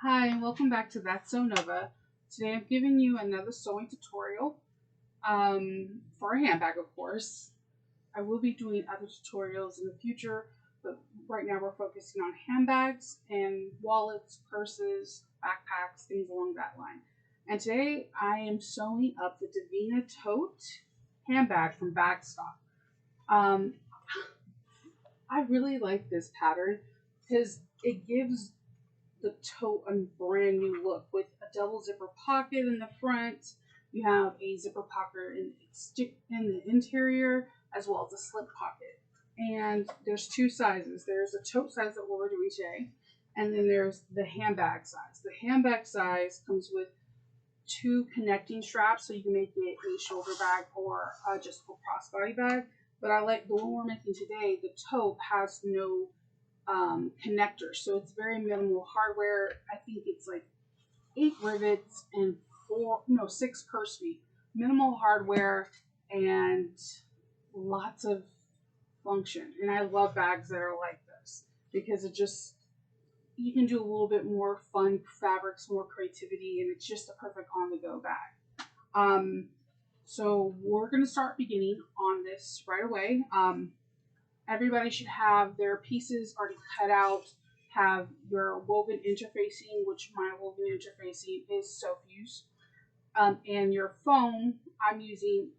Hi, and welcome back to That's So Nova. Today I'm giving you another sewing tutorial for a handbag, of course. I will be doing other tutorials in the future, but right now we're focusing on handbags and wallets, purses, backpacks, things along that line. And today I am sewing up the Davina Tote handbag from Bagstock. Um, I really like this pattern because it gives the tote a brand new look with a double zipper pocket in the front. You have a zipper pocket in the interior as well as a slip pocket. And there's two sizes. There's a tote size that we're doing today, and then there's the handbag size. The handbag size comes with two connecting straps, so you can make it a shoulder bag or just a crossbody bag. But I like the one we're making today. The tote has no connector, so it's very minimal hardware. I think it's like 8 rivets and six purse feet. Minimal hardware and lots of function. And I love bags that are like this because it just you can do a little bit more fun fabrics, more creativity, and it's just a perfect on the go bag. So we're gonna start beginning on this right away. Everybody should have their pieces already cut out, have your woven interfacing, which my woven interfacing is self-use, and your foam. I'm using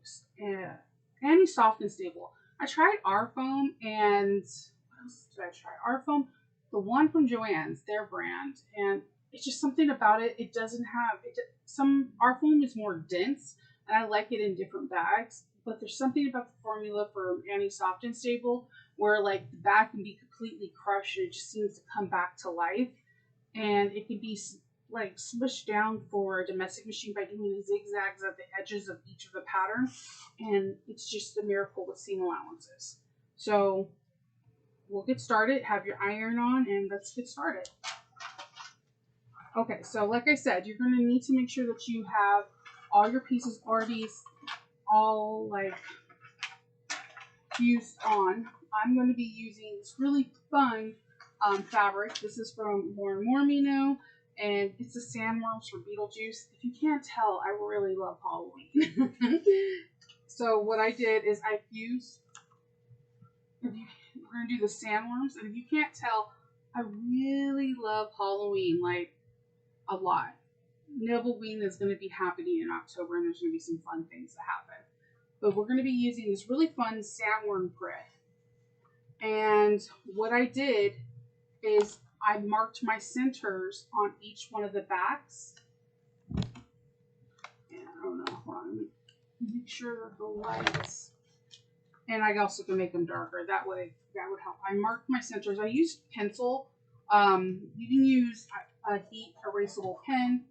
any soft and stable. I tried our foam, and what else did I try? Our foam, the one from Joann's, their brand, and it's just something about it. It doesn't have it. Our foam is more dense, and I like it in different bags. But there's something about the formula for Annie Soft and Stable where like the bag can be completely crushed and it just seems to come back to life, and it can be like smushed down for a domestic machine by doing the zigzags at the edges of each of the patterns, and it's just a miracle with seam allowances. So we'll get started. Have your iron on, and let's get started. Okay, so like I said, you're going to need to make sure that you have all your pieces already all like fused on. I'm going to be using this really fun fabric. This is from More and More Mino, and it's the Sandworms for Beetlejuice. If you can't tell, I really love Halloween. So what I did is I fused. We're going to do the Sandworms, and if you can't tell, I really love Halloween, like a lot. Nibbleweed is going to be happening in October, and there's going to be some fun things that happen. But we're going to be using this really fun sandworm grid. And what I did is I marked my centers on each one of the backs. And I don't know, hold on, make sure that the lights, and I also can make them darker. That way, that would help. I marked my centers. I used pencil. You can use a heat erasable pen,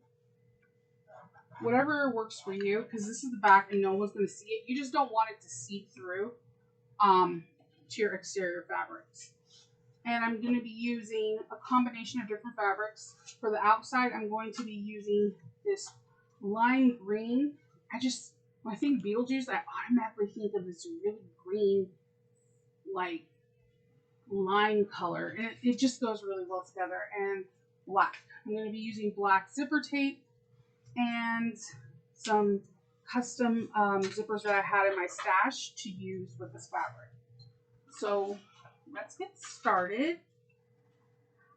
whatever works for you, because this is the back and no one's going to see it. You just don't want it to seep through to your exterior fabrics. And I'm going to be using a combination of different fabrics. For the outside, I'm going to be using this lime green. When I think Beetlejuice, I automatically think of this really green, like, lime color. And it just goes really well together. And black. I'm going to be using black zipper tape and some custom zippers that I had in my stash to use with this fabric. So let's get started.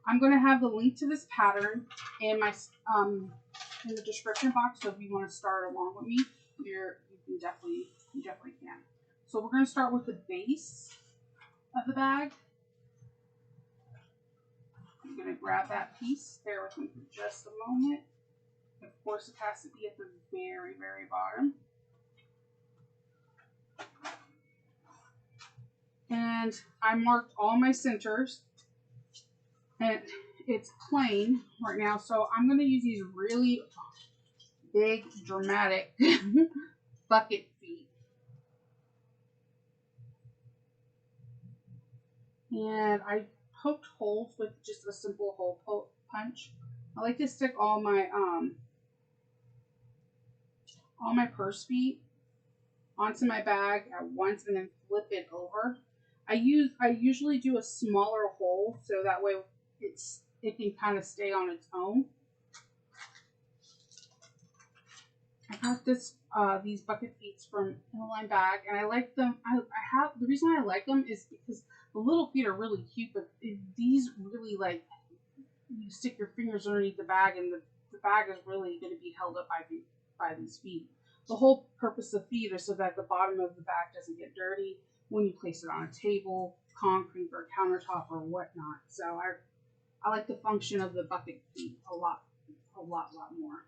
I'm going to have the link to this pattern in my in the description box. So if you want to start along with me, you definitely can. So we're going to start with the base of the bag. I'm going to grab that piece. Bear with me for just a moment. Of course, it has to be at the very, very bottom. And I marked all my centers. And it's plain right now, so I'm going to use these really big, dramatic bucket feet. And I poked holes with just a simple hole punch. I like to stick all my purse feet onto my bag at once and then flip it over. I usually do a smaller hole so that way it can kind of stay on its own. I got these bucket feet from Inline Bag, and I like them. I have the reason why I like them is because the little feet are really cute, but these really like you stick your fingers underneath the bag, and the bag is really going to be held up by these feet. The whole purpose of feet is so that the bottom of the bag doesn't get dirty when you place it on a table, concrete, or countertop, or whatnot. So I like the function of the bucket feet a lot more.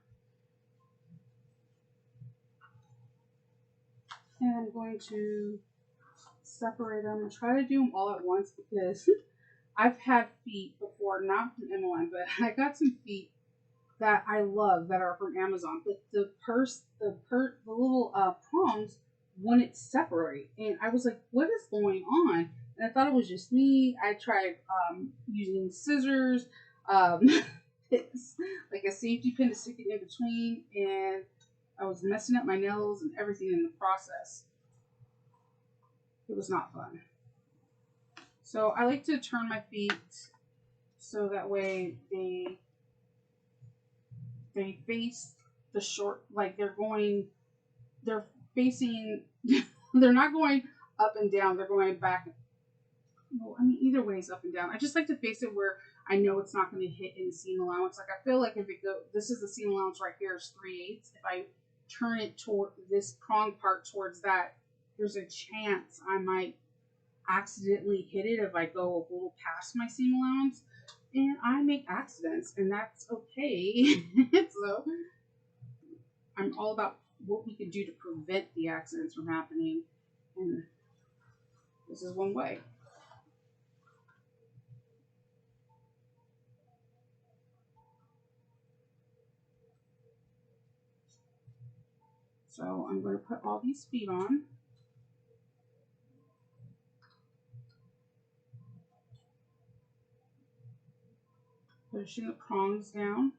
And I'm going to separate them. I try to do them all at once because I've had feet before, not from MLM, but I got some feet that I love that are from Amazon. But the little prongs wouldn't separate, and I was like, "What is going on?" And I thought it was just me. I tried using scissors, um, like a safety pin to stick it in between, and I was messing up my nails and everything in the process. It was not fun. So I like to turn my feet so that way they face the short, like they're facing, they're not going up and down, they're going back. Well, I mean, either way is up and down. I just like to face it where I know it's not going to hit in the seam allowance. Like I feel like if it go, this is the seam allowance right here is 3/8. If I turn it toward this prong part towards that, there's a chance I might accidentally hit it if I go a little past my seam allowance. And I make accidents, and that's okay. So I'm all about what we can do to prevent the accidents from happening, and this is one way. So I'm going to put all these feet on, pushing the prongs down.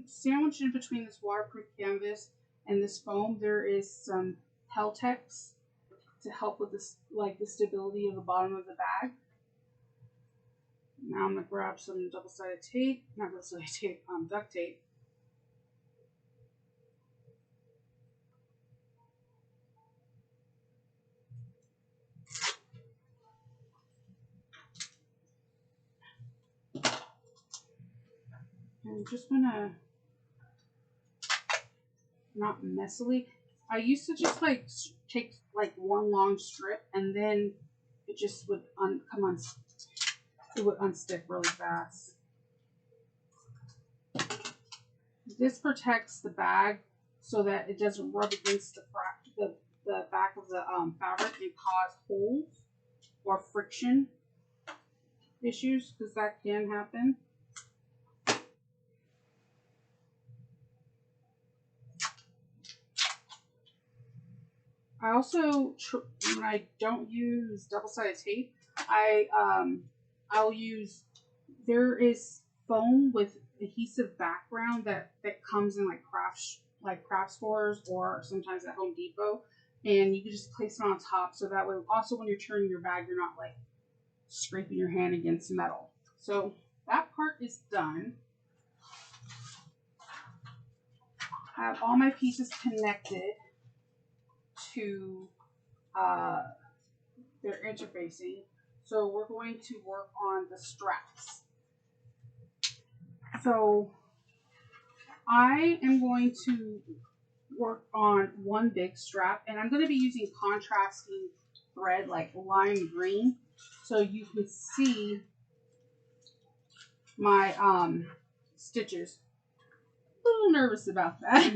Sandwiched in between this waterproof canvas and this foam, there is some Peltex to help with this, like the stability of the bottom of the bag. Now I'm gonna grab some double-sided tape, not double-sided tape, duct tape. And I'm just gonna, not messily. I used to just like take like one long strip, and then it just would come on. It would unstick really fast. This protects the bag so that it doesn't rub against the back of the fabric and cause holes or friction issues, because that can happen. I also, when I don't use double-sided tape, I'll use, there is foam with adhesive background that comes in like craft stores or sometimes at Home Depot, and you can just place it on top so that way also when you're turning your bag you're not like scraping your hand against metal. So that part is done. I have all my pieces connected to their interfacing. So we're going to work on the straps. So I am going to work on one big strap, and I'm going to be using contrasting thread like lime green so you can see my stitches. A little nervous about that.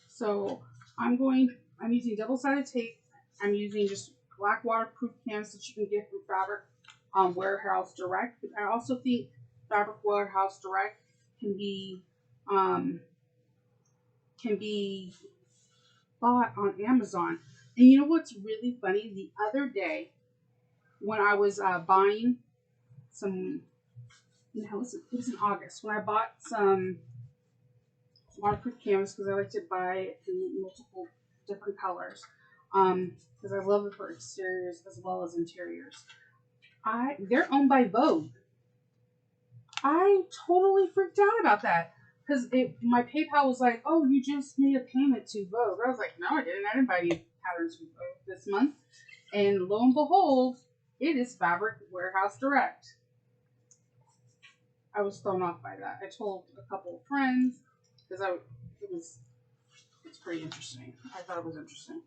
So I'm using double-sided tape. I'm using just black waterproof canvas that you can get from Fabric Warehouse Direct. But I also think Fabric Warehouse Direct can be bought on Amazon. And you know what's really funny? The other day when I was buying some, it was in August when I bought some waterproof canvas because I like to buy it in multiple different colors. Because I love it for exteriors as well as interiors. They're owned by Vogue. I totally freaked out about that because my PayPal was like, "Oh, you just made a payment to Vogue." I was like, "No, I didn't. I didn't buy any patterns from Vogue this month." And lo and behold, it is Fabric Warehouse Direct. I was thrown off by that. I told a couple of friends because it's pretty interesting. I thought it was interesting.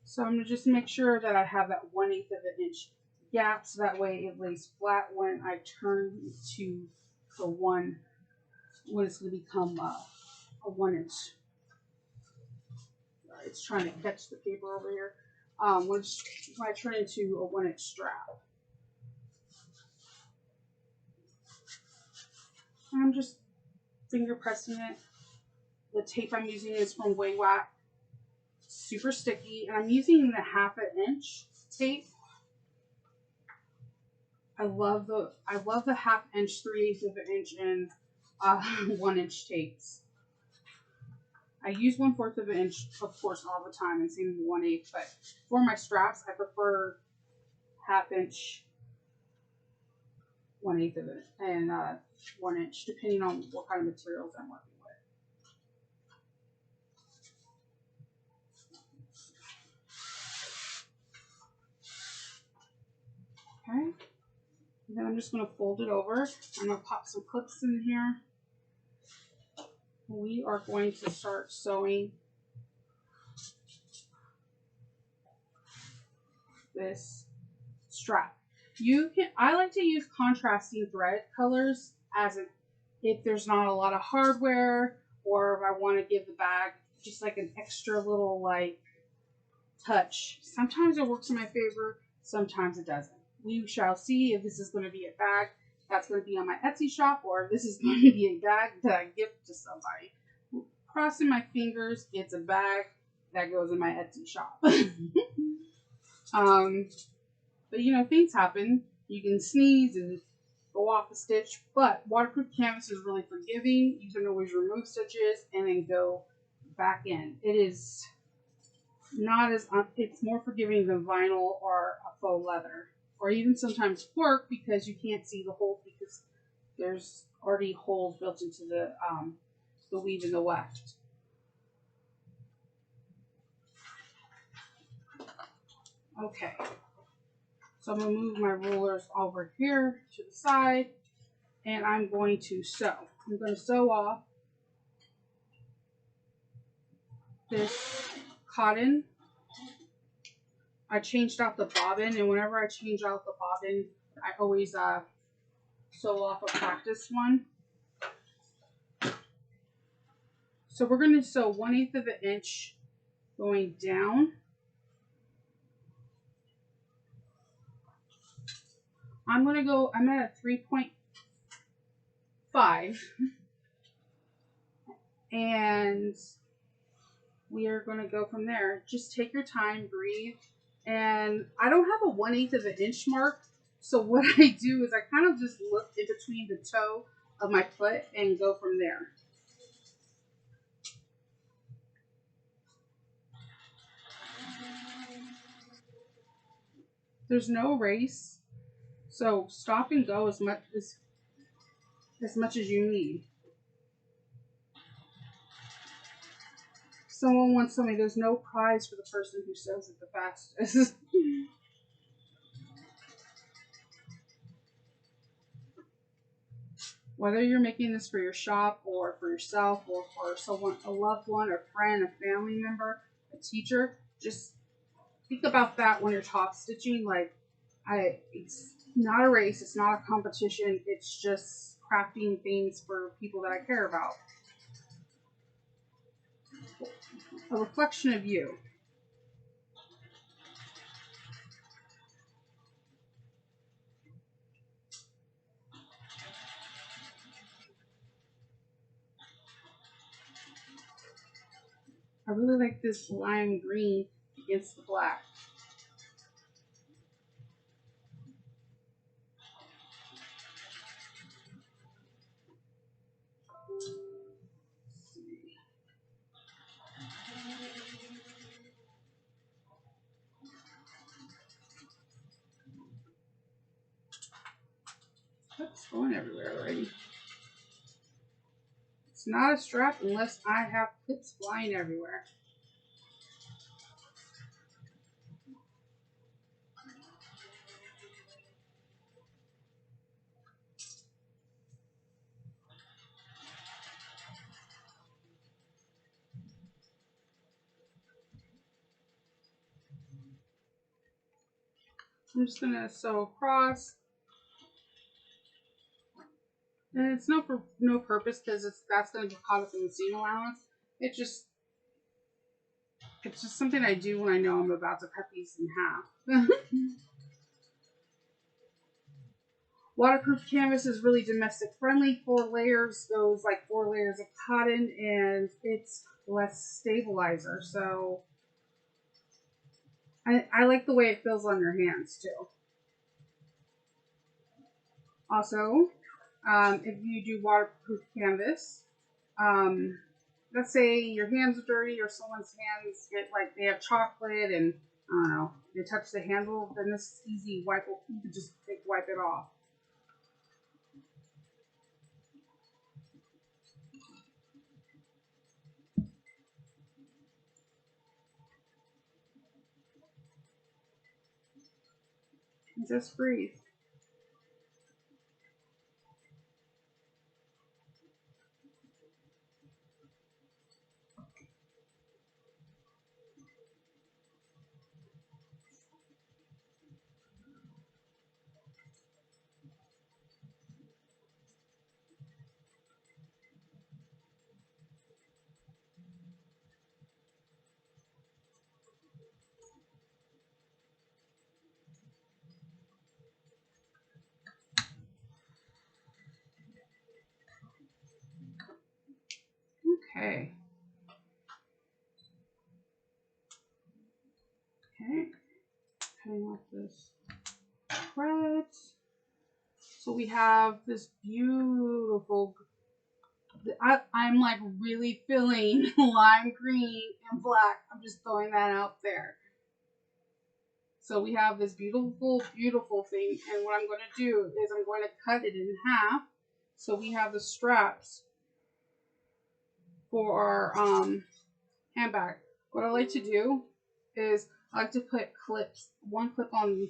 So I'm gonna just make sure that I have that 1/8 of an inch gap, so that way it lays flat when I turn to the one when it's gonna become a 1 inch. It's trying to catch the paper over here. When I turn into a 1 inch strap, and I'm just finger pressing it. The tape I'm using is from Waywack, super sticky, and I'm using the 1/2 inch tape. I love the 1/2 inch, 3/8 of an inch, and 1 inch tapes. I use 1/4 of an inch, of course, all the time, and same with 1/8. But for my straps, I prefer 1/2 inch, 1/8 of it, and 1 inch, depending on what kind of materials I'm working with. Okay, and then I'm just going to fold it over. I'm going to pop some clips in here. We are going to start sewing this strap. I like to use contrasting thread colors if there's not a lot of hardware, or if I want to give the bag just like an extra little like touch. Sometimes it works in my favor, sometimes it doesn't. We shall see if this is going to be a bag that's going to be on my Etsy shop, or if this is going to be a bag that I gift to somebody. Crossing my fingers, it's a bag that goes in my Etsy shop. But you know, things happen. You can sneeze and go off a stitch, but waterproof canvas is really forgiving. You can always remove stitches and then go back in. It is not as it's more forgiving than vinyl or a faux leather, or even sometimes cork, because you can't see the hole because there's already holes built into the weave and the weft. Okay, so I'm going to move my rulers over here to the side, and I'm going to sew. I'm going to sew off this cotton. I changed out the bobbin, and whenever I change out the bobbin, I always sew off a practice one. So we're going to sew 1/8 of an inch going down. I'm at a 3.5, and we are going to go from there. Just take your time, breathe. And I don't have a 1/8 of an inch mark, so what I do is I kind of just look in between the toe of my foot and go from there. There's no race, so stop and go as much as you need. Someone once told me there's no prize for the person who sews it the fastest. Whether you're making this for your shop or for yourself or for someone, a loved one, a friend, a family member, a teacher, just think about that when you're top stitching. Like, it's not a race, it's not a competition, it's just crafting things for people that I care about. A reflection of you. I really like this lime green against the black. It's going everywhere already. It's not a strap unless I have clips flying everywhere. I'm just gonna sew across, and it's no for no purpose because that's gonna get caught up in the seam allowance. It's just something I do when I know I'm about to cut these in half. Waterproof canvas is really domestic friendly. 4 layers goes like 4 layers of cotton, and it's less stabilizer. So I like the way it feels on your hands too. Also, if you do waterproof canvas, let's say your hands are dirty or someone's hands get like they have chocolate and I don't know, they touch the handle, then this is easy wipe. You can just wipe it off. And just breathe. Okay. Okay. Cutting off this thread. So we have this beautiful. I'm like really feeling lime green and black. I'm just throwing that out there. So we have this beautiful, beautiful thing. And what I'm going to do is I'm going to cut it in half. So we have the straps for our handbag. What I like to do is I like to put clips, one clip on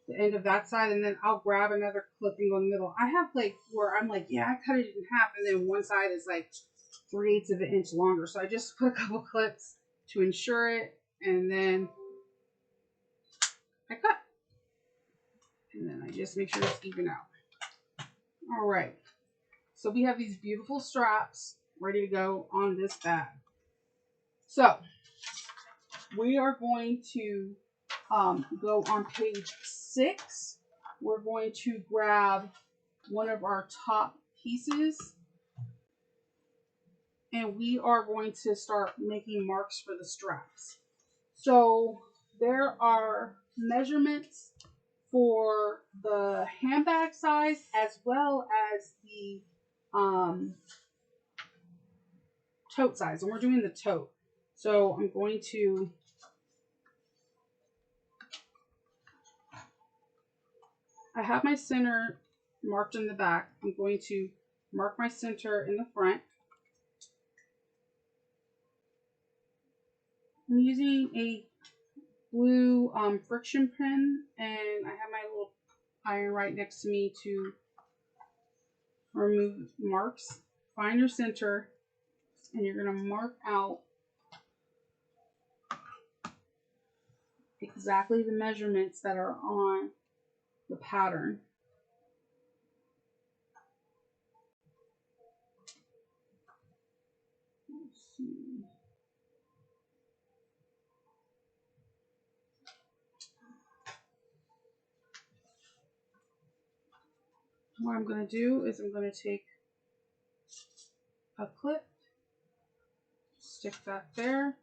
the end of that side, and then I'll grab another clip and go in the middle. I have like where I'm like, yeah, I cut it in half, and then one side is like 3/8 of an inch longer. So I just put a couple clips to ensure it, and then I cut. And then I just make sure it's even out. All right. So we have these beautiful straps ready to go on this bag. So we are going to go on page 6. We're going to grab one of our top pieces, and we are going to start making marks for the straps. So there are measurements for the handbag size as well as the tote size, and we're doing the tote. So I'm going to I have my center marked in the back. I'm going to mark my center in the front. I'm using a blue friction pen, and I have my little iron right next to me to remove marks. Find your center, and you're going to mark out exactly the measurements that are on the pattern. Let's see. What I'm going to do is I'm going to take a clip, stick that there,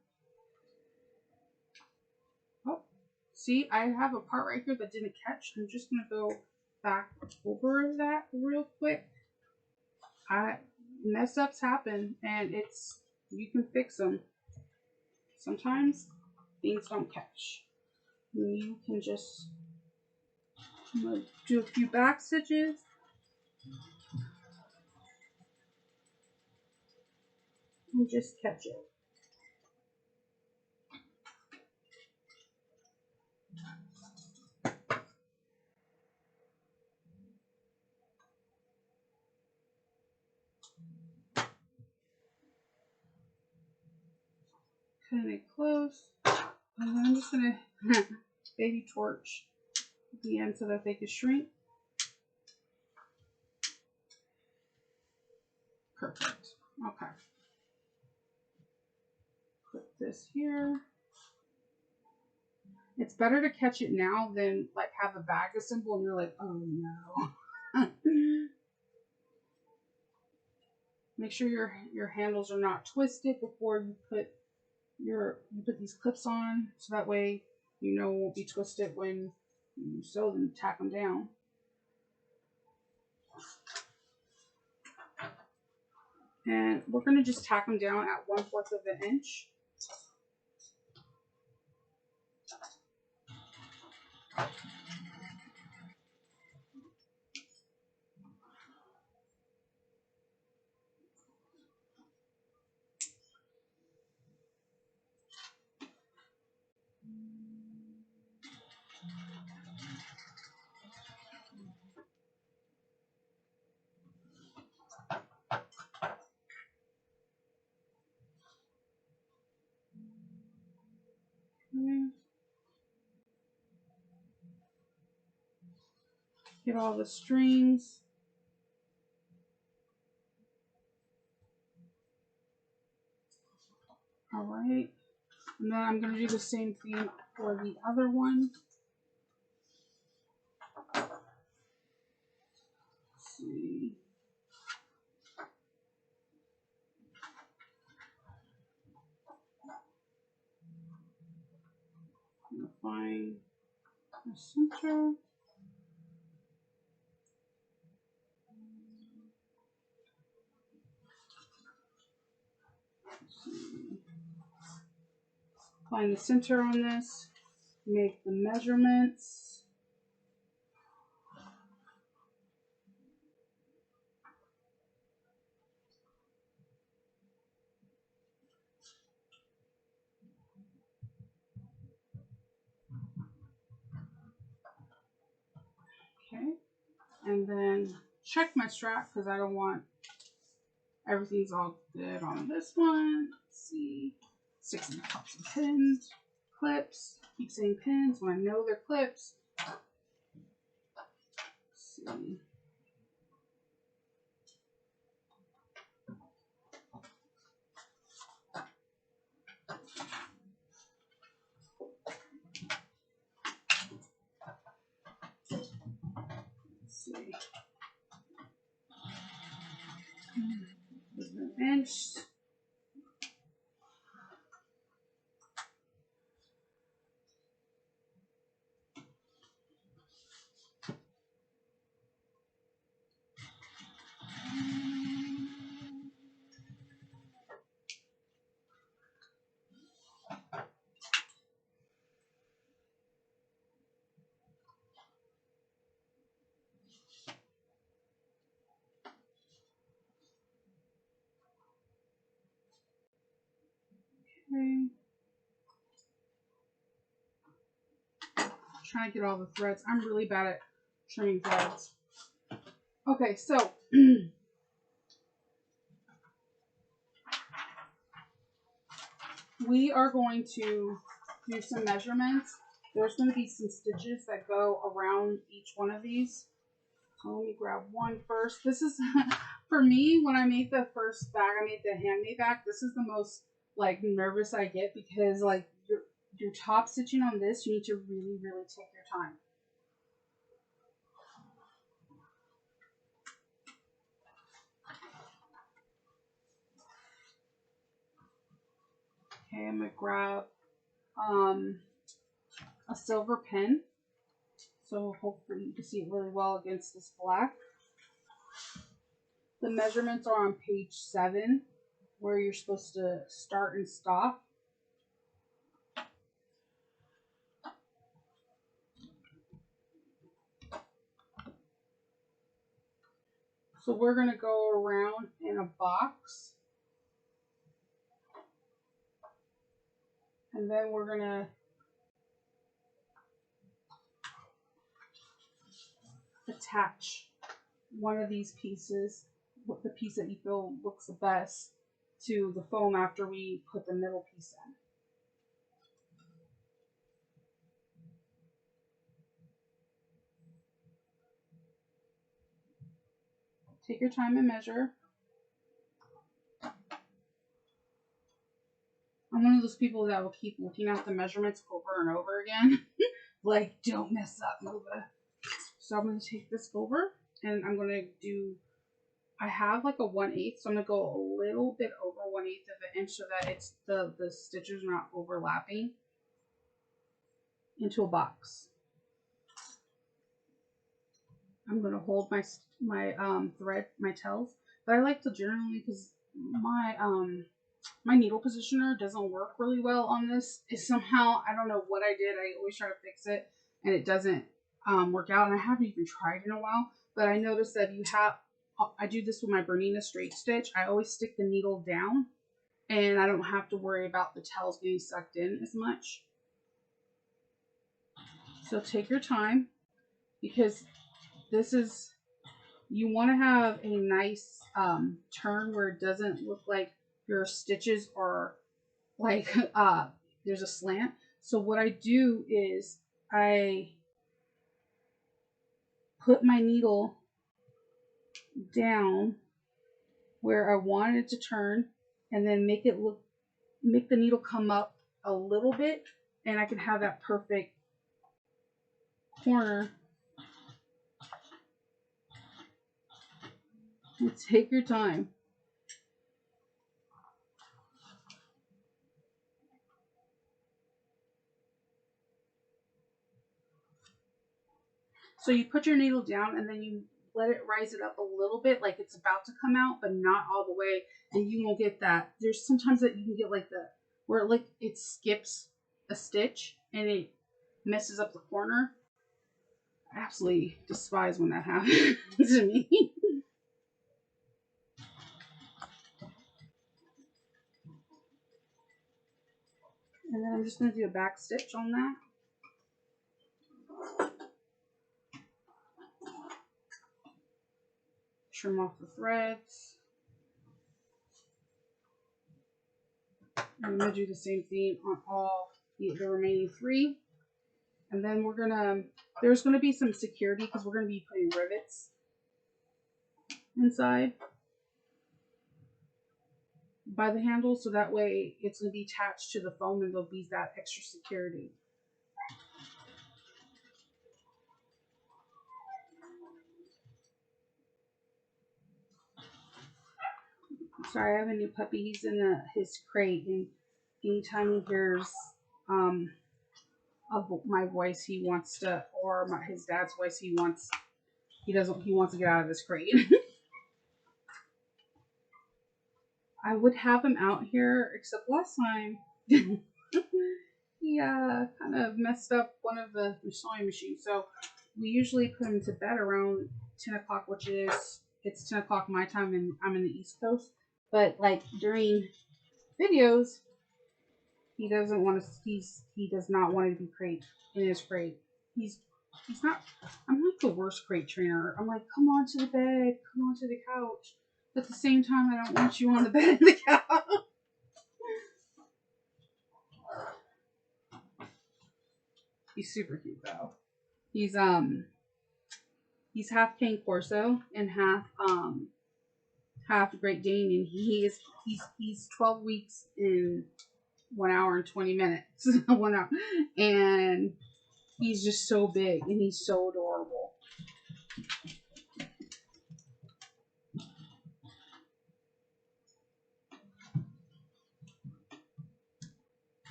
See, I have a part right here that didn't catch. I'm just going to go back over that real quick. Mess ups happen, and you can fix them. Sometimes things don't catch. You can just do a few back stitches. And just catch it. Pin it close. And then I'm just going to baby torch the end so that they can shrink. Perfect. Okay. Put this here. It's better to catch it now than like have a bag assemble and you're like, oh no. Make sure your handles are not twisted before you put these clips on, so that way you know it won't be twisted when you sew them, tack them down. And we're going to just tack them down at 1/4 of an inch. Okay. Get all the strings. All right. And then I'm going to do the same thing for the other one. Let's see. I'm going to find the center. Find the center on this. Make the measurements. Okay. And then check my strap because I don't want everything's all good on this one. Let's see. 6 pops of pins. Clips. Keep saying pins when I know they're clips. Let's see. Let's see. An inch. Okay. Trying to get all the threads. I'm really bad at trimming threads. Okay, so we are going to do some measurements. There's going to be some stitches that go around each one of these. So let me grab one first. This is, for me, when I made the first bag, I made the handmade bag, this is the most, like, nervous I get because, like, your top stitching on this, you need to really, really take your time. Okay, I'm going to grab a silver pen. So hopefully you can see it really well against this black. The measurements are on page 7, where you're supposed to start and stop. So we're going to go around in a box. And then we're going to attach one of these pieces, the piece that you feel looks the best, to the foam after we put the middle piece in. Take your time and measure. I'm one of those people that will keep looking at the measurements over and over again. Like, don't mess up, Nova. So I'm going to take this over, and I'm going to do, I have like a 1/8, so I'm going to go a little bit over 1/8 of an inch so that it's the stitches are not overlapping into a box. I'm going to hold my thread, my tails, but I like to generally, because my needle positioner doesn't work really well on this. It's somehow, I don't know what I did. I always try to fix it, and it doesn't work out. And I haven't even tried in a while. But I noticed that I do this with my Bernina straight stitch. I always stick the needle down, and I don't have to worry about the tails getting sucked in as much. So take your time, because this is, you want to have a nice turn where it doesn't look like your stitches are like there's a slant. So what I do is I put my needle down where I want it to turn, and then make the needle come up a little bit, and I can have that perfect corner. And take your time. So you put your needle down, and then you let it rise it up a little bit, like it's about to come out, but not all the way. And you won't get that. There's sometimes that you can get like where like it skips a stitch and it messes up the corner. I absolutely despise when that happens to me. And then I'm just going to do a back stitch on that. Trim off the threads. I'm going to do the same thing on all the remaining 3. And then we're going to, there's going to be some security because we're going to be putting rivets inside by the handle. So that way it's going to be attached to the foam, and there'll be that extra security. Sorry, I have a new puppy. He's in his crate, and anytime he hears my voice, he wants to, or his dad's voice, he wants to get out of his crate. I would have him out here, except last time he kind of messed up one of the sewing machines. So we usually put him to bed around 10 o'clock, which is, it's 10 o'clock my time, and I'm in the East Coast. But like during videos, he does not want to be crate in his crate. He's not, I'm like the worst crate trainer. I'm like, come on to the bed, come on to the couch. But at the same time, I don't want you on the bed and the couch. He's super cute though. He's half Cane Corso and half Great Dane, and he's 12 weeks in 1 hour and 20 minutes. 1 hour, and he's just so big, and he's so adorable.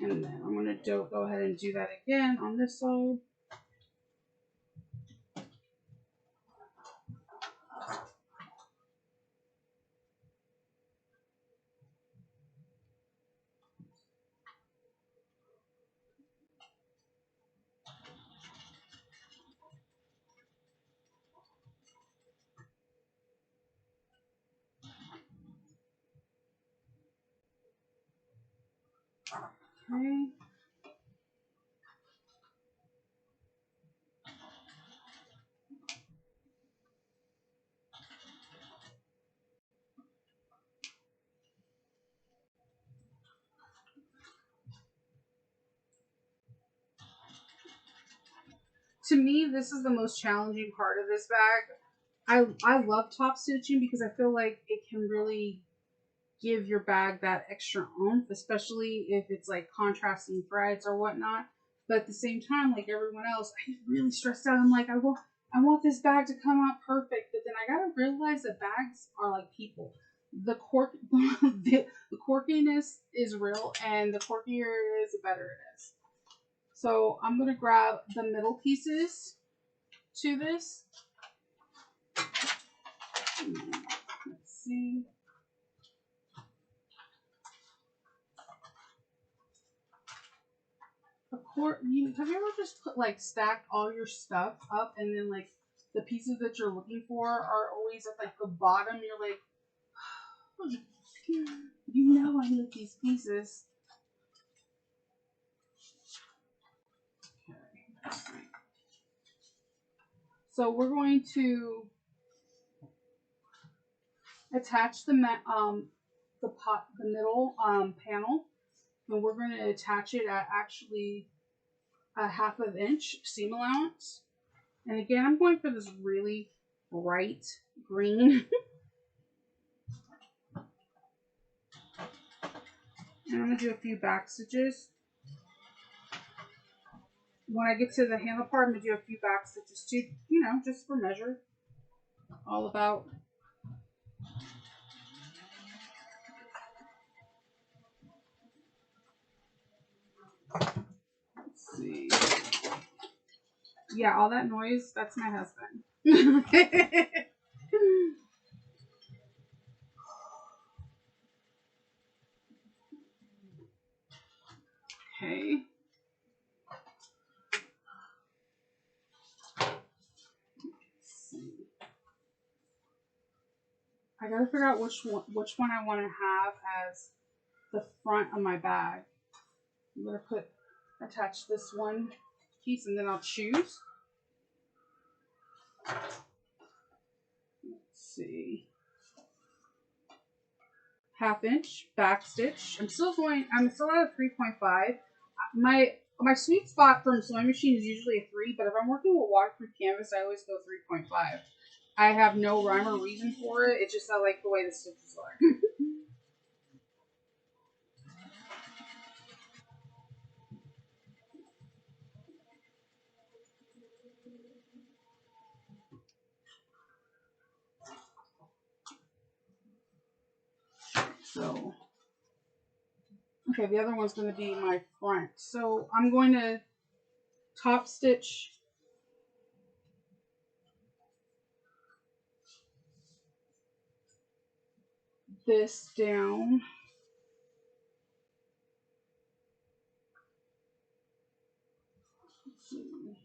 And then I'm going to go ahead and do that again on this side. Okay. To me, this is the most challenging part of this bag. I love top stitching because I feel like it can really give your bag that extra oomph, especially if it's like contrasting threads or whatnot. But at the same time, like everyone else, I get really stressed out. I'm like, I want this bag to come out perfect, but then I gotta realize that bags are like people. The cork, the quirkiness is real, and the quirkier it is, the better it is. So I'm gonna grab the middle pieces to this. Let's see. Have you ever just put like stacked all your stuff up and then like the pieces that you're looking for are always at like the bottom? You're like, oh, you know I need these pieces. Okay. So we're going to attach the middle panel, and we're going to attach it at actually a 1/2 inch seam allowance. And again, I'm going for this really bright green. And I'm going to do a few back stitches. When I get to the handle part, I'm going to do a few back stitches too, you know, just for measure. All about. Let's see. Yeah, all that noise, that's my husband. Okay. I gotta figure out which one I want to have as the front of my bag. I'm gonna attach this one piece and then I'll choose. Let's see. 1/2 inch back stitch. I'm still at a 3.5. My sweet spot from sewing machine is usually a 3, but if I'm working with waterproof canvas, I always go 3.5. I have no rhyme or reason for it. It's just I like the way the stitches are. So, okay, the other one's going to be my front. So I'm going to top stitch this down. Let's see.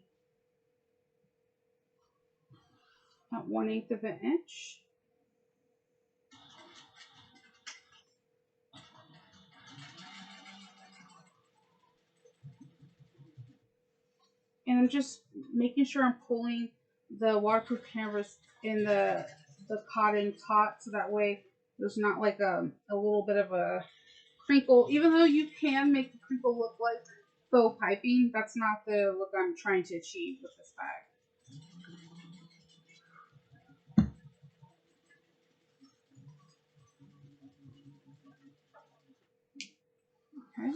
At 1/8 of an inch. And I'm just making sure I'm pulling the waterproof canvas in the cotton taut so that way there's not like a little bit of a crinkle. Even though you can make the crinkle look like faux piping, that's not the look I'm trying to achieve with this bag. Okay.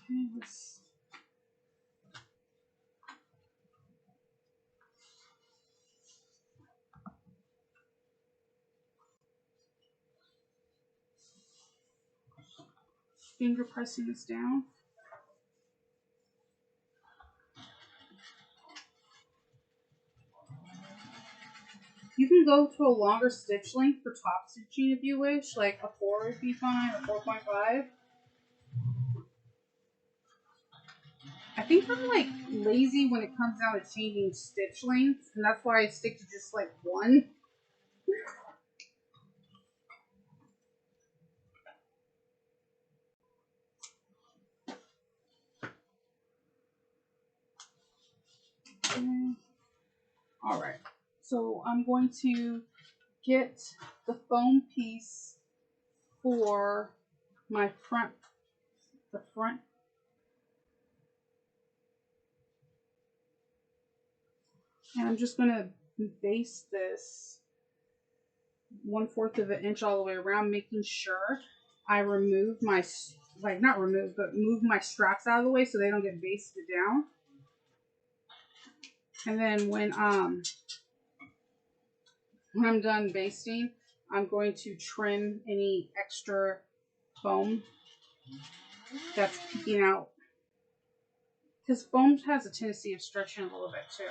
Okay, finger pressing this down. You can go to a longer stitch length for top stitching if you wish, like a 4 would be fine, or 4.5. I think I'm like lazy when it comes down to changing stitch lengths, and that's why I stick to just like one. Alright, so I'm going to get the foam piece for my front, and I'm just going to baste this 1/4 of an inch all the way around, making sure I remove my, like not remove, but move my straps out of the way so they don't get basted down. And then when I'm done basting, I'm going to trim any extra foam that's peeking out, because foam has a tendency of stretching a little bit too.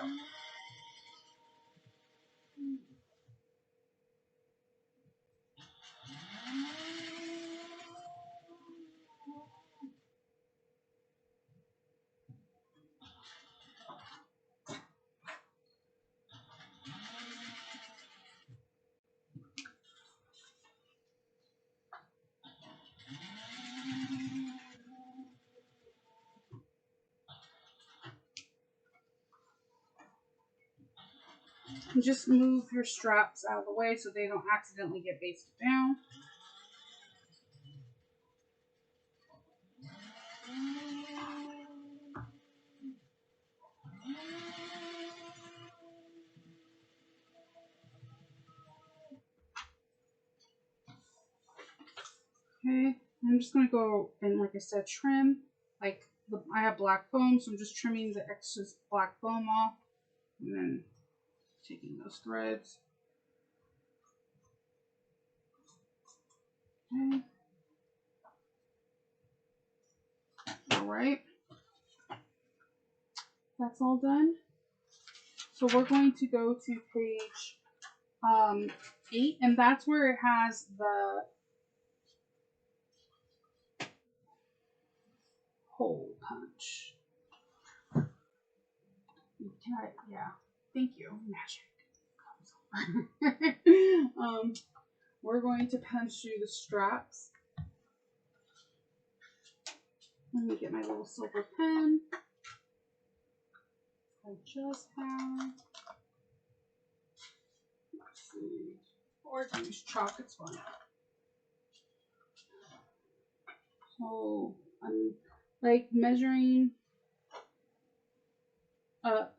And just move your straps out of the way so they don't accidentally get basted down. Okay, I'm just going to go and, like I said, trim. Like, I have black foam, so I'm just trimming the excess black foam off. And then taking those threads. Okay. Alright. That's all done. So we're going to go to page 8, and that's where it has the hole punch. Yeah, thank you. Magic. We're going to punch through the straps. Let me get my little silver pen. I just have. Let's see. Or use chalk, it's fine. So I'm like measuring up.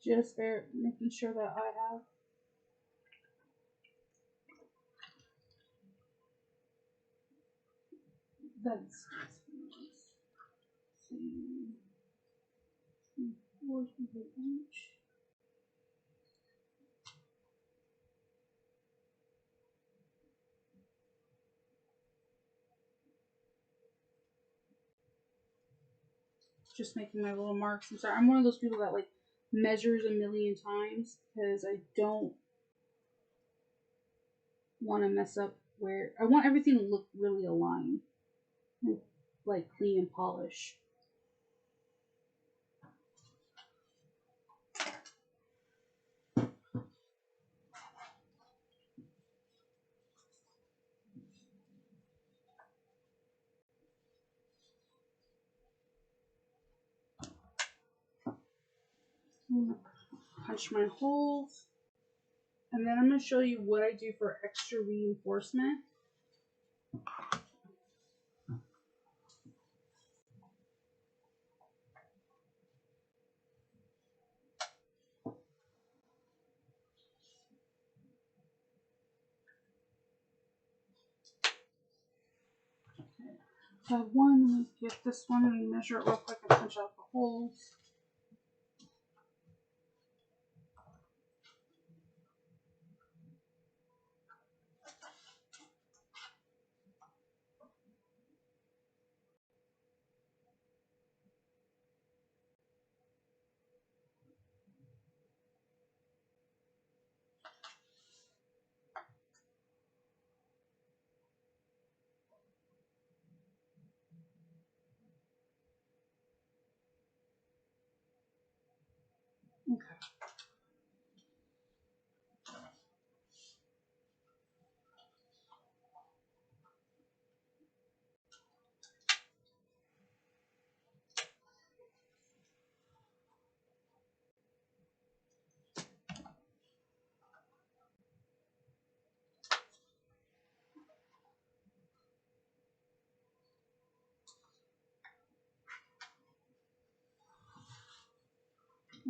Just making sure that I have that's 4 inch. Just making my little marks. I'm sorry. I'm one of those people that like measures a million times because I don't want to mess up where I want everything to look really aligned, like clean and polished. I'm gonna punch my holes. And then I'm going to show you what I do for extra reinforcement. So I have one, let me get this one and measure it real quick and punch out the holes. Okay.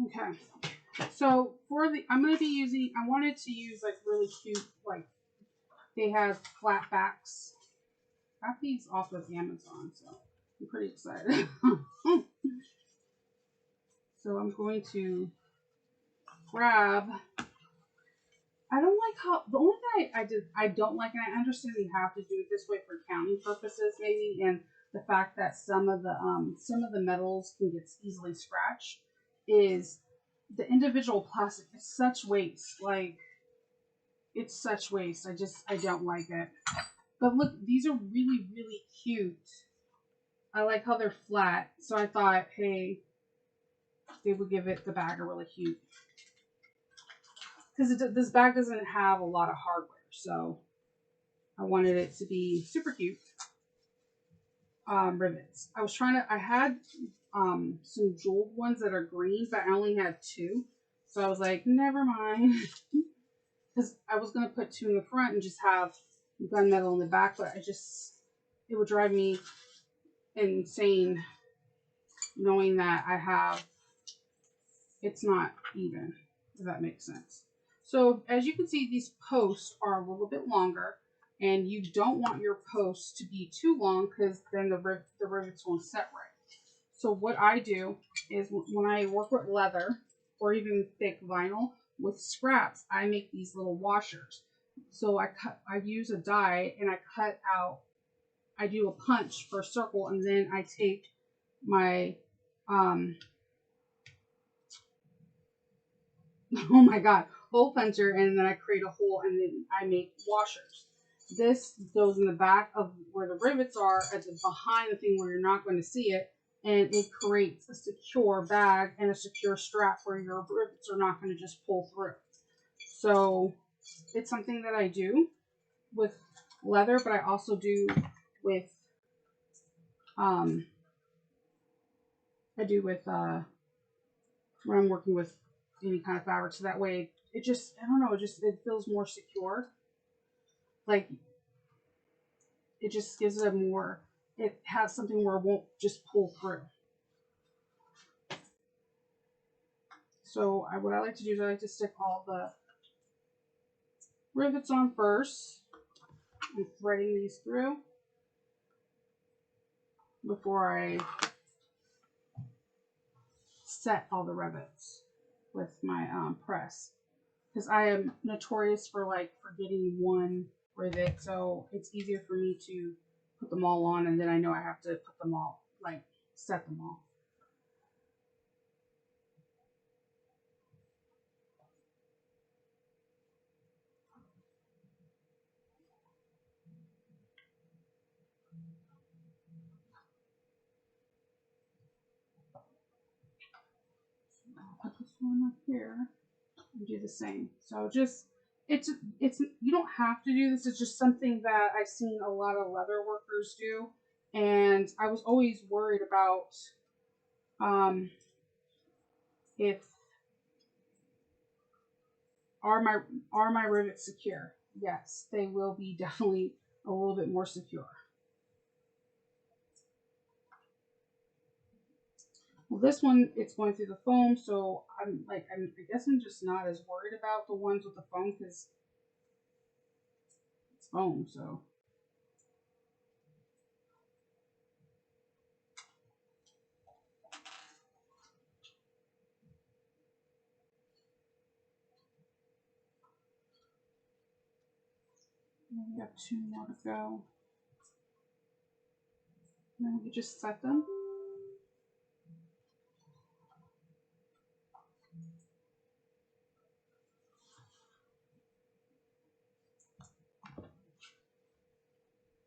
Okay. So for the, I'm going to be using, I wanted to use like really cute, like they have flat backs. Got these off of Amazon, so I'm pretty excited. So I'm going to grab, I don't like how, the only thing I don't like, and I understand you have to do it this way for counting purposes maybe, and the fact that some of the metals can get easily scratched, is the individual plastic. It's such waste. Like, it's such waste. I don't like it. But look, these are really, really cute. I like how they're flat. So I thought, hey, they would give it the bag a really cute. Because this bag doesn't have a lot of hardware. So I wanted it to be super cute. Rivets. I had some jeweled ones that are green, but I only had 2. So I was like, never mind. Because I was going to put 2 in the front and just have gunmetal in the back, but it would drive me insane knowing that it's not even, if that makes sense. So as you can see, these posts are a little bit longer, and you don't want your posts to be too long because then the rivets won't set right. So what I do is when I work with leather or even thick vinyl with scraps, I make these little washers. So I use a die and I do a punch for a circle, and then I take my, oh my god, hole puncher, and then I create a hole and then I make washers. This goes in the back of where the rivets are, behind the thing where you're not going to see it, and it creates a secure bag and a secure strap where your rivets are not going to just pull through. So it's something that I do with leather, but I also do with when I'm working with any kind of fabric, so that way it just, I don't know, it feels more secure. Like, it just gives it it has something where it won't just pull through. So what I like to do is I like to stick all the rivets on first. I'm threading these through before I set all the rivets with my press. Because I am notorious for forgetting one rivet, so it's easier for me to put them all on, and then I know I have to put them all, set them all. I'll put this one up here and do the same. So it's you don't have to do this. It's just something that I've seen a lot of leather workers do, and I was always worried about if are my rivets secure? Yes, they will be definitely a little bit more secure. Well, this one, it's going through the foam, so I guess I'm just not as worried about the ones with the foam because it's foam. So we have 2 more to go. And then we just set them.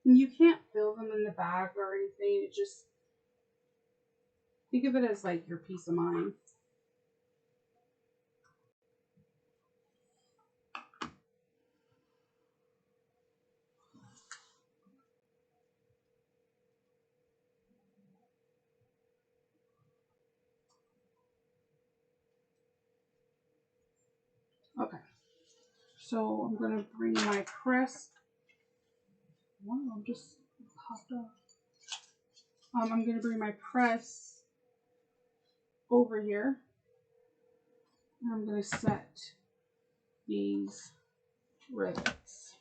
And you can't fill them in the bag or anything. It just think of it as like your peace of mind. Okay, so I'm gonna bring my press. Wow, I'm just popped off. I'm gonna bring my press over here. And I'm gonna set these rivets.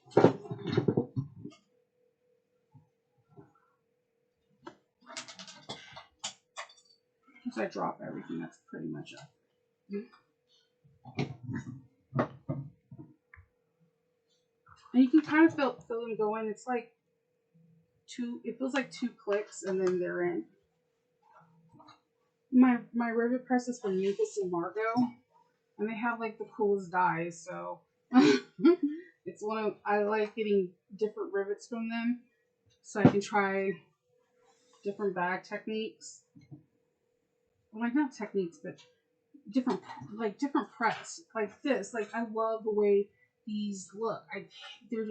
Once I drop everything, that's pretty much it. And you can kind of feel them go in. It's like it feels like 2 clicks and then they're in. My rivet press is from Juki and Margot, and they have like the coolest dies, so it's I like getting different rivets from them so I can try different bag techniques. Like not techniques, but different press. Like this. Like I love the way these look. They're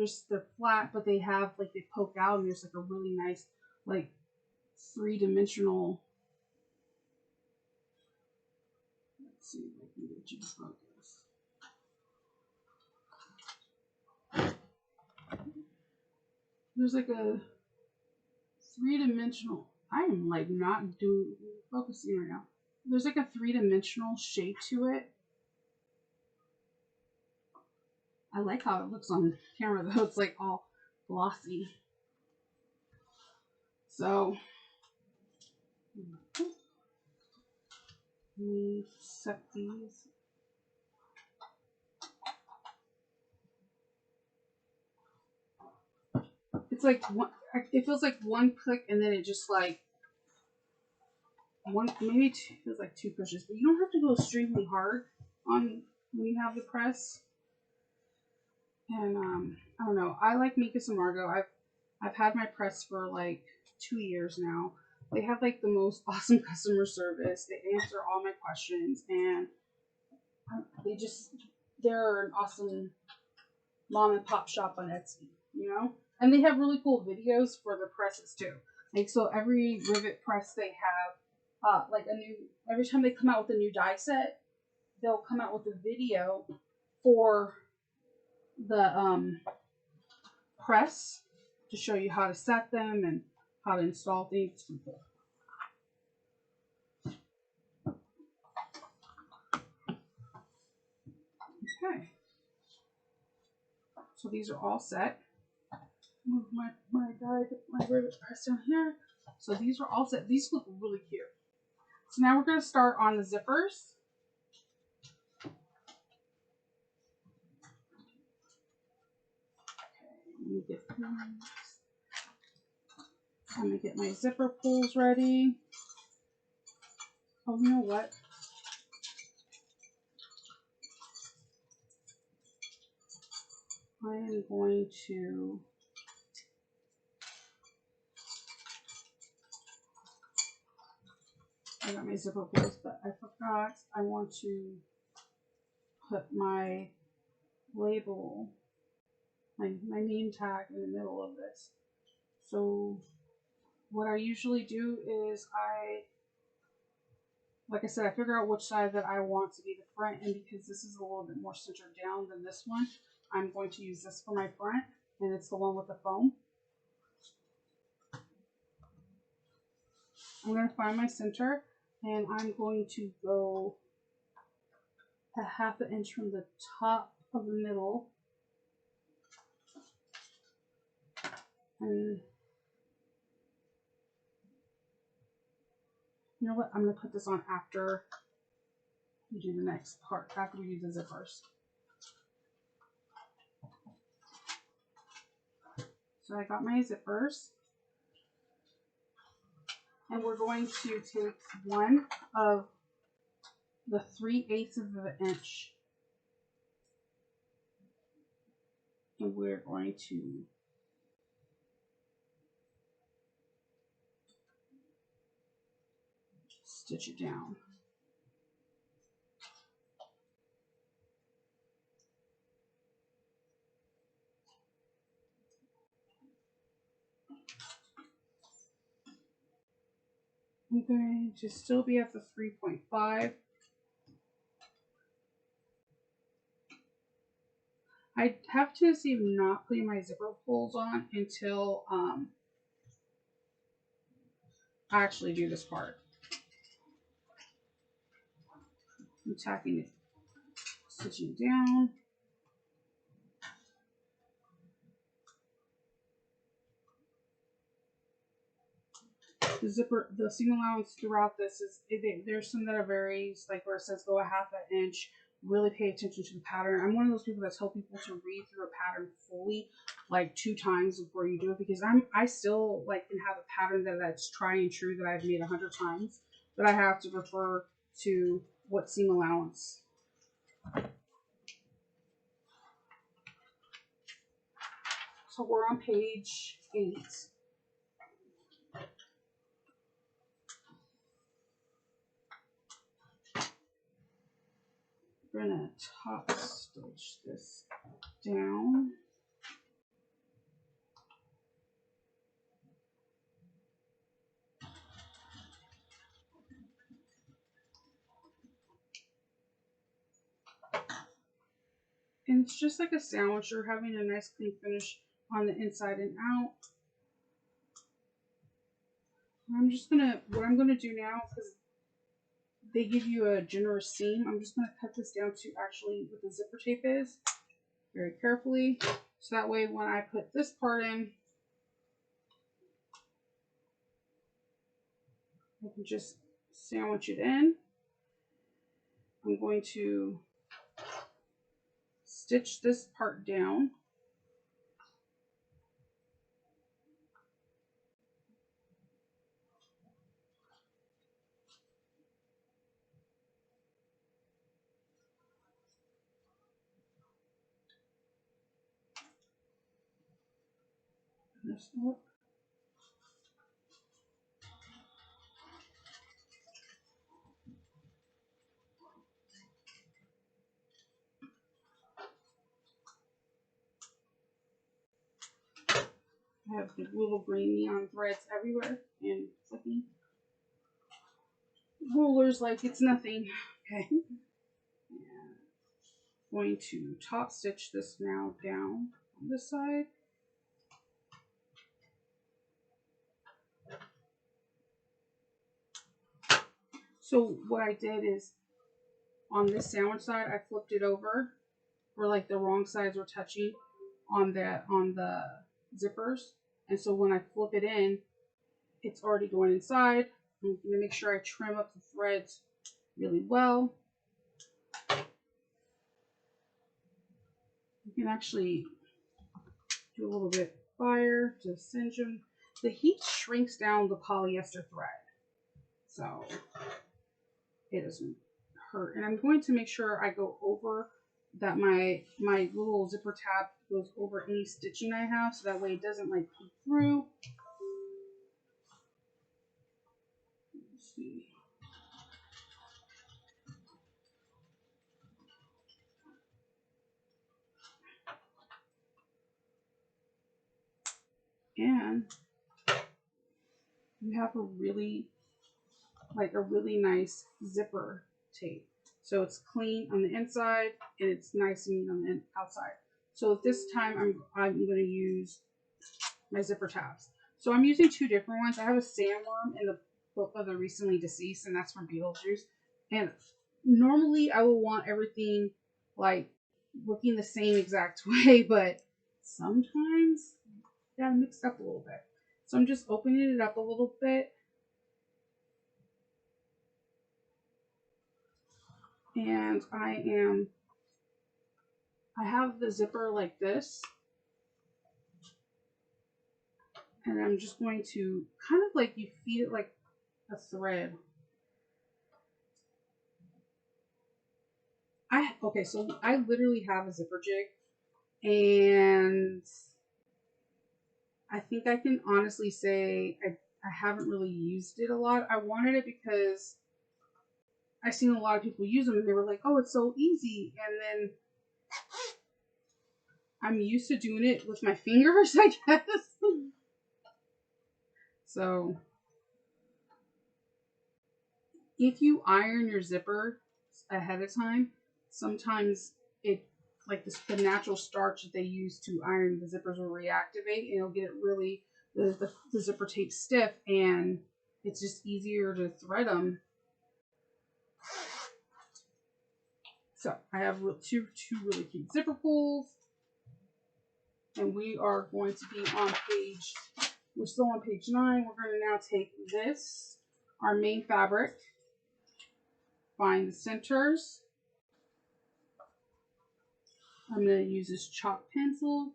flat, but they poke out, and there's like a really nice like 3-dimensional. Let's see if I can get you to focus. There's like a 3-dimensional. I am like not focusing right now. There's like a 3-dimensional shape to it. I like how it looks on camera though. It's like all glossy. So let me set these. It's like it feels like 1 click and then it just like maybe 2, feels like 2 pushes, but you don't have to go extremely hard on when you have the press. And I don't know. I like Juki and Margot. I've had my press for like 2 years now. They have like the most awesome customer service. They answer all my questions, and they're an awesome mom and pop shop on Etsy, you know? And they have really cool videos for the presses too. Like, so every rivet press they have, every time they come out with a new die set, they'll come out with a video for the press to show you how to set them and how to install things. Okay. So these are all set. Move my rivet press down here. So these are all set. These look really cute. So now we're going to start on the zippers. Let me get these. I'm going to get my zipper pulls ready. Oh, you know what? I am going to I got my zipper pulls, but I forgot I want to put my label, my name tag in the middle of this. So what I usually do is like I said, I figure out which side that I want to be the front, and because this is a little bit more centered down than this one, I'm going to use this for my front, and it's the one with the foam. I'm going to find my center, and I'm going to go a half an inch from the top of the middle, and you know what, I'm going to put this on after we do the next part, after we do the zippers. So I got my zippers, and we're going to take one of the 3/8 of an inch, and we're going to stitch it down. I'm going to still be at the 3.5. I have to see not putting my zipper pulls on until I actually do this part. I'm tacking it, stitching it down. The zipper, the seam allowance throughout this is, there's some that are varies, like where it says go a half an inch. Really pay attention to the pattern. I'm one of those people that tell people to read through a pattern fully, like 2 times before you do it, because I still like can have a pattern that's tried and true that I've made 100 times, but I have to refer to what seam allowance. So we're on page 8. We're gonna top stitch this down. And it's just like a sandwich. You're having a nice clean finish on the inside and out. What I'm gonna do now, because they give you a generous seam, I'm just gonna cut this down to actually what the zipper tape is, very carefully. So that way when I put this part in, I can just sandwich it in. I'm going to stitch this part down. This up. I have the little green neon threads everywhere and flipping rulers like it's nothing. Okay. And going to top stitch this now down on this side. So what I did is on this sandwich side, I flipped it over, or like the wrong sides were touching on the zippers. And so when I flip it in, it's already going inside. I'm going to make sure I trim up the threads really well. You can actually do a little bit of fire to singe them. The heat shrinks down the polyester thread, so it doesn't hurt. And I'm going to make sure I go over that my little zipper tab goes over any stitching I have, so that way it doesn't like peek through. Let's see. And you have a really like a really nice zipper tape. So it's clean on the inside and it's nice and neat on the outside. So this time I'm going to use my zipper tabs. So I'm using two different ones. I have a sandworm in the book of the recently deceased, and that's from Beetlejuice. And normally I will want everything like looking the same exact way, but sometimes yeah, mixed up a little bit. So I'm just opening it up a little bit. And I have the zipper like this. And I'm just going to kind of like you feed it like a thread. Okay, so I literally have a zipper jig, and I think I can honestly say I haven't really used it a lot. I wanted it because I've seen a lot of people use them and they were like, oh, it's so easy. And then I'm used to doing it with my fingers, I guess. So if you iron your zipper ahead of time, sometimes it like the natural starch that they use to iron the zippers will reactivate and it'll get it really the zipper tape stiff, and it's just easier to thread them. So I have two really cute zipper pulls, and we are going to be on we're still on page 9. We're going to now take this, our main fabric, find the centers. I'm going to use this chalk pencil,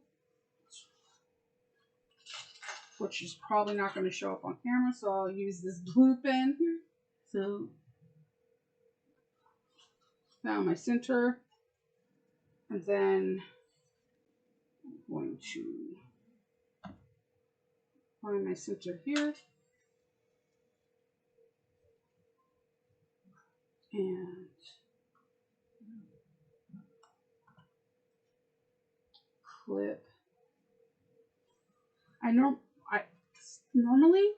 which is probably not going to show up on camera, so I'll use this blue pen. So, found my center, and then I'm going to find my center here, and clip. Normally,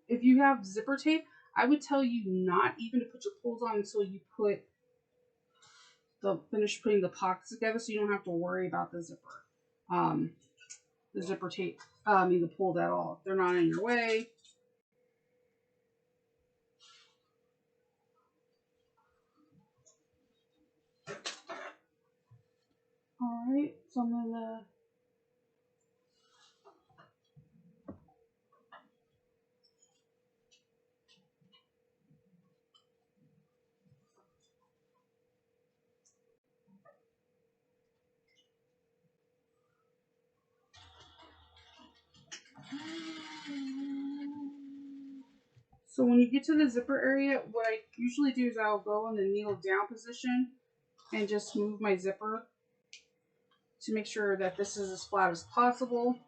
if you have zipper tape, I would tell you not even to put your pulls on until you finish putting the pockets together, so you don't have to worry about the zipper tape, the pulls at all. They're not in your way. All right, so I'm gonna So when you get to the zipper area, what I usually do is I'll go in the needle down position and just move my zipper to make sure that this is as flat as possible.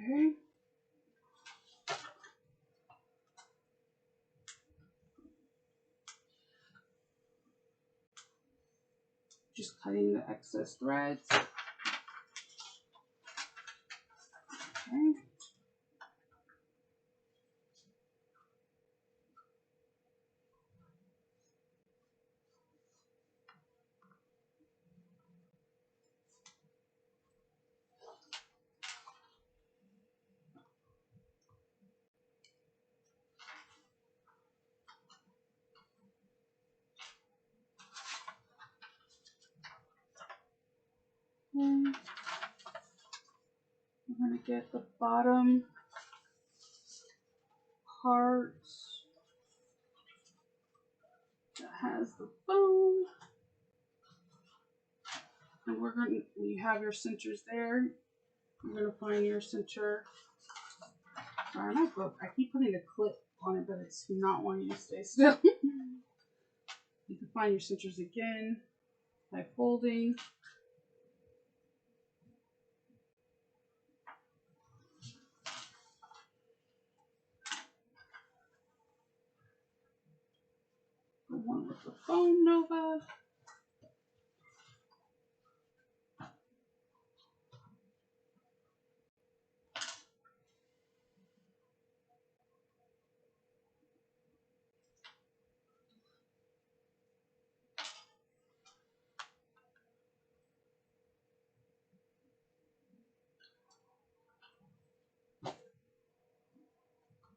Okay. Just cutting the excess threads. Okay. We're going to get the bottom part that has the bone. And you have your centers there. You're going to find your center. Sorry, my book. I keep putting a clip on it, but it's not wanting to stay still. You can find your centers again by folding. The one with the foam nova.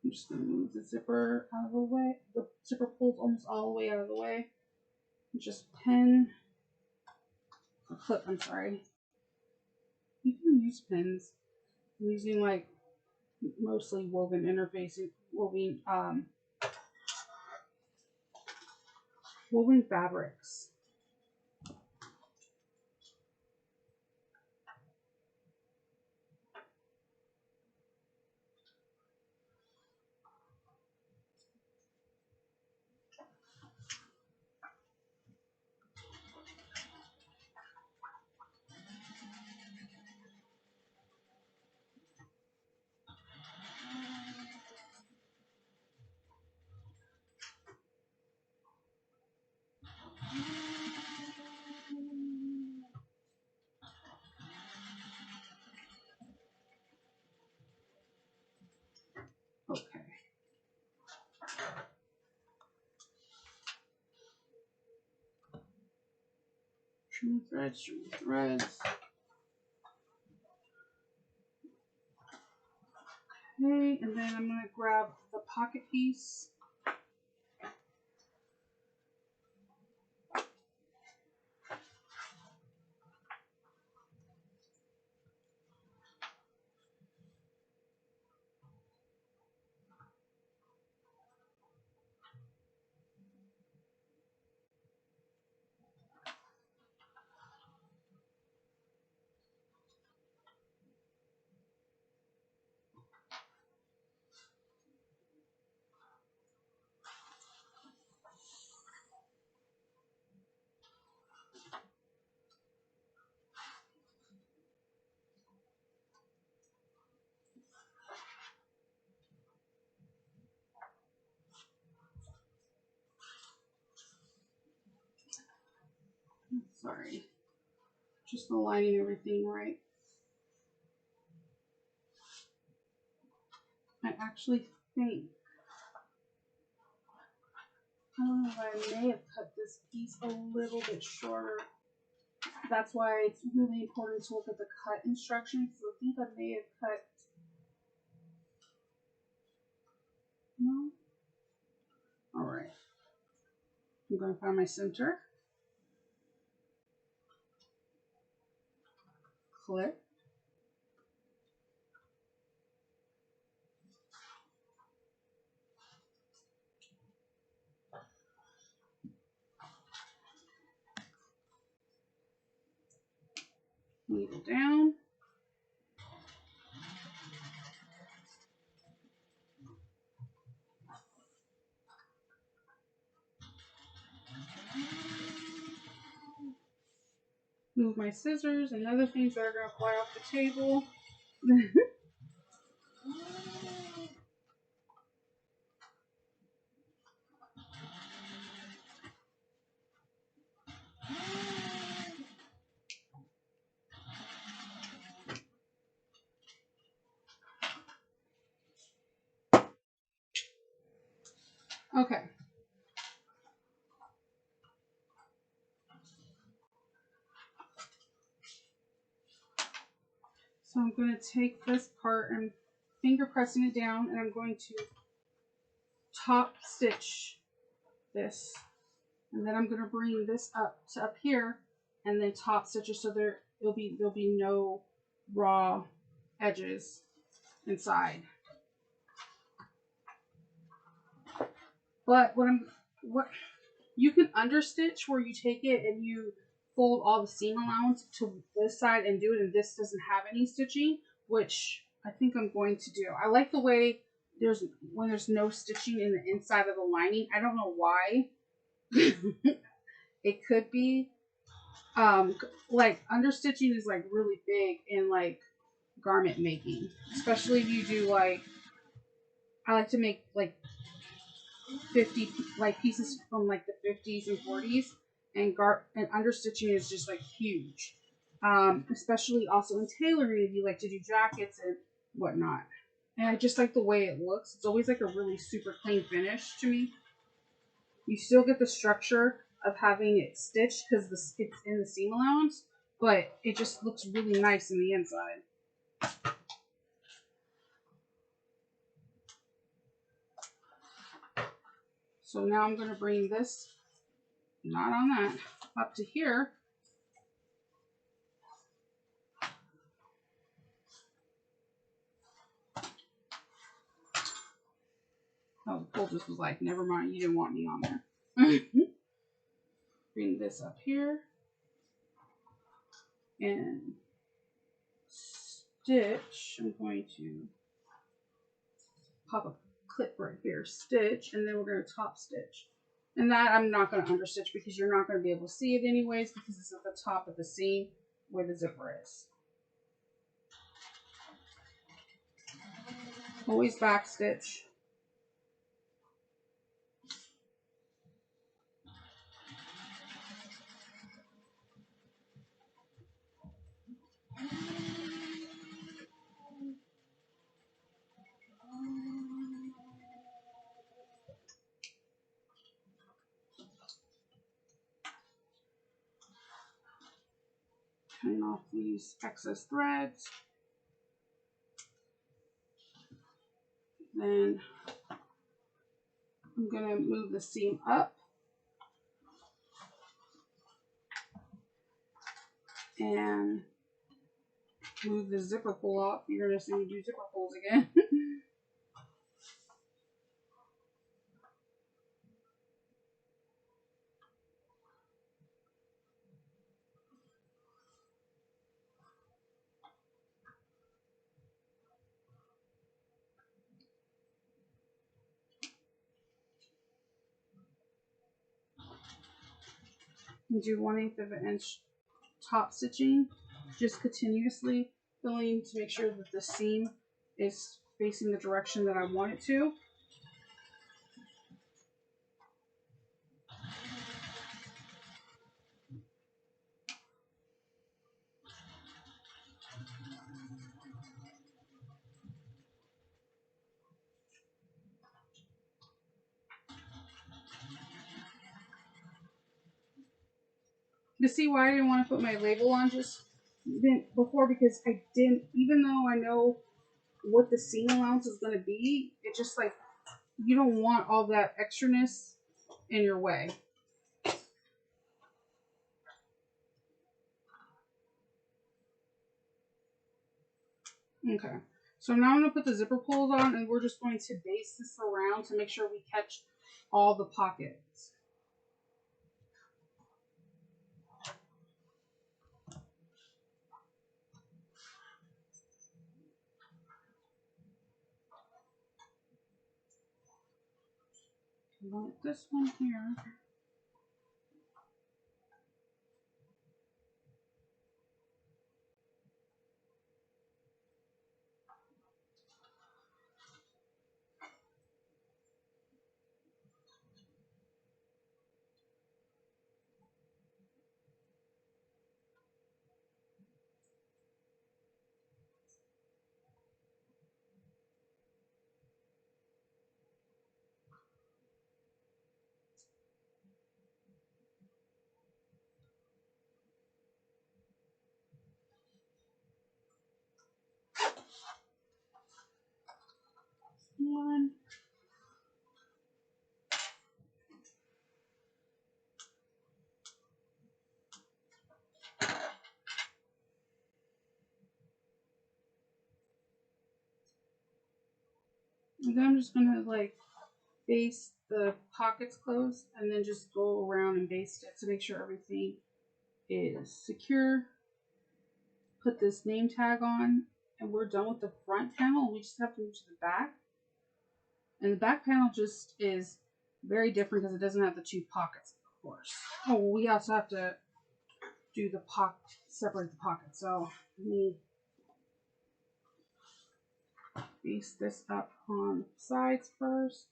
I'm just going to move the zipper out of the way. The zipper pulls almost all the way out of the way. Just pin, or clip, I'm sorry. You can use pins. I'm using like mostly woven interfacing, woven fabrics. Okay. Trim threads, trim threads. Okay, and then I'm going to grab the pocket piece. Sorry. Just aligning everything right. I actually think I may have cut this piece a little bit shorter. That's why it's really important to look at the cut instructions. So I think I may have cut. No? Alright. I'm going to find my center. Clip. Needle down. Move my scissors and other things that are going to fly off the table. Okay. So I'm going to take this part and finger pressing it down, and I'm going to top stitch this, and then I'm going to bring this up to up here, and then top stitch it so there'll be no raw edges inside. But what you can understitch where you take it and you fold all the seam allowance to this side and do it, and this doesn't have any stitching, which I think I'm going to do. I like the way there's no stitching in the inside of the lining. I don't know why. It could be like understitching is like really big in like garment making, especially if you do like I like to make like 50 like pieces from like the 50s and 40s, and understitching is just like huge. Especially also in tailoring if you like to do jackets and whatnot. And I just like the way it looks. It's always like a really super clean finish to me. You still get the structure of having it stitched because it's in the seam allowance, but it just looks really nice in the inside. So now I'm going to bring this, not on that, up to here. Oh, the poultice was like, never mind, you didn't want me on there. Bring this up here. And stitch. I'm going to pop a clip right here, stitch, and then we're going to top stitch. And that I'm not going to understitch because you're not going to be able to see it anyways because it's at the top of the seam where the zipper is. Always back stitch. Cutting off these excess threads. Then I'm going to move the seam up and move the zipper pull off. You're going to see me do zipper pulls again. And do 1/8 of an inch top stitching, just continuously filling to make sure that the seam is facing the direction that I want it to. You see why I didn't want to put my label on just before, because I didn't, even though I know what the seam allowance is going to be, it just like, you don't want all that extraness in your way. Okay, so now I'm going to put the zipper pulls on, and we're just going to base this around to make sure we catch all the pockets. Like this one here. One. And then I'm just going to like baste the pockets closed and then just go around and baste it to make sure everything is secure. Put this name tag on, and we're done with the front panel. We just have to move to the back. And the back panel just is very different because it doesn't have the two pockets course. Oh, we also have to do the pocket, separate the pocket. So let me base this up on the sides first.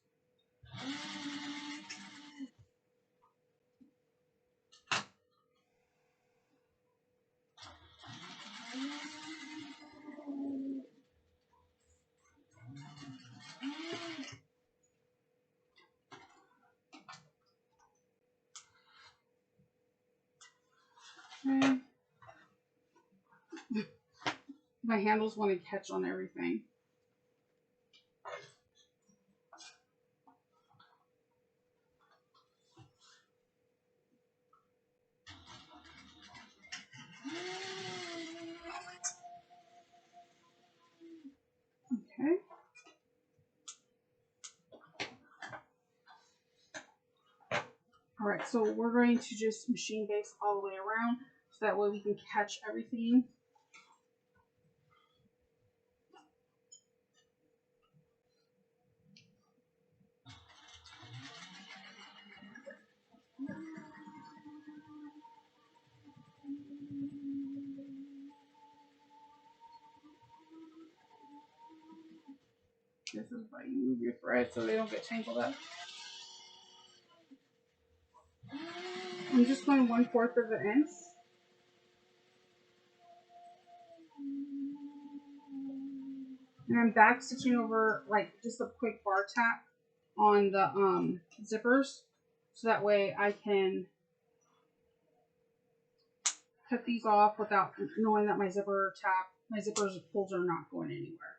Okay. My handles want to catch on everything. Okay. All right, so we're going to just machine base all the way around so that way we can catch everything. This is why you move your threads so they don't get tangled up. I'm just going 1/4 of an inch. And I'm back stitching over like just a quick bar tap on the zippers so that way I can cut these off without knowing that my zippers pulls are not going anywhere.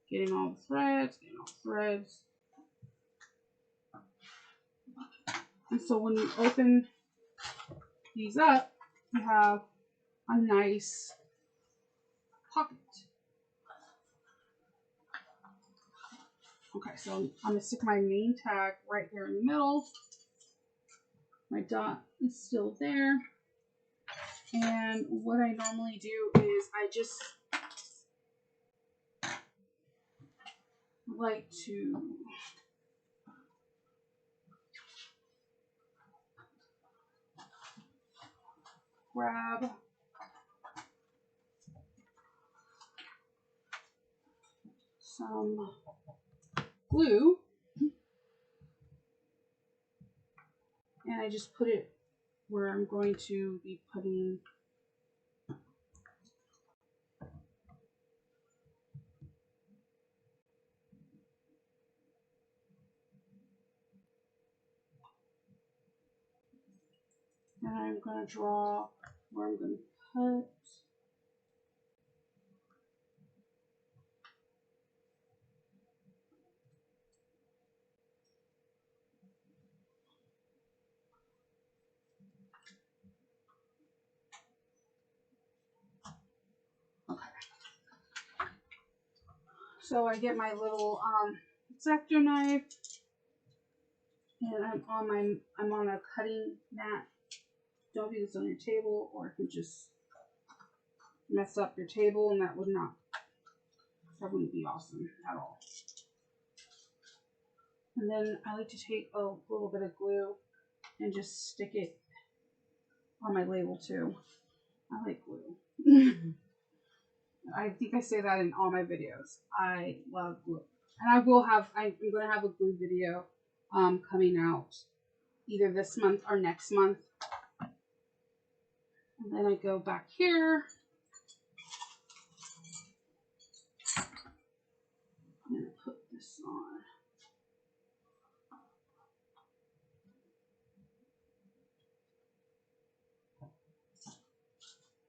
Getting all the threads, And so when you open these up, you have a nice pocket. Okay, so I'm going to stick my main tag right here in the middle. My dot is still there. And what I normally do is I just like to grab some glue and I just put it where I'm going to be putting and I'm going to draw where I'm going to cut. Okay. So I get my little X-Acto knife and I'm on a cutting mat. Don't do this on your table or it could just mess up your table and that wouldn't be awesome at all. And then I like to take a little bit of glue and just stick it on my label too. I like glue. I think I say that in all my videos. I love glue. And I'm going to have a glue video coming out either this month or next month. And then I go back here. I'm going to put this on.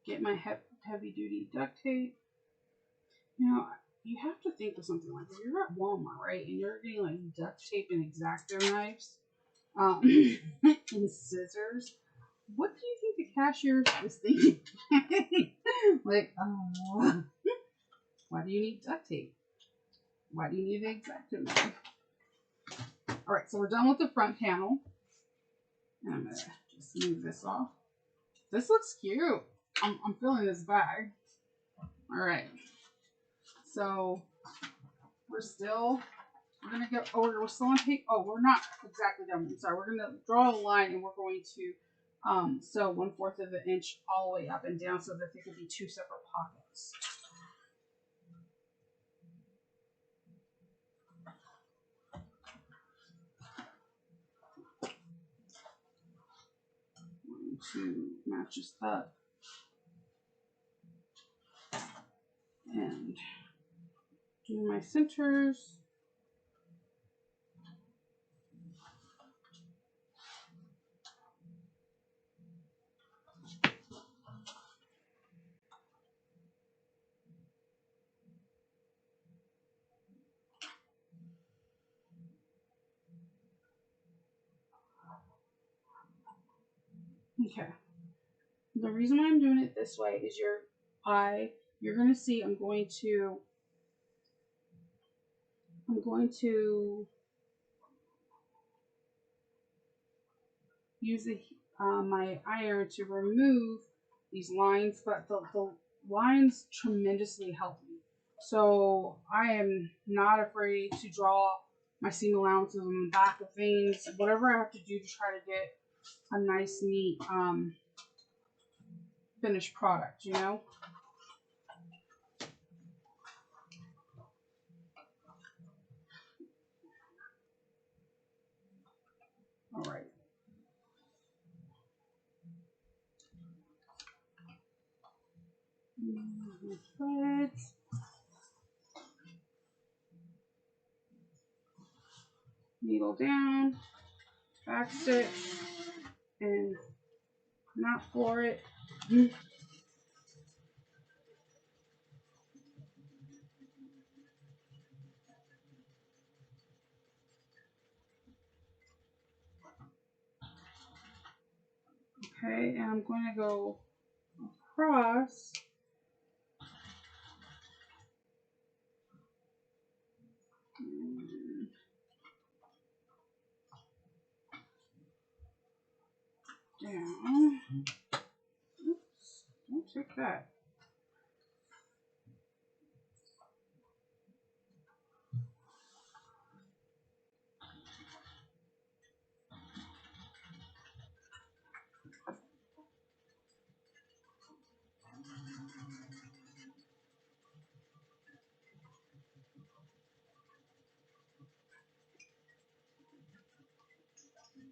Get my heavy duty duct tape. Now, you have to think of something like if you're at Walmart, right, and you're getting like duct tape and X-Acto knives and scissors, what do you think the cashier is thinking? Like, why do you need duct tape? Why do you need an X-Acto knife? All right, so we're done with the front panel. And I'm going to just move this off. This looks cute. I'm feeling this bag. All right. So we're still We're gonna go. Oh, we're still on tape. Oh, we're not exactly done. I'm sorry. We're gonna draw a line, and we're going to sew 1/4 of an inch all the way up and down, so that there could be 2 separate pockets. Going to match this up and do my centers. Okay. The reason why I'm doing it this way is you're going to see I'm going to use my iron to remove these lines, but the lines tremendously help me. So I am not afraid to draw my seam allowances on the back of things, whatever I have to do to try to get a nice, neat finished product, you know? All right. Threads. Needle down, back stitch, and knot for it. Okay, and I'm going to go across. Down. Oops, don't take that.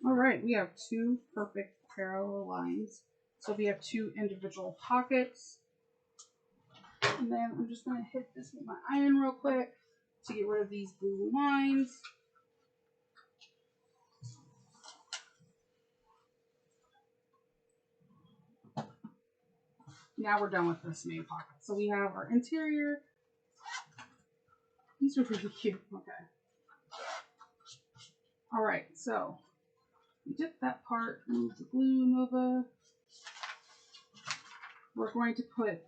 All right, we have 2 perfect parallel lines. So we have 2 individual pockets. And then I'm just going to hit this with my iron real quick to get rid of these blue lines. Now we're done with this main pocket. So we have our interior. These are really cute. Okay. All right, so we did that part, move the glue over. We're going to put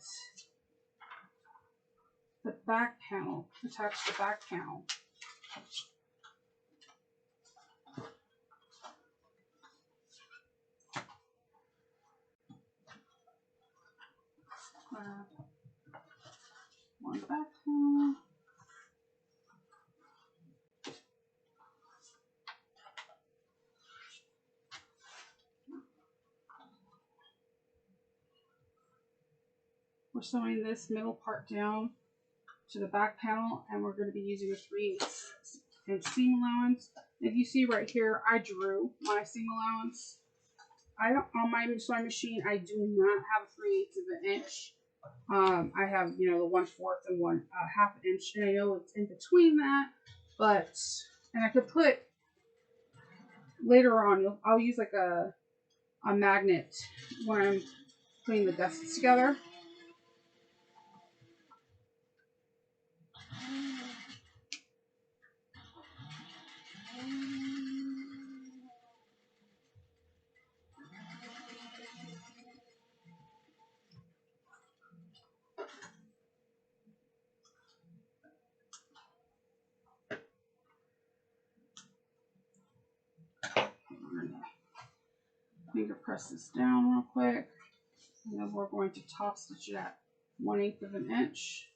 the back panel, attach the back panel. One back panel. We're sewing this middle part down to the back panel, and we're going to be using a 3/8 seam allowance. If you see right here, I drew my seam allowance. I don't, on my sewing machine, I do not have a 3/8 of an inch. I have, you know, the 1/4 and 1/2 inch, and I know it's in between that, but, and I could put, later on, I'll use like a magnet when I'm putting the gussets together. Finger press this down real quick, and then we're going to top stitch it at 1/8 of an inch.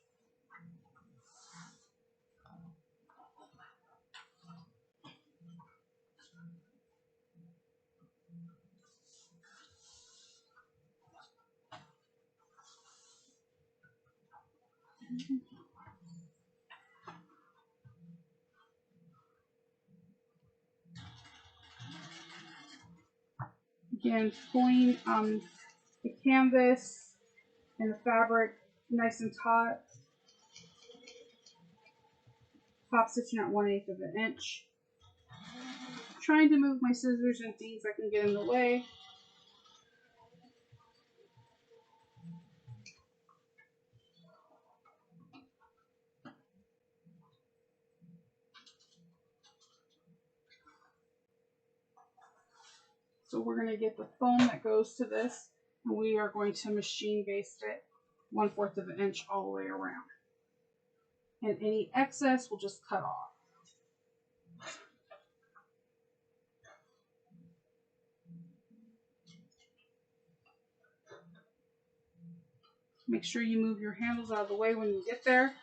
Again, pulling the canvas and the fabric nice and taut. Top stitching at 1/8 of an inch. Trying to move my scissors and things that can get in the way. So we're going to get the foam that goes to this, and we are going to machine baste it 1/4 of an inch all the way around. And any excess we'll just cut off. Make sure you move your handles out of the way when you get there.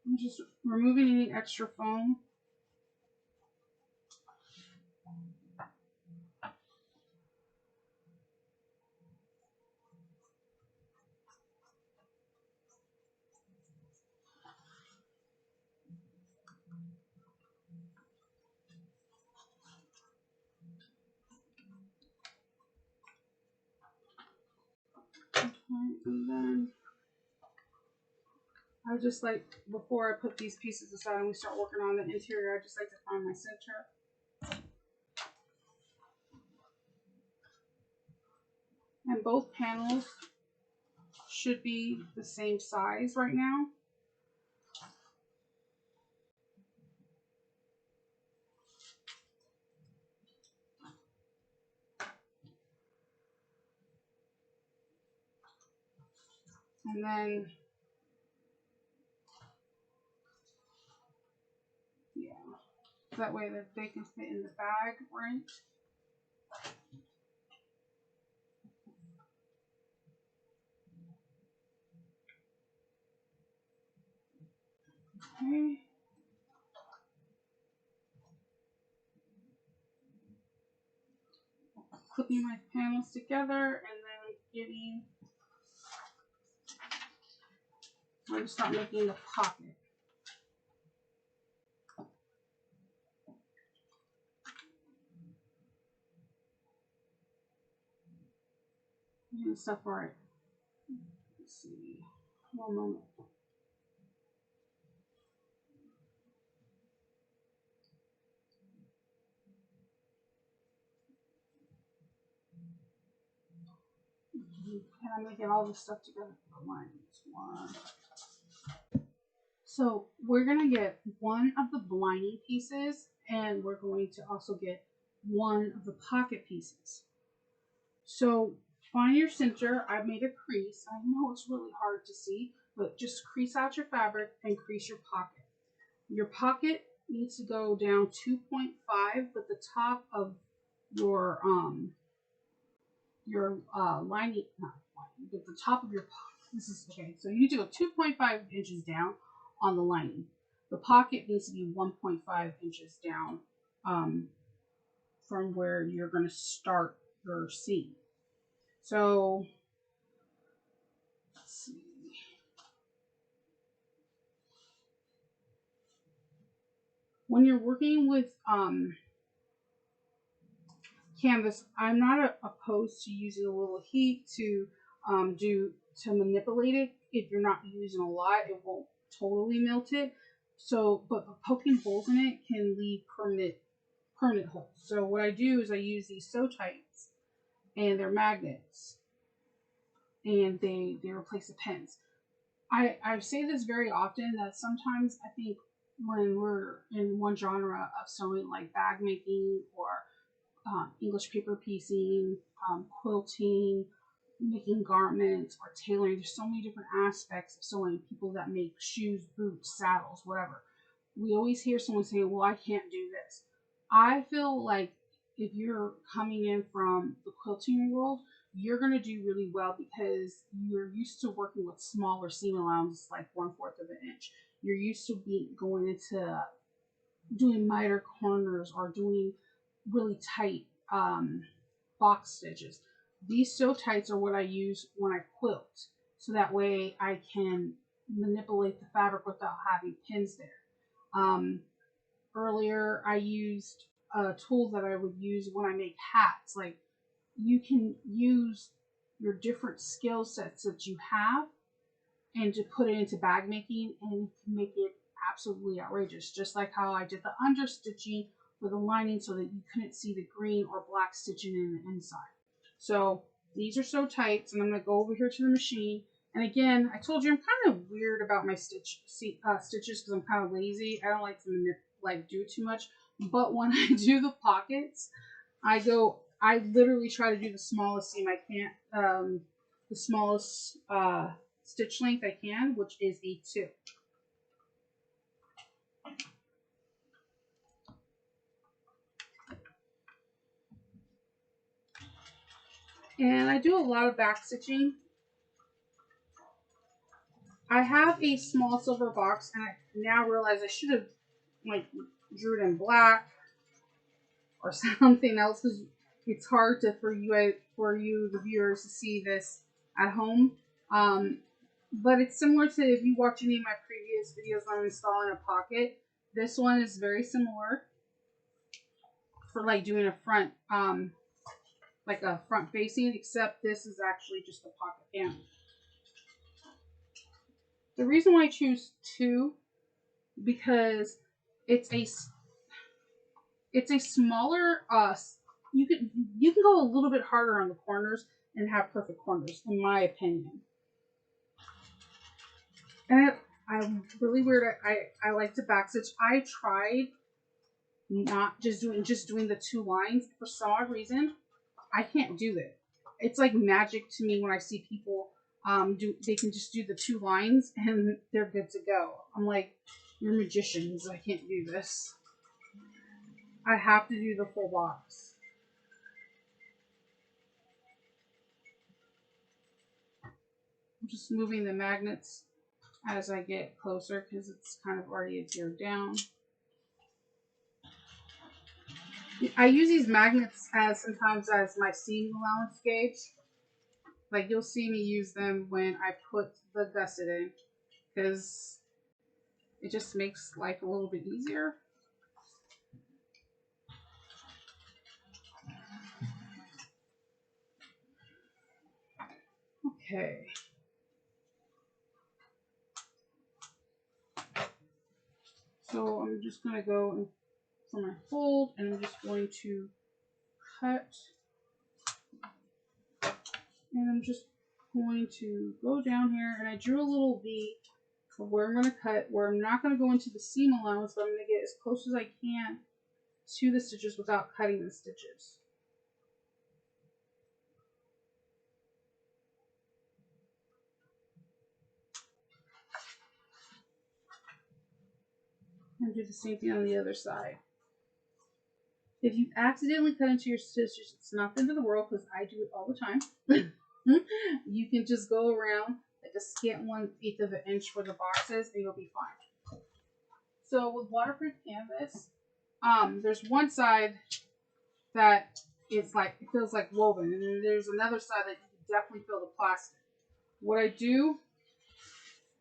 I'm just removing any extra foam. And then I just like, before I put these pieces aside and we start working on the interior, I just like to find my center. And both panels should be the same size right now. And then, yeah, that way that they can fit in the bag, right? Okay. Clipping my panels together and then getting, I'm going to start making the pocket. And stuff right. Let's see. One moment. And I'm making all this stuff together for the lines. One. So we're going to get one of the lining pieces, and we're going to also get one of the pocket pieces. So find your center. I've made a crease. I know it's really hard to see, but just crease out your fabric and crease your pocket. Your pocket needs to go down 2.5, but the top of your lining, not lining, but the top of your pocket. This is okay. So you need to go 2.5 inches down on the lining. The pocket needs to be 1.5 inches down from where you're going to start your seam. So let's see. When you're working with canvas, I'm not opposed to using a little heat to manipulate it. If you're not using a lot, it won't totally melt it. So, but poking holes in it can leave permanent holes. So what I do is I use these sew tights, and they're magnets, and they replace the pins. I say this very often that sometimes I think when we're in one genre of sewing, like bag making or English paper piecing, quilting, making garments, or tailoring. There's so many different aspects of sewing. People that make shoes, boots, saddles, whatever. We always hear someone saying, well, I can't do this. I feel like if you're coming in from the quilting world, you're going to do really well because you're used to working with smaller seam allowances, like 1/4 of an inch. You're used to going into doing miter corners or doing really tight box stitches. These sew tights are what I use when I quilt, so that way I can manipulate the fabric without having pins there. Um, Earlier, I used a tool that I would use when I make hats. Like, you can use your different skill sets that you have and to put it into bag making and make it absolutely outrageous. Just like how I did the understitching for the lining so that you couldn't see the green or black stitching in the inside. So these are so tight, and I'm going to go over here to the machine. And again, I told you I'm kind of weird about my stitches because I'm kind of lazy. I don't like to do too much. But when I do the pockets, I literally try to do the smallest seam I can, the smallest stitch length I can, which is a 2. And I do a lot of back stitching. I have a small silver box, and I now realize I should have drew it in black or something else because it's hard for you the viewers to see this at home. But it's similar to if you watch any of my previous videos on installing a pocket. This one is very similar for doing a front, like a front facing, except this is actually just a pocket panel. The reason why I choose 2 because it's a smaller you can go a little bit harder on the corners and have perfect corners, in my opinion. And I'm really weird. I like to backstitch. I tried not just doing the 2 lines. For some odd reason, I can't do it. It's like magic to me when I see people they can just do the 2 lines and they're good to go. I'm like, you're magicians. I can't do this. I have to do the full box. I'm just moving the magnets as I get closer because it's kind of already adhered down. I use these magnets sometimes as my seam allowance gauge. Like, you'll see me use them when I put the gusset in because it just makes life a little bit easier. Okay. So I'm just going to go for my fold, and I'm just going to cut. And I'm just going to go down here, and I drew a little V of where I'm going to cut, where I'm not going to go into the seam allowance, but I'm going to get as close as I can to the stitches without cutting the stitches. And do the same thing on the other side. If you accidentally cut into your stitches, it's not the end of the world because I do it all the time. You can just go around like a scant 1/8 of an inch for the boxes and you'll be fine. So with waterproof canvas, there's one side that is like, it feels like woven, and then there's another side that you can definitely feel the plastic. What I do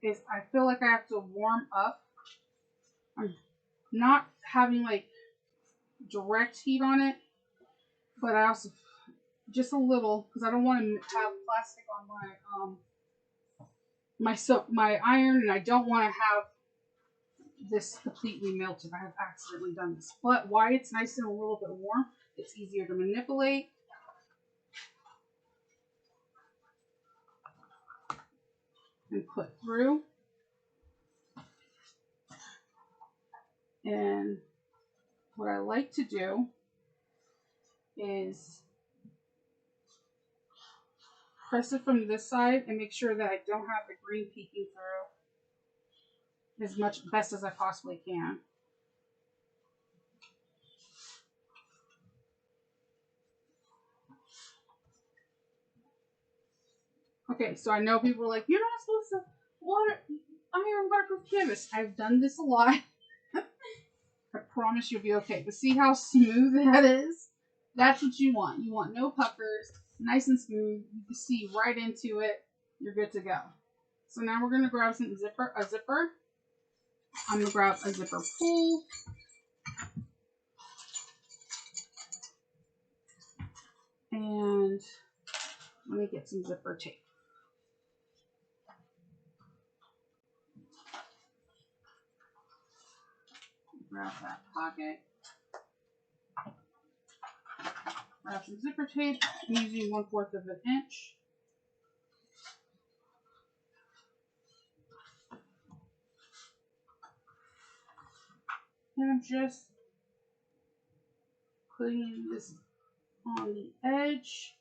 is I feel like I have to warm up. I'm not having direct heat on it, but I also just a little because I don't want to have plastic on my iron, and I don't want to have this completely melted. I have accidentally done this. But why it's nice and a little bit warm, it's easier to manipulate. And put through. And what I like to do is press it from this side and make sure that I don't have the green peeking through as much best as I possibly can. Okay, so I know people are like, you're not supposed to iron waterproof canvas. I've done this a lot. I promise you'll be okay. But see how smooth that is? That's what you want. You want no puckers, nice and smooth. You can see right into it. You're good to go. So now we're going to grab a zipper. I'm going to grab a zipper pull. And let me get some zipper tape. Grab that pocket. Grab some zipper tape. I'm using 1/4 of an inch. And I'm just putting this on the edge.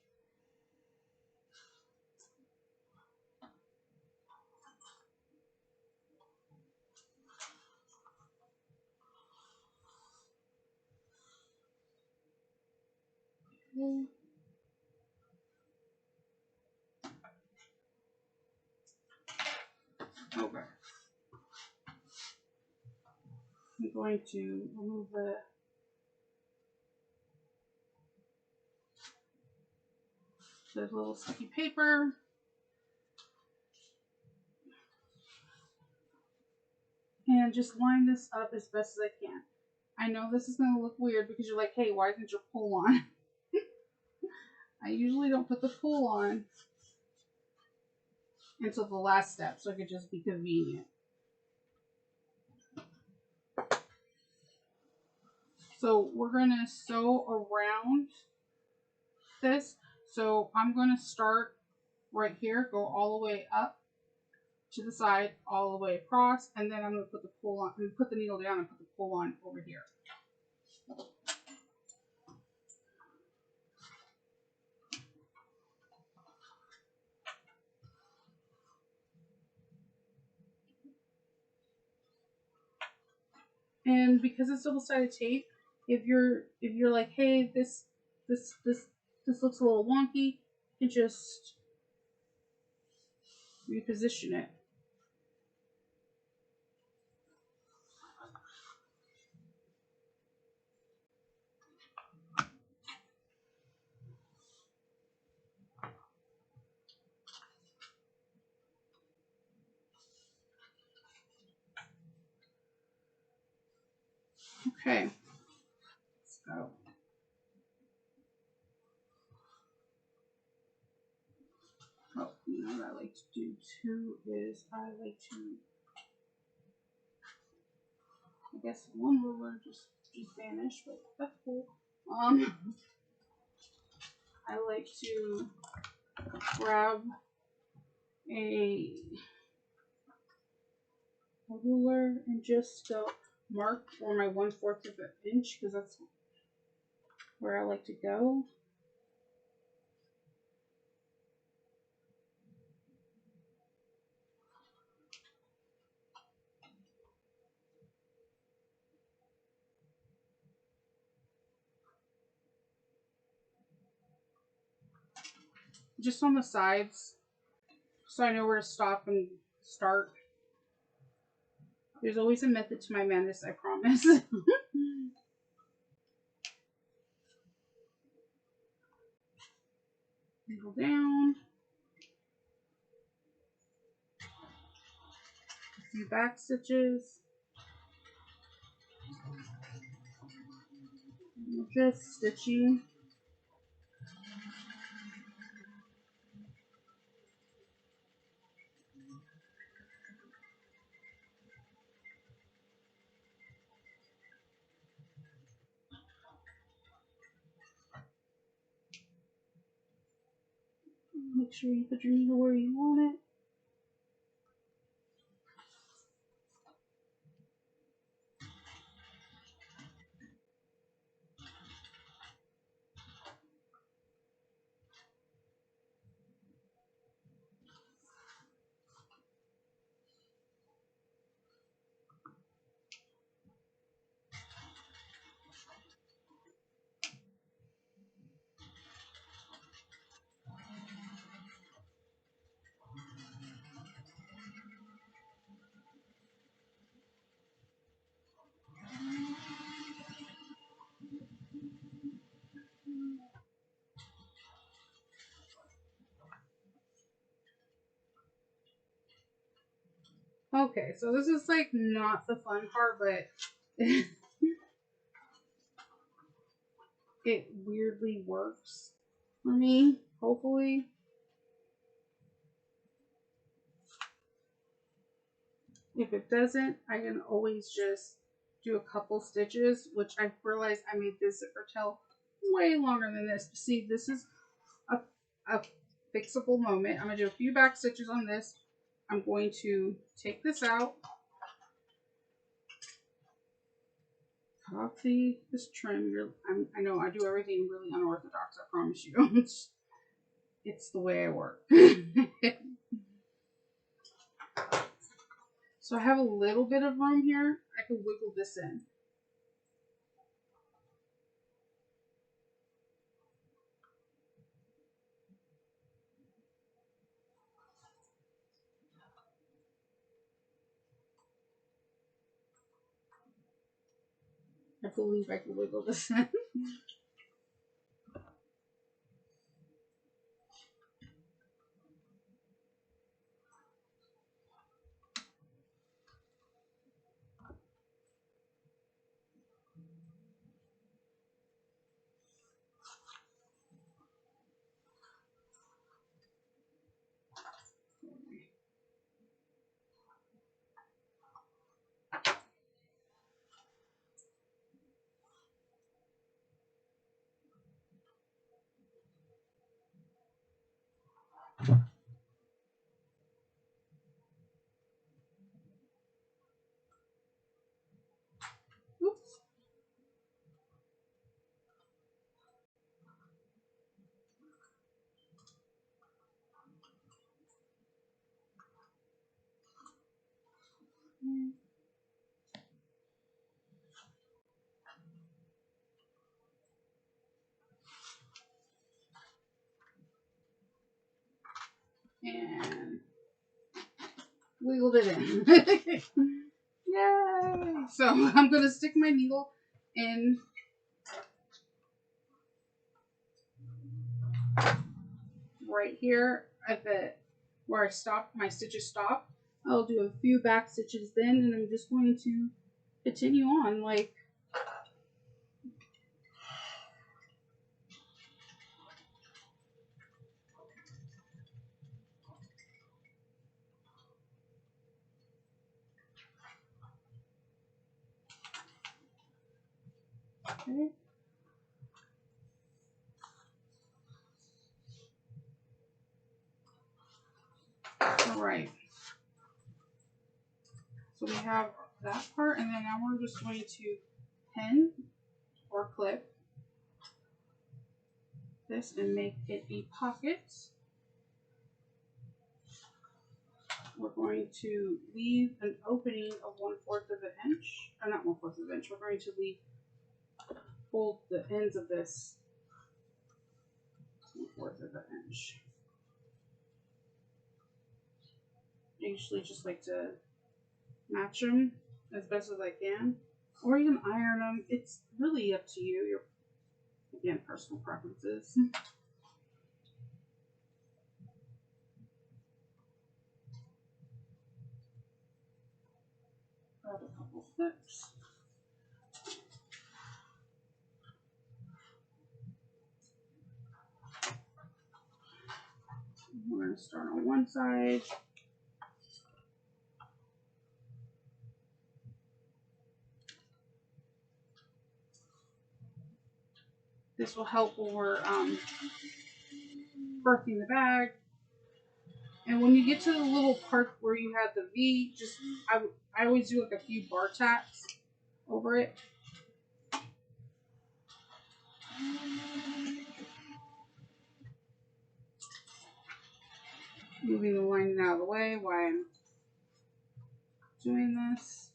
Okay. I'm going to remove the little sticky paper. And just line this up as best as I can. I know this is going to look weird because you're like, hey, why isn't your pull on? I usually don't put the pull on until the last step, so it could just be convenient. So we're going to sew around this. So I'm going to start right here, go all the way up to the side, all the way across, and then I'm going to put the pull on, I'm going to put the needle down and put the pull on over here. And because it's double-sided tape, if you're like, hey, this looks a little wonky, you can just reposition it. Okay, let's go. Oh, you know what I like to do too is I like to, I guess one ruler just vanished, but that's cool. I like to grab a ruler and just mark for my 1/4 of an inch because that's where I like to go. Just on the sides, so I know where to stop and start. There's always a method to my madness, I promise. Go down. A few back stitches. Just stitching. Make sure you put your needle where you want it. Okay, so this is like not the fun part, but it weirdly works for me, hopefully. If it doesn't, I can always just do a couple stitches, which I realized I made this zipper tail way longer than this. See, this is a fixable moment. I'm going to do a few back stitches on this. I'm going to take this out. Cut off this trim. I know I do everything really unorthodox, I promise you. It's the way I work. So I have a little bit of room here. I can wiggle this in. I believe I can wiggle this in. Oops. And wiggled it in. Yay! So I'm going to stick my needle in right here at the where I stopped, my stitches stop. I'll do a few back stitches then, and I'm just going to continue on like okay. All right. So we have that part, and then now we're just going to pin or clip this and make it a pocket. We're going to leave an opening of 1/4 of an inch, or not 1/4 of an inch. We're going to fold the ends of this 1/4 of an inch. I usually just like to match them as best as I can, or you can iron them. It's really up to you. Your again personal preferences. Grab a couple clips. We're going to start on one side. This will help when we're birthing the bag. And when you get to the little part where you have the V, just I always do like a few bar tacks over it. Moving the lining out of the way while I'm doing this.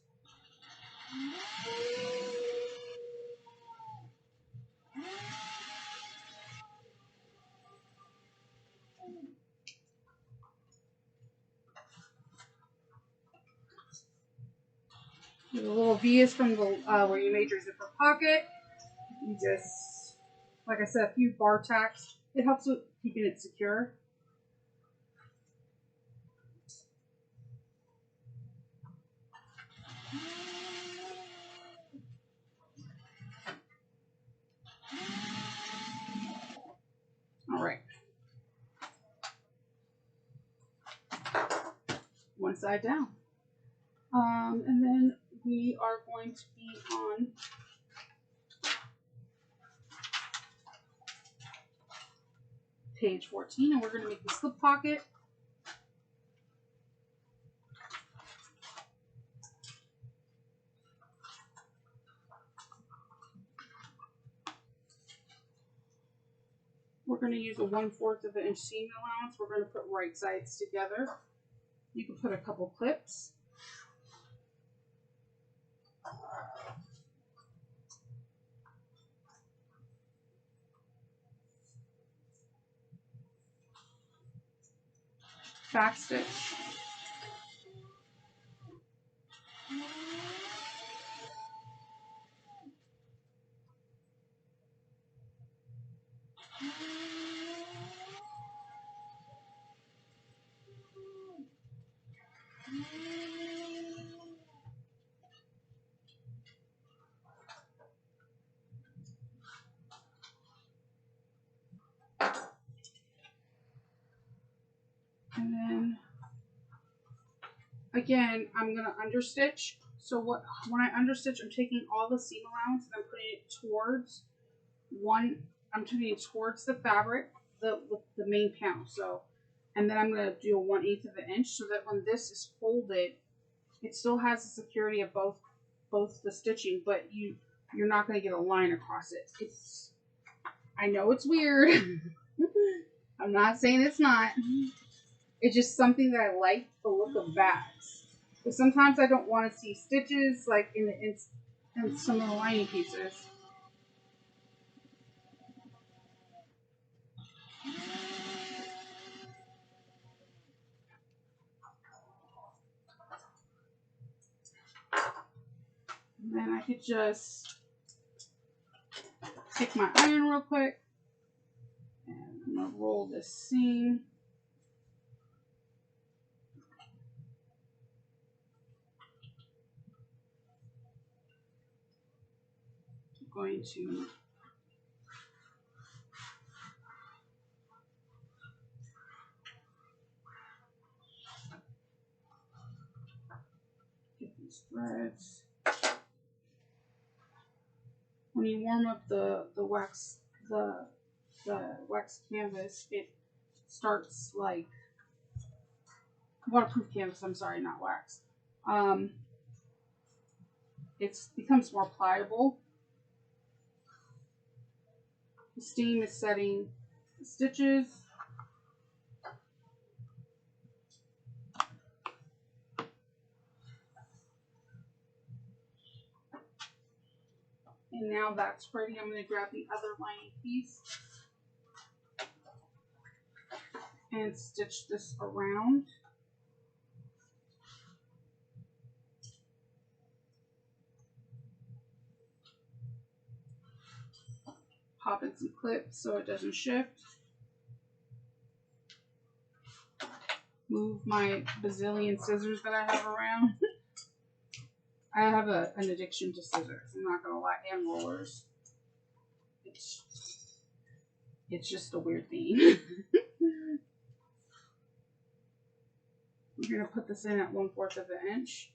The little V is from the where you made your zipper pocket. You just, like I said, a few bar tacks. It helps with keeping it secure. All right. One side down. And then we are going to be on page 14, and we're going to make the slip pocket. We're going to use a 1/4 of an inch seam allowance. We're going to put right sides together. You can put a couple clips. Back stitch. And then again, I'm going to understitch. So when I understitch, I'm taking all the seam allowance and I'm putting it towards I'm turning it towards the fabric, the main panel. So, and then I'm going to do a 1/8 of an inch so that when this is folded, it still has the security of both the stitching, but you're not going to get a line across it. I know it's weird. I'm not saying it's not. It's just something that I like the look of bags. But sometimes I don't want to see stitches like in some of the lining pieces. And then I could just take my iron real quick. And I'm going to roll this seam. I'm going to get these threads. When you warm up the wax canvas, it starts like waterproof canvas. I'm sorry, not wax. It becomes more pliable. The steam is setting the stitches. And now that's ready. I'm going to grab the other lining piece and stitch this around. Pop in some clips so it doesn't shift. Move my bazillion scissors that I have around. I have an addiction to scissors. I'm not going to lie, and rollers. It's just a weird thing. We're going to put this in at 1/4 of an inch.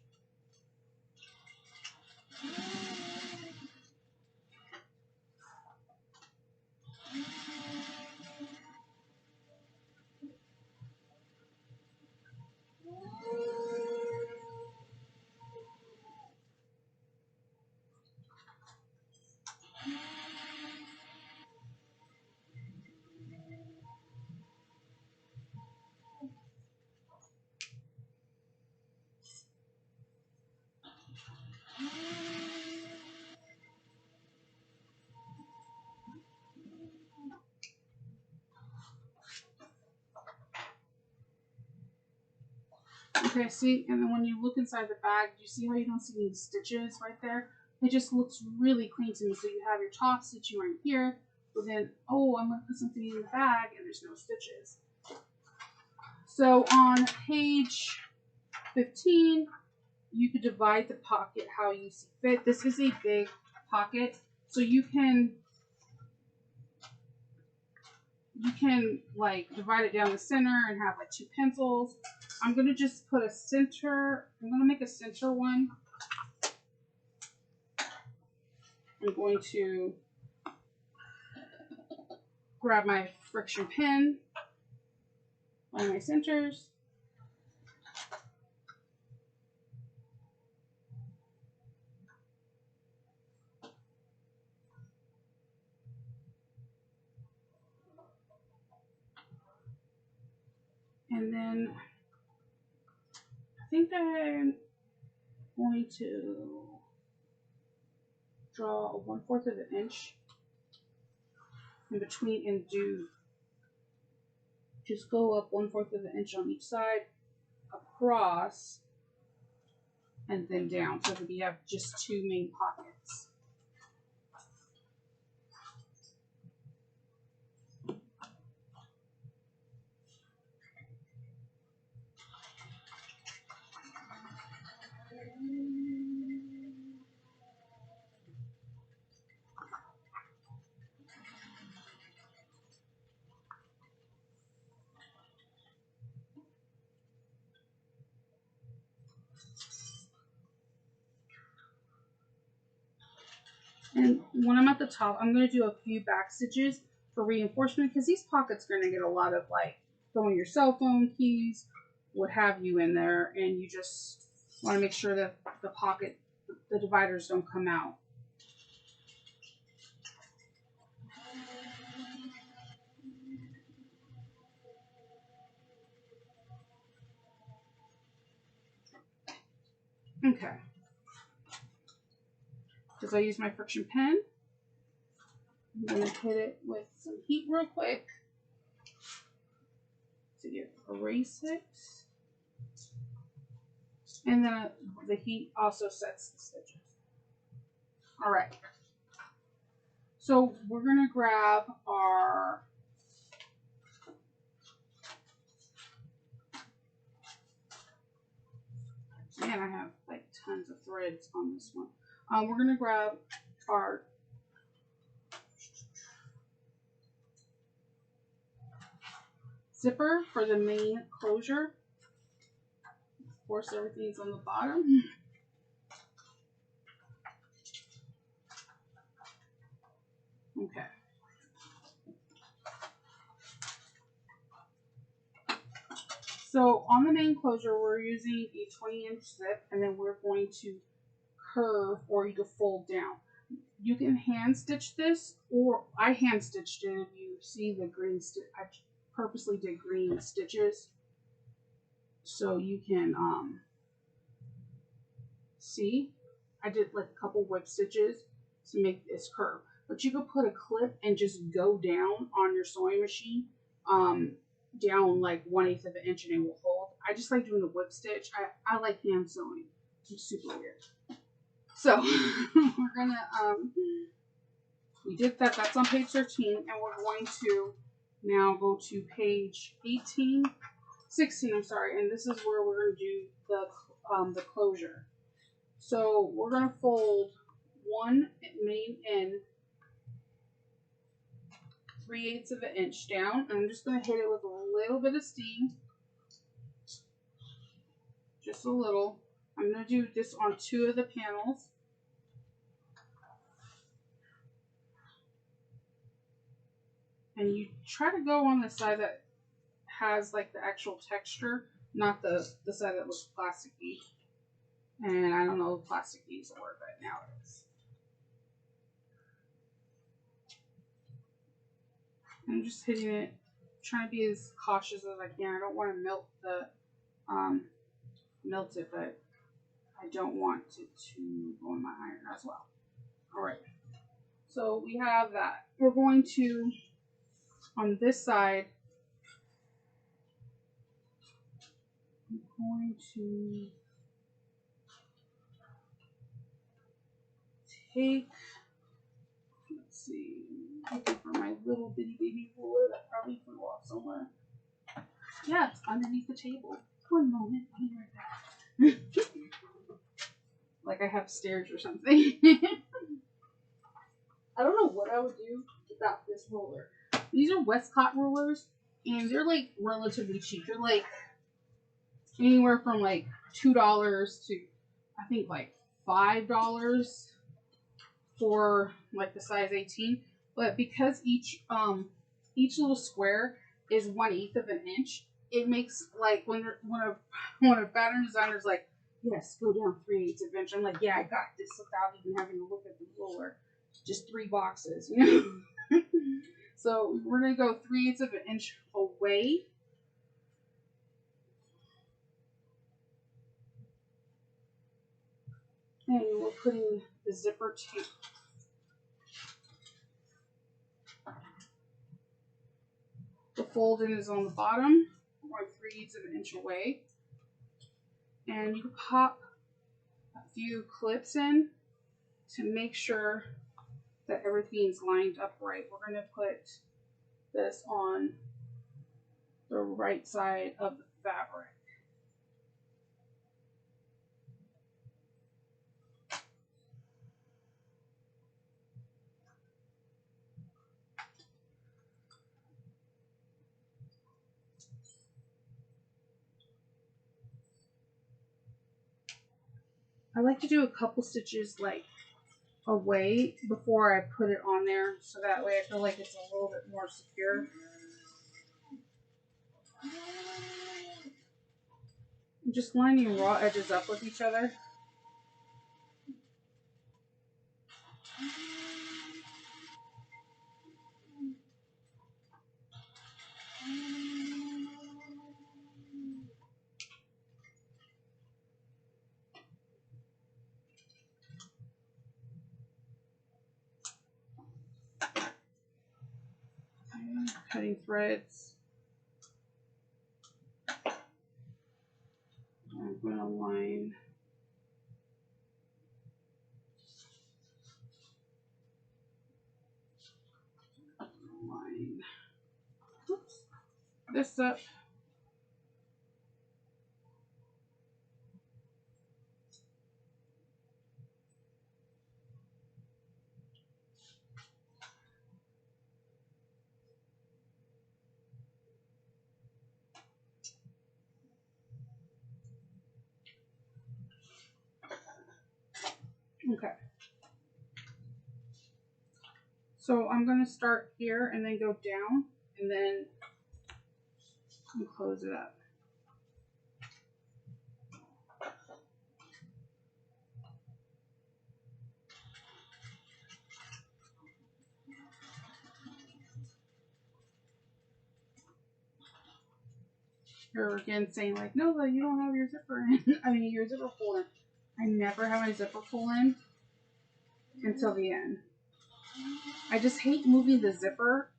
Okay, see, and then when you look inside the bag, you see how you don't see any stitches right there? It just looks really clean to me. So you have your top stitching right here, but then, oh, I'm going to put something in the bag and there's no stitches. So on page 15, you could divide the pocket how you see fit. This is a big pocket, so you can like divide it down the center and have like 2 pencils. I'm gonna just put a center. I'm gonna make a center one. I'm going to grab my friction pen, find my centers. And then I think I'm going to draw a 1/4 of an inch in between and just go up 1/4 of an inch on each side, across, and then down, so that we have just 2 main pockets. And when I'm at the top, I'm going to do a few back stitches for reinforcement, because these pockets are going to get a lot of like throwing your cell phone, keys, what have you in there, and you just want to make sure that the dividers don't come out. Okay. Because I use my friction pen, I'm going to hit it with some heat real quick to erase it. And then the heat also sets the stitches. All right. So we're going to grab our man, I have like tons of threads on this one. We're going to grab our zipper for the main closure. Of course, everything's on the bottom. Okay. So on the main closure, we're using a 20-inch zip, and then we're going to curve, or you can fold down. You can hand stitch this, or I hand stitched it. If you see the green stitch, I purposely did green stitches so you can see. I did like a couple whip stitches to make this curve, but you could put a clip and just go down on your sewing machine, down like 1/8 of an inch, and it will hold. I just like doing the whip stitch. I like hand sewing. It's super weird. So we're gonna we did that. That's on page 13, and we're going to now go to page 16. I'm sorry, and this is where we're going to do the closure. So we're going to fold one main end 3/8 of an inch down, and I'm just going to hit it with a little bit of steam, just a little. I'm going to do this on 2 of the panels. And you try to go on the side that has like the actual texture, not the side that looks plasticky. And I don't know if plasticky is a word, but now it is. I'm just hitting it, trying to be as cautious as I can. I don't want to melt it, but I don't want it to go in my iron as well. All right. So we have that. We're going to, on this side, I'm going to take, let's see, looking for my little bitty baby ruler that probably flew off somewhere. Yeah, it's underneath the table. One moment, I'll be right back. Like I have stairs or something. I don't know what I would do without this ruler. These are Westcott rulers, and they're like relatively cheap. They're like anywhere from like $2 to I think like $5 for like the size 18. But because each little square is 1/8 of an inch, it makes like when a pattern designer's like, yes, go down 3/8 of an inch. I'm like, yeah, I got this without even having to look at the ruler. Just 3 boxes, you know. So we're gonna go 3/8 of an inch away. And we're putting the zipper tape. The fold-in is on the bottom, or 3/8 of an inch away. And you pop a few clips in to make sure that everything's lined up right. We're going to put this on the right side of the fabric. I like to do a couple stitches like away before I put it on there, so that way I feel like it's a little bit more secure. I'm just lining raw edges up with each other. Cutting threads. I'm going to line this up. Okay. So I'm going to start here and then go down and then close it up. You're again saying like, Nova, you don't have your zipper in. I mean, your zipper pull in. I never have my zipper pull in until the end. I just hate moving the zipper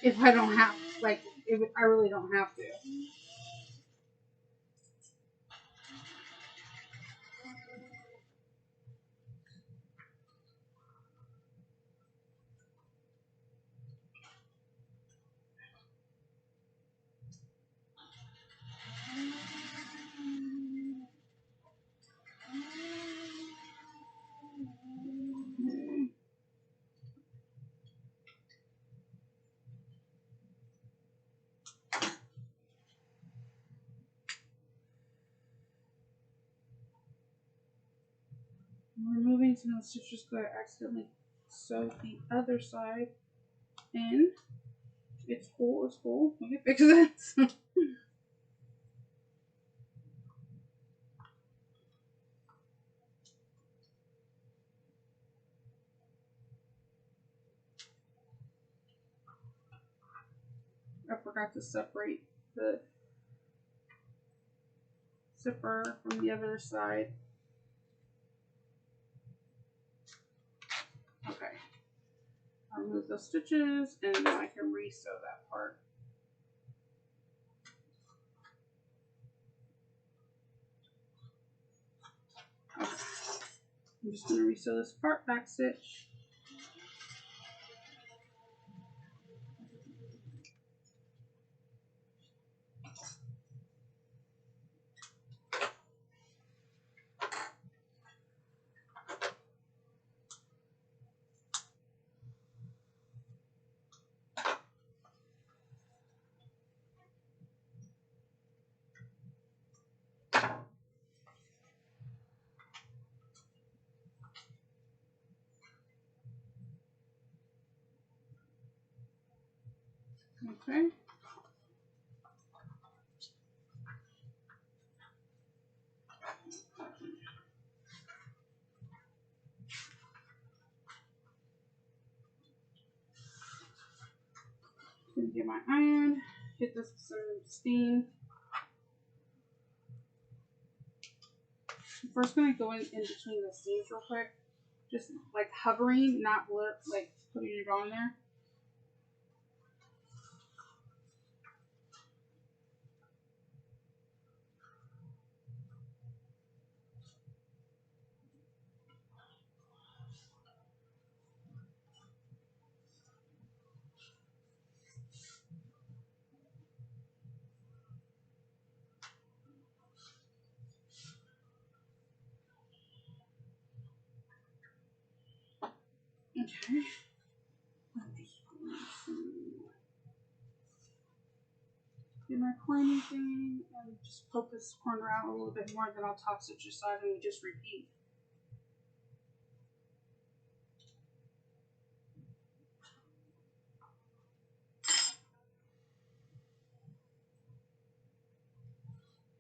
if I don't have, like, if I really don't have to. We're moving some of the stitches because I accidentally sewed the other side in. It's cool, it's cool. We can fix it. I forgot to separate the zipper from the other side. Okay. I'll remove those stitches and then I can re-sew that part. I'm just going to resew this part, back stitch. Okay. Gonna get my iron, hit this with some steam. I'm first gonna go in between the seams real quick. Just like hovering, not like putting it on there. Okay. I'm just going to get my pointy thing and just poke this corner out a little bit more, then I'll top stitch this side and we just repeat.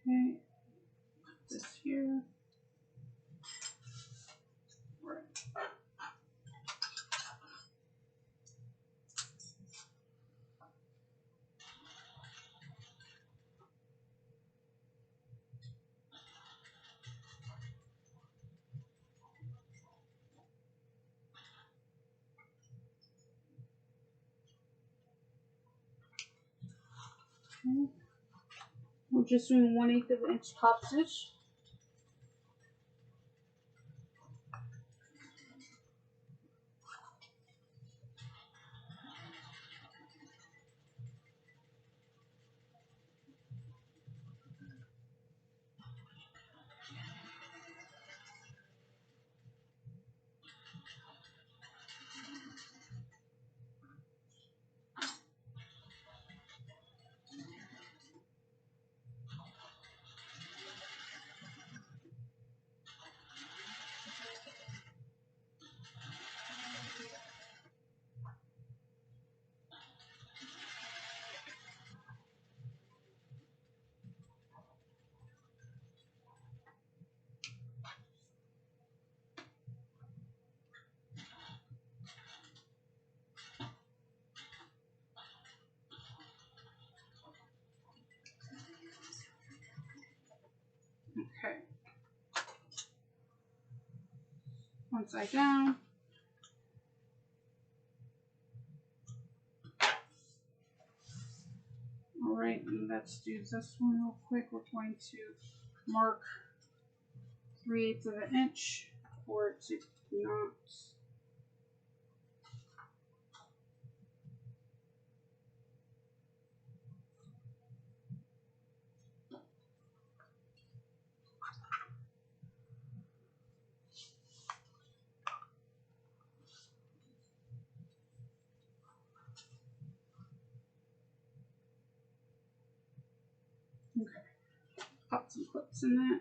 Okay. This here. Right. Okay. We're just doing 1/8 of an inch top stitch. Okay. One side down. Alright, and let's do this one real quick. We're going to mark 3/8 of an inch for it to not. Okay. Pop some clips in that.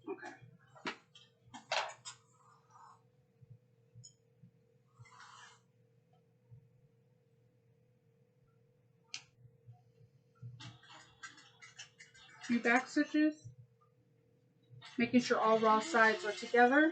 Okay. Few back stitches, making sure all raw sides are together.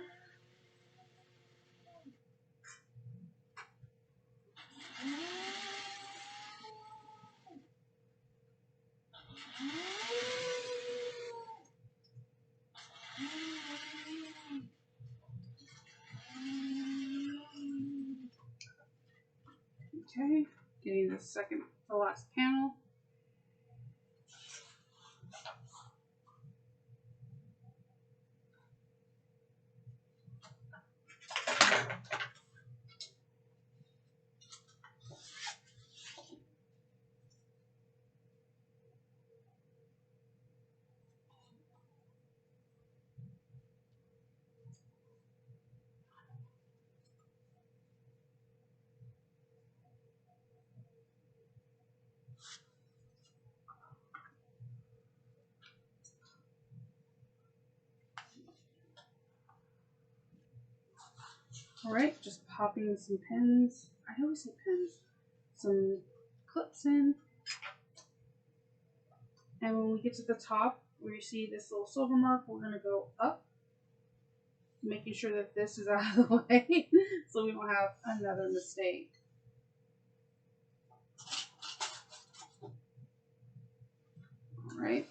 the second to last panel. Alright, just popping some pins. I always say pins. Some clips in. And when we get to the top, where you see this little silver mark, we're going to go up. Making sure that this is out of the way so we don't have another mistake. Alright.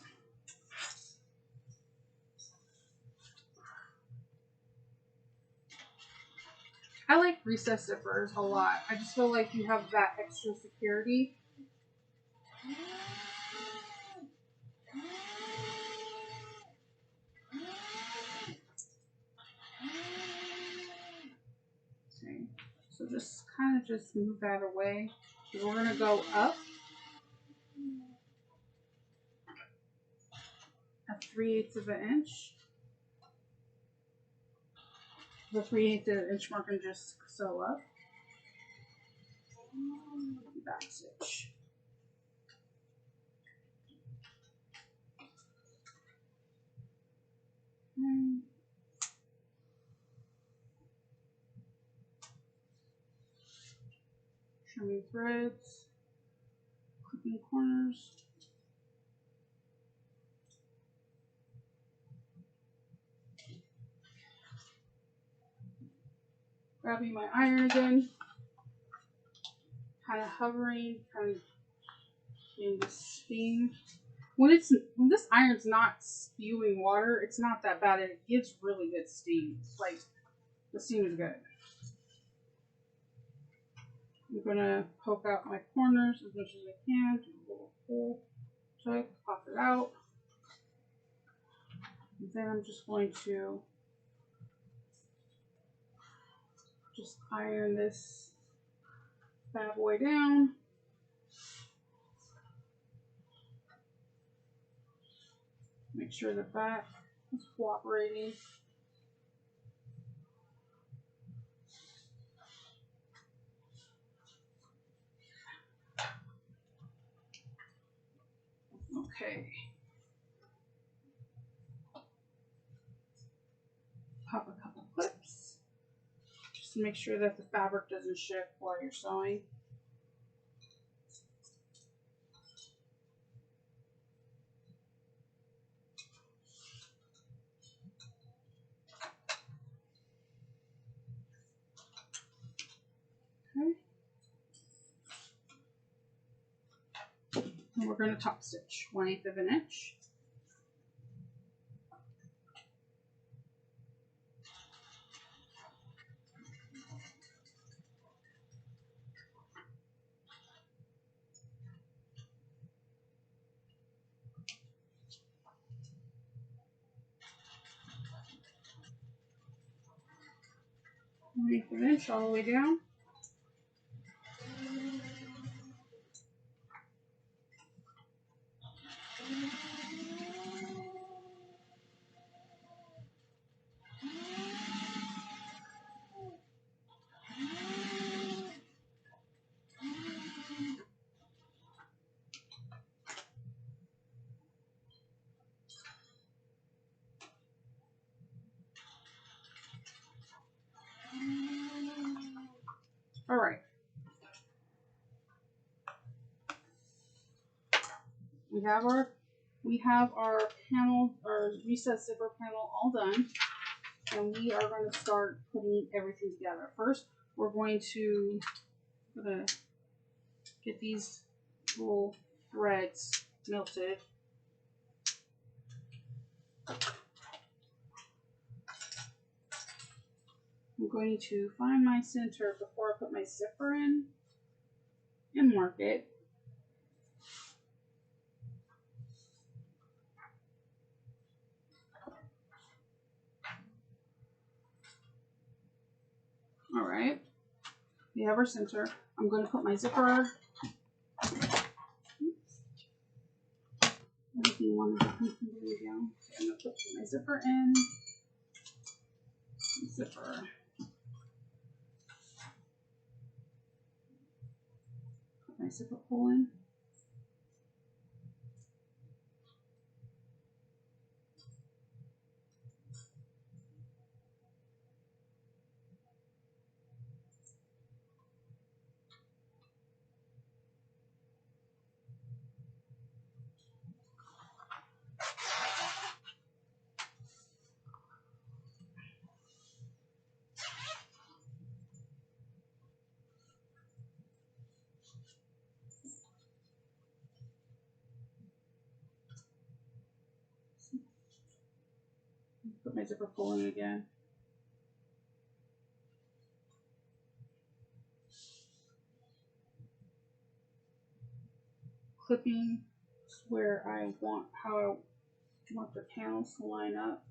I like recessed zippers a lot. I just feel like you have that extra security. Okay, so just kind of just move that away. We're going to go up a 3/8 of an inch. The 3/8 of an inch mark and just sew up. Back stitch. Trimming threads, clipping corners. Grabbing my iron again, kind of hovering, kind of getting the steam. When this iron's not spewing water, it's not that bad. It gives really good steam. Like, the steam is good. I'm gonna poke out my corners as much as I can. Do a little pull, tug, pop it out. And then I'm just going to just iron this bad boy down. Make sure the back is cooperating. Okay. Pop a couple clips just to make sure that the fabric doesn't shift while you're sewing. Okay. And we're going to top stitch 1/8 of an inch. An inch all the way down. All right. We have our panel, our recessed zipper panel all done, and we are going to start putting everything together. First, we're going to get these little threads melted. I'm going to find my center before I put my zipper in. and mark it. All right, we have our center. I'm going to put my zipper. Everything wanted to come from there we go. So I'm going to put my zipper in. Zipper. Put my zipper pull in. Put my zipper pull in again. Clipping where I want, how I want the panels to line up.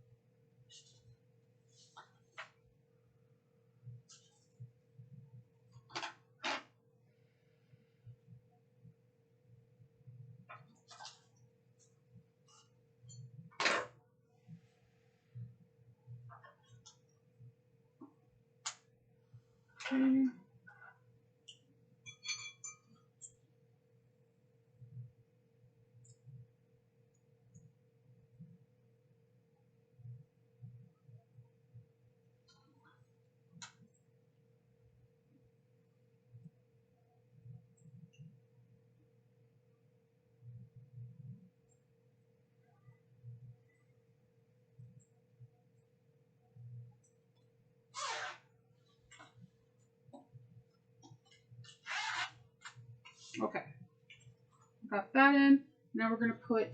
Okay. Okay. Got that in. Now we're going to put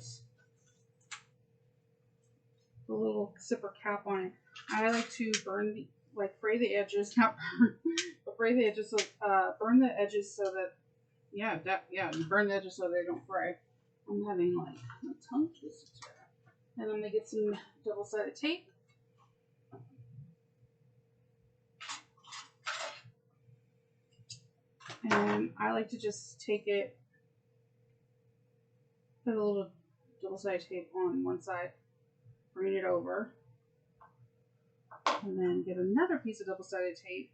the little zipper cap on it. I like to burn the, like fray the edges, not burn, but fray the edges, so, burn the edges so that, yeah, burn the edges so they don't fray. I'm having like my tongue twisted. And I'm going to get some double-sided tape. And I like to just take it, put a little double-sided tape on one side, bring it over, and then get another piece of double-sided tape.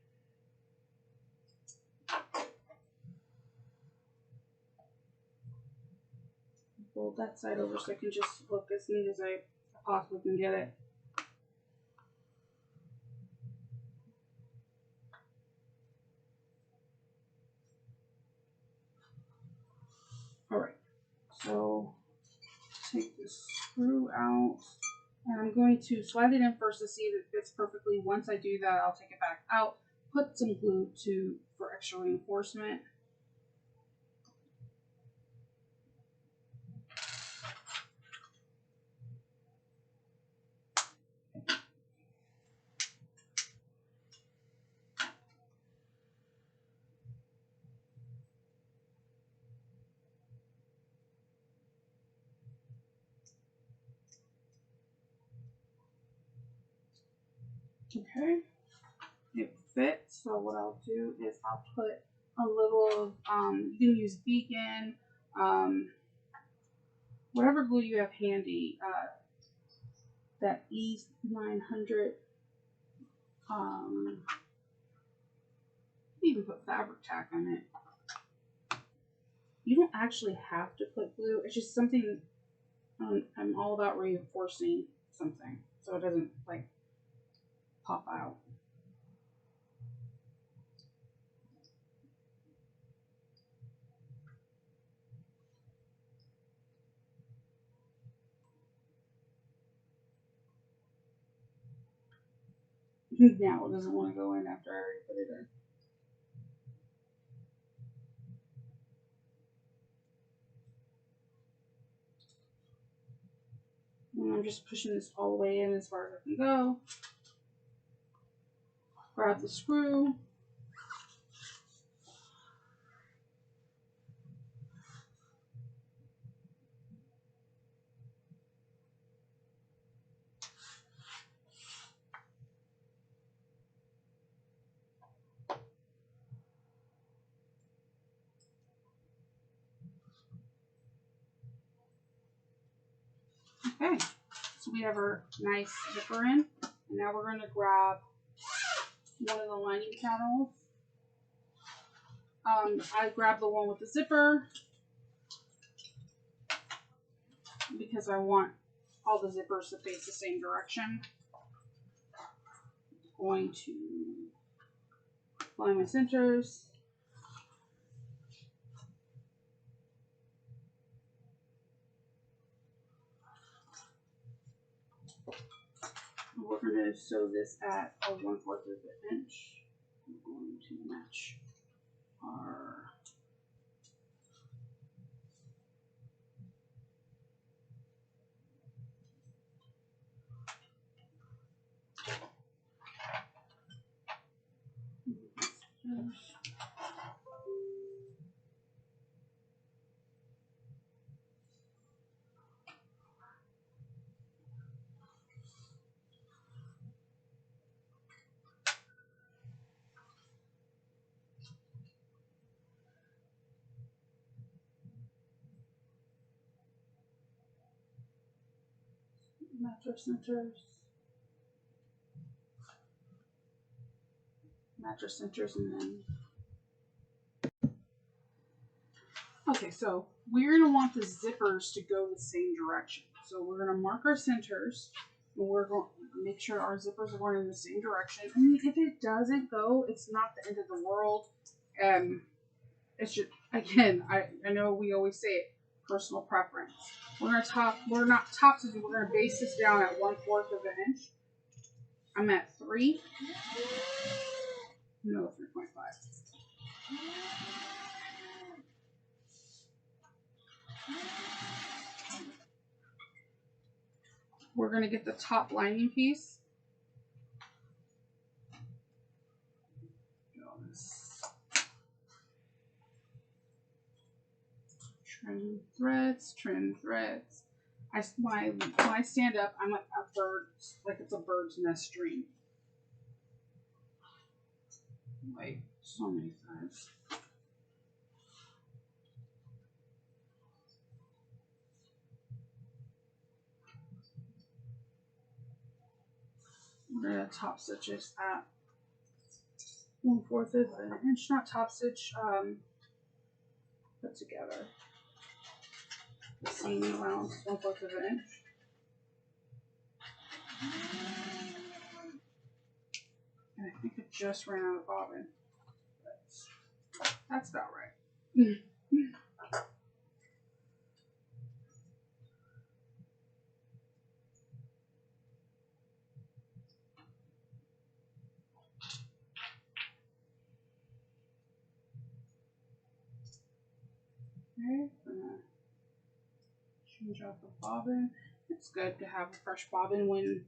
Fold that side over so I can just look as neat as I possibly can get it. Alright, so take this screw out, and I'm going to slide it in first to see if it fits perfectly. Once I do that, I'll take it back out, put some glue for extra reinforcement. Okay, it fits. So what I'll do is I'll put a little, you can use Beacon, whatever glue you have handy, that E900, you can even put fabric tack on it. You don't actually have to put glue. It's just something, I'm all about reinforcing something so it doesn't like pop out. Now it doesn't want to go in after I already put it in. And I'm just pushing this all the way in as far as I can go. Grab the screw. Okay, so we have our nice zipper in. And now we're going to grab one of the lining panels. I grabbed the one with the zipper because I want all the zippers to face the same direction. I'm going to apply my centers. We're going to sew this at a 1/4 of an inch. We're going to match our match our centers, and then okay, so we're going to want the zippers to go the same direction. So we're going to mark our centers, and we're going to make sure our zippers are going in the same direction. I mean, if it doesn't go, it's not the end of the world. It's just, again, I know we always say it, personal preference. We're not top stitching, we're going to base this down at 1/4 of an inch. I'm at 3. No, 3.5. We're going to get the top lining piece. Trim threads. When I stand up, I'm like a bird, like it's a bird's nest dream. Like so many threads. We're gonna top stitch this at 1/4 of an inch, not top stitch, put together. The seam allowance, 1/4 of an inch. And I think it just ran out of bobbin. But that's about right. Okay, I'm gonna change out the bobbin. It's good to have a fresh bobbin when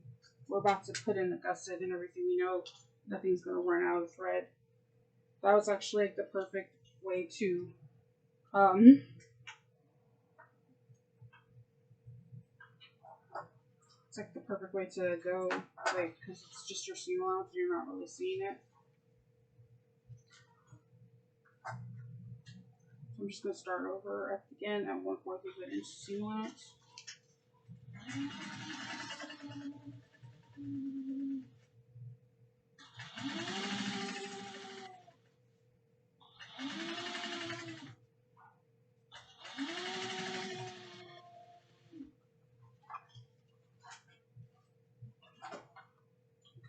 we're about to put in the gusset and everything. We know nothing's going to run out of thread. That was actually like the perfect way to it's like the perfect way to go, like, because it's just your seam allowance and you're not really seeing it. So I'm just going to start over again at 1/4 of an inch seam allowance.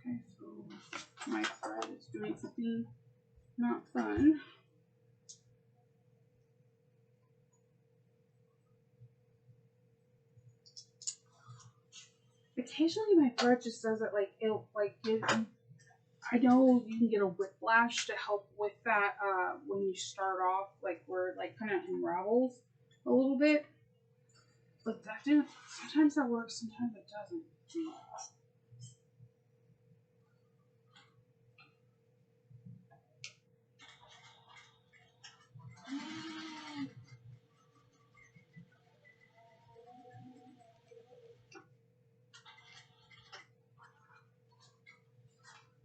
Okay, so my thread is doing something not fun. Occasionally my thread just does it, like, I know you can get a whiplash to help with that when you start off, like where it like kind of unravels a little bit. But sometimes that works, sometimes it doesn't.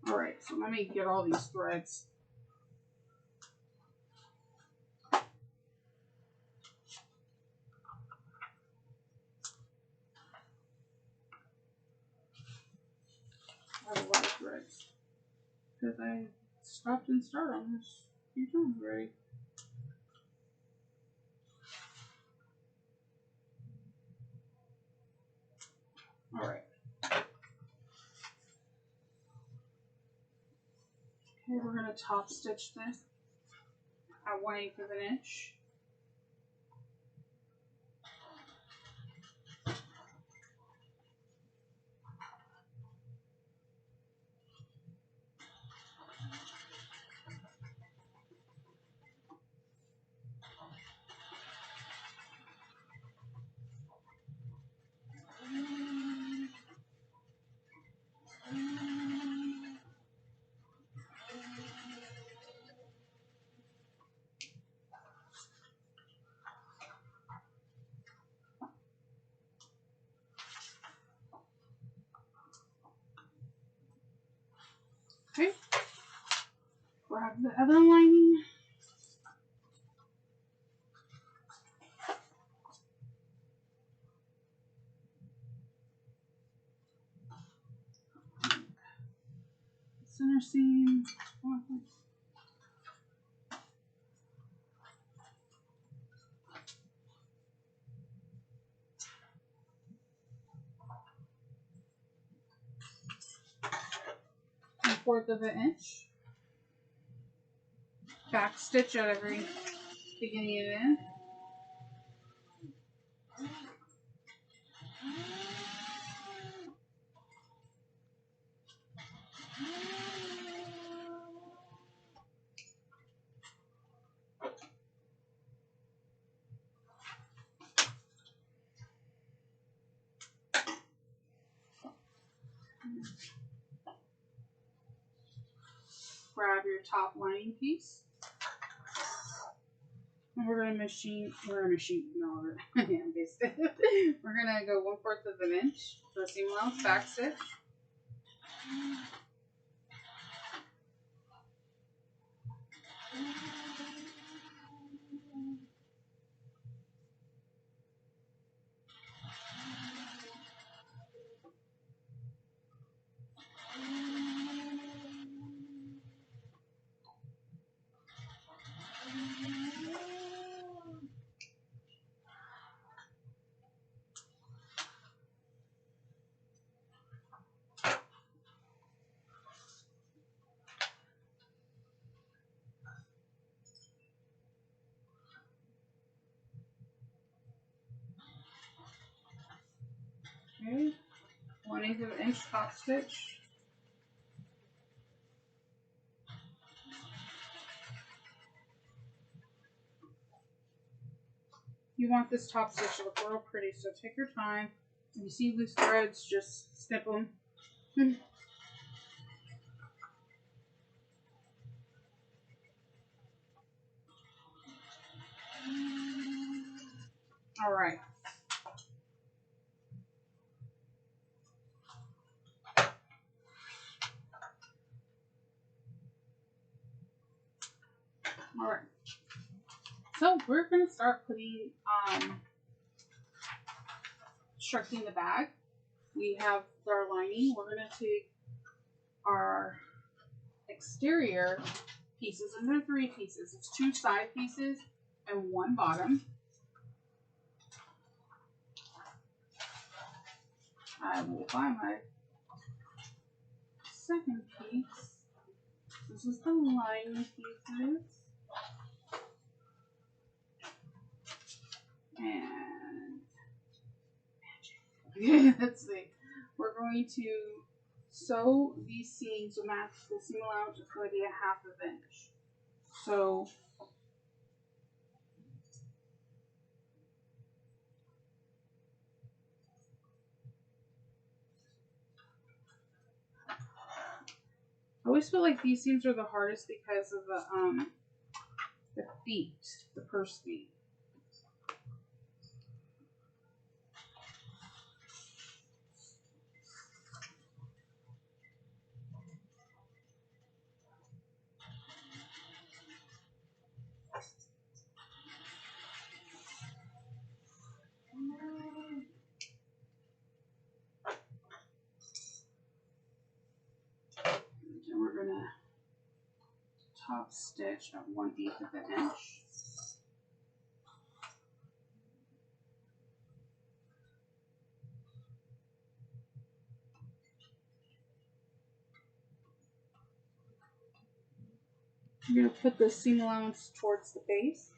Alright, so let me get all these threads. because I stopped and started on this a few times already. Alright. Okay, we're going to top stitch this at 1/8 of an inch. Okay, grab the other lining. Center seam. One-fourth of an inch. Back stitch at every beginning and end. Grab your top lining piece. And we're going to hand baste it. We're going to go 1/4 of an inch for seam allowance, back stitch. Okay, 1/8 of an inch top stitch. You want this top stitch to look real pretty, so take your time. If you see loose threads, just snip them. All right. All right. So we're going to start putting, constructing the bag. We have our lining. We're going to take our exterior pieces, and there are 3 pieces. It's 2 side pieces and 1 bottom. I will find my second piece. This is the lining pieces. And let's see. We're going to sew these seams to match the seam allowance. It's going to be 1/2 of an inch. So I always feel like these seams are the hardest because of the feet, the purse feet. And we're gonna top stitch at 1/8 of an inch. I'm going to put the seam allowance towards the base.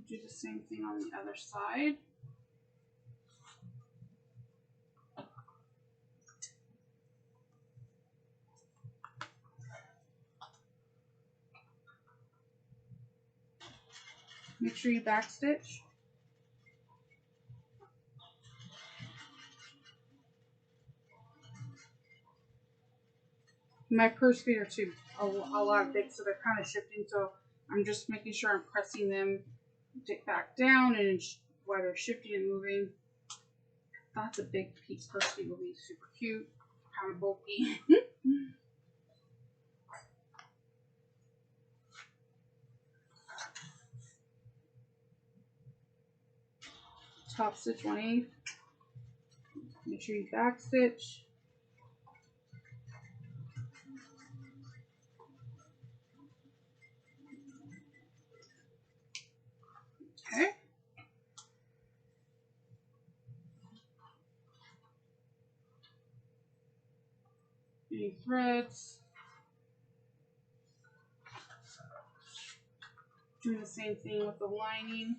Do the same thing on the other side. Make sure you backstitch. My purse feet are too a lot big, so they're kind of shifting. So I'm just making sure I'm pressing them back down, and while they're shifting and moving. That's a big piece. Purse feet will be super cute, kind of bulky. Top stitch 1/8. Make sure you backstitch. Okay. Any threads. Doing the same thing with the lining.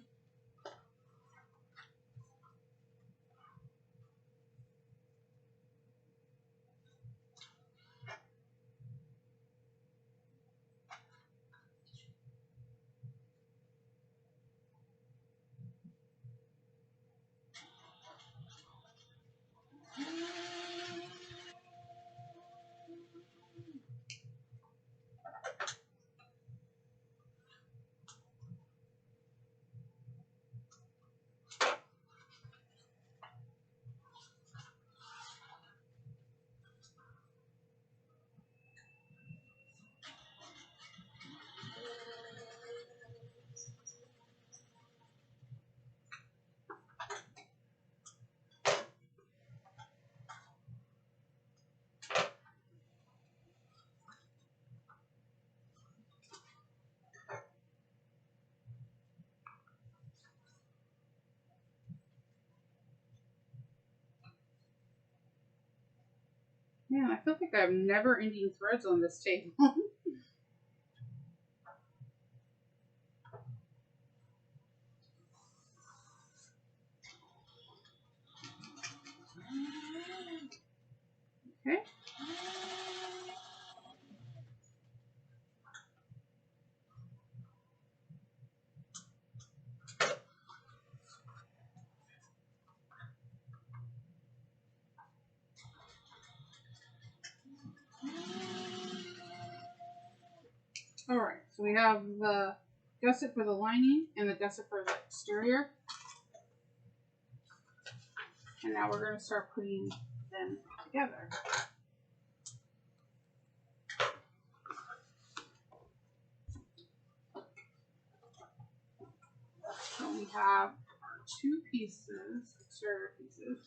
Man, I feel like I have never-ending threads on this table. Okay. All right, so we have the gusset for the lining and the gusset for the exterior. And now we're going to start putting them together. So we have our two pieces, exterior pieces.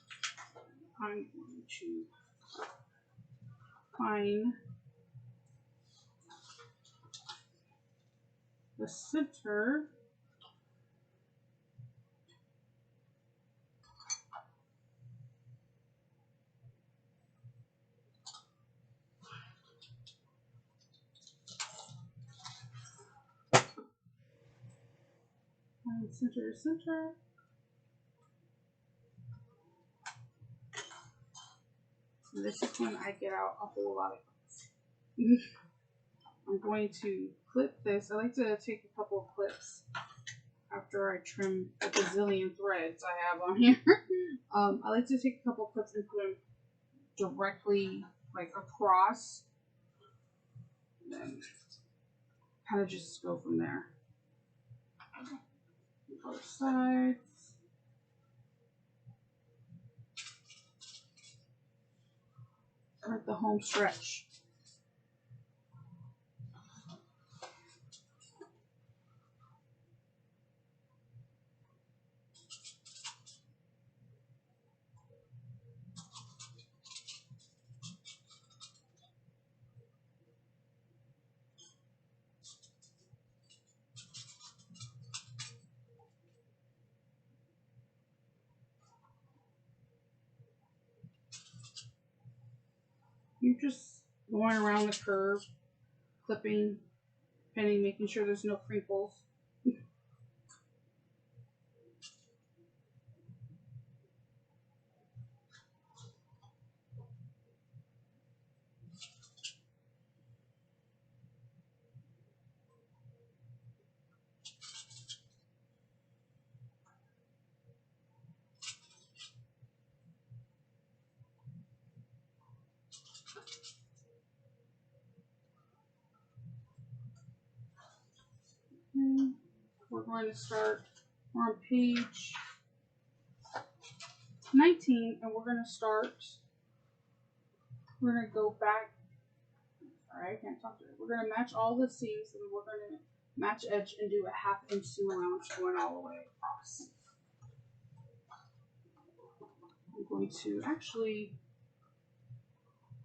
I'm going to find the center. Find center. And this is when I get out a whole lot of clips. I'm going to clip this. I like to take a couple of clips after I trim the gazillion threads I have on here. I like to take a couple of clips and put them directly like across. And then kind of just go from there. both sides. Or the home stretch. You're just going around the curve, clipping, pinning, making sure there's no crinkles. We're going to start on page 19, and we're going to go back. Alright, I can't talk to it. We're going to match all the seams, and we're going to match edge and do a 1/2 inch seam allowance going all the way across. I'm going to actually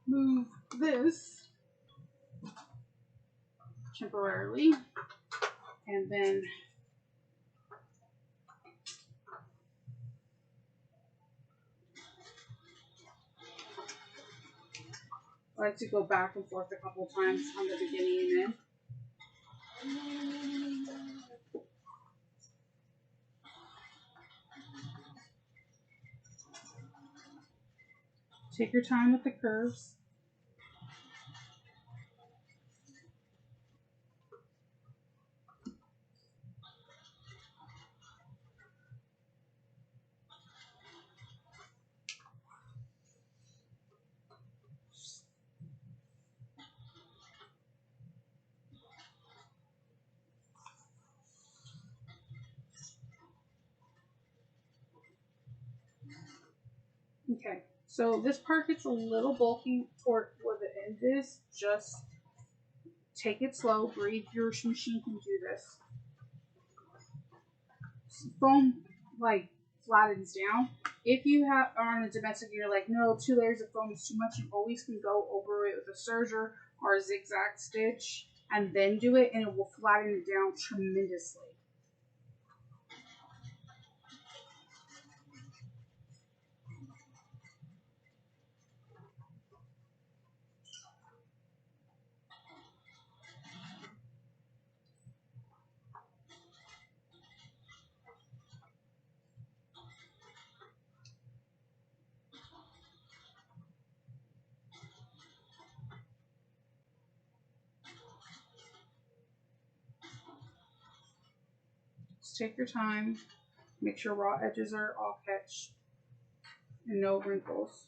move this temporarily, and then I like to go back and forth a couple times on the beginning and end. Take your time with the curves. Okay, so this part gets a little bulky toward where the end is. Just take it slow, breathe. Your machine can do this. Foam like flattens down. If you are on a domestic, you're like, no, 2 layers of foam is too much. You always can go over it with a serger or a zigzag stitch and then do it, and it will flatten it down tremendously. Just take your time. Make sure raw edges are all catch and no wrinkles.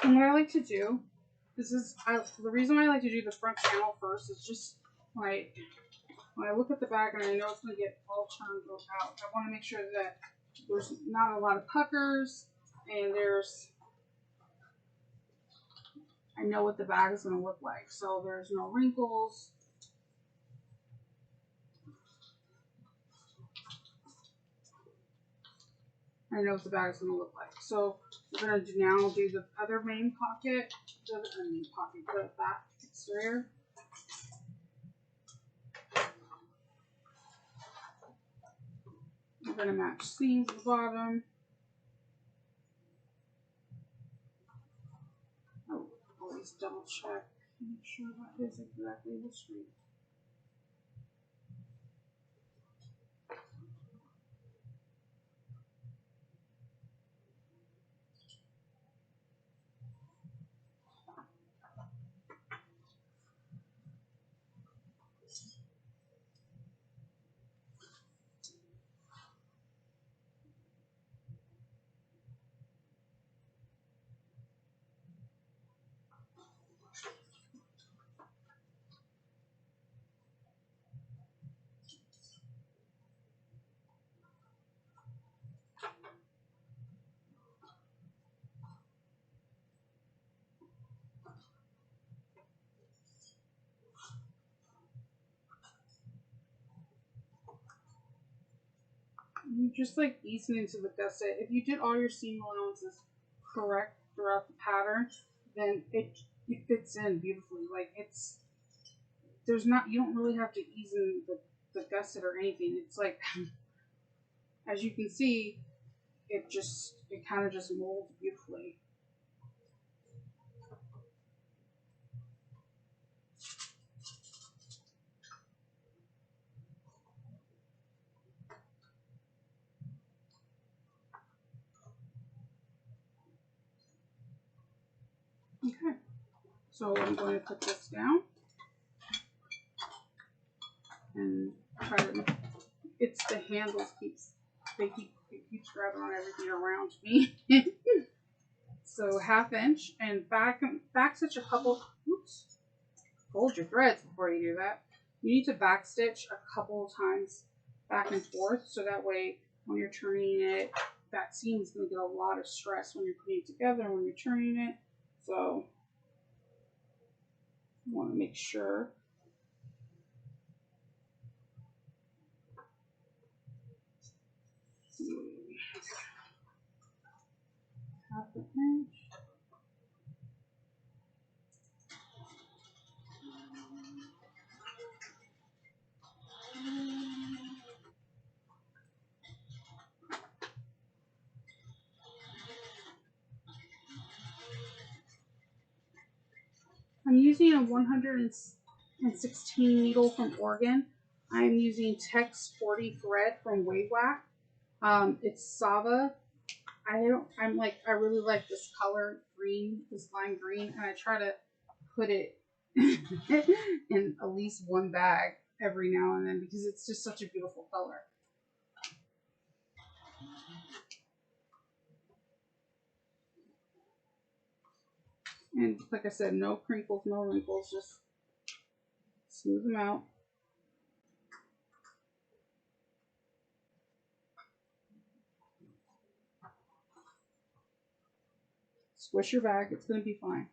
And what I like to do, the reason why I like to do the front panel first is just like when I look at the back and I know it's going to get all turned out, I want to make sure that there's not a lot of puckers and I know what the bag is going to look like. So there's no wrinkles. I know what the bag is going to look like. So we're going to now do the other main pocket, the back exterior. We're going to match seams at the bottom. Oh, always double check. Make sure that is exactly the straight. You just like ease it into the gusset. If you did all your seam allowances correct throughout the pattern, then it fits in beautifully. Like you don't really have to ease in the gusset or anything. It's like, as you can see, it kind of just molds beautifully. Okay, so I'm going to put this down and try to. It's the handles it keeps grabbing on everything around me. So 1/2 inch and back stitch a couple. Oops. Hold your threads before you do that. You need to back stitch a couple times back and forth, so that way when you're turning it, that seam is going to get a lot of stress when you're putting it together and when you're turning it. So you want to make sure. Half an inch. I'm using a 116 needle from Oregon. I'm using Tex 40 thread from Waywack. It's Sava. I really like this color green, this lime green, and I try to put it in at least one bag every now and then because it's just such a beautiful color. And like I said, no crinkles, no wrinkles, just smooth them out. Squish your bag, it's going to be fine.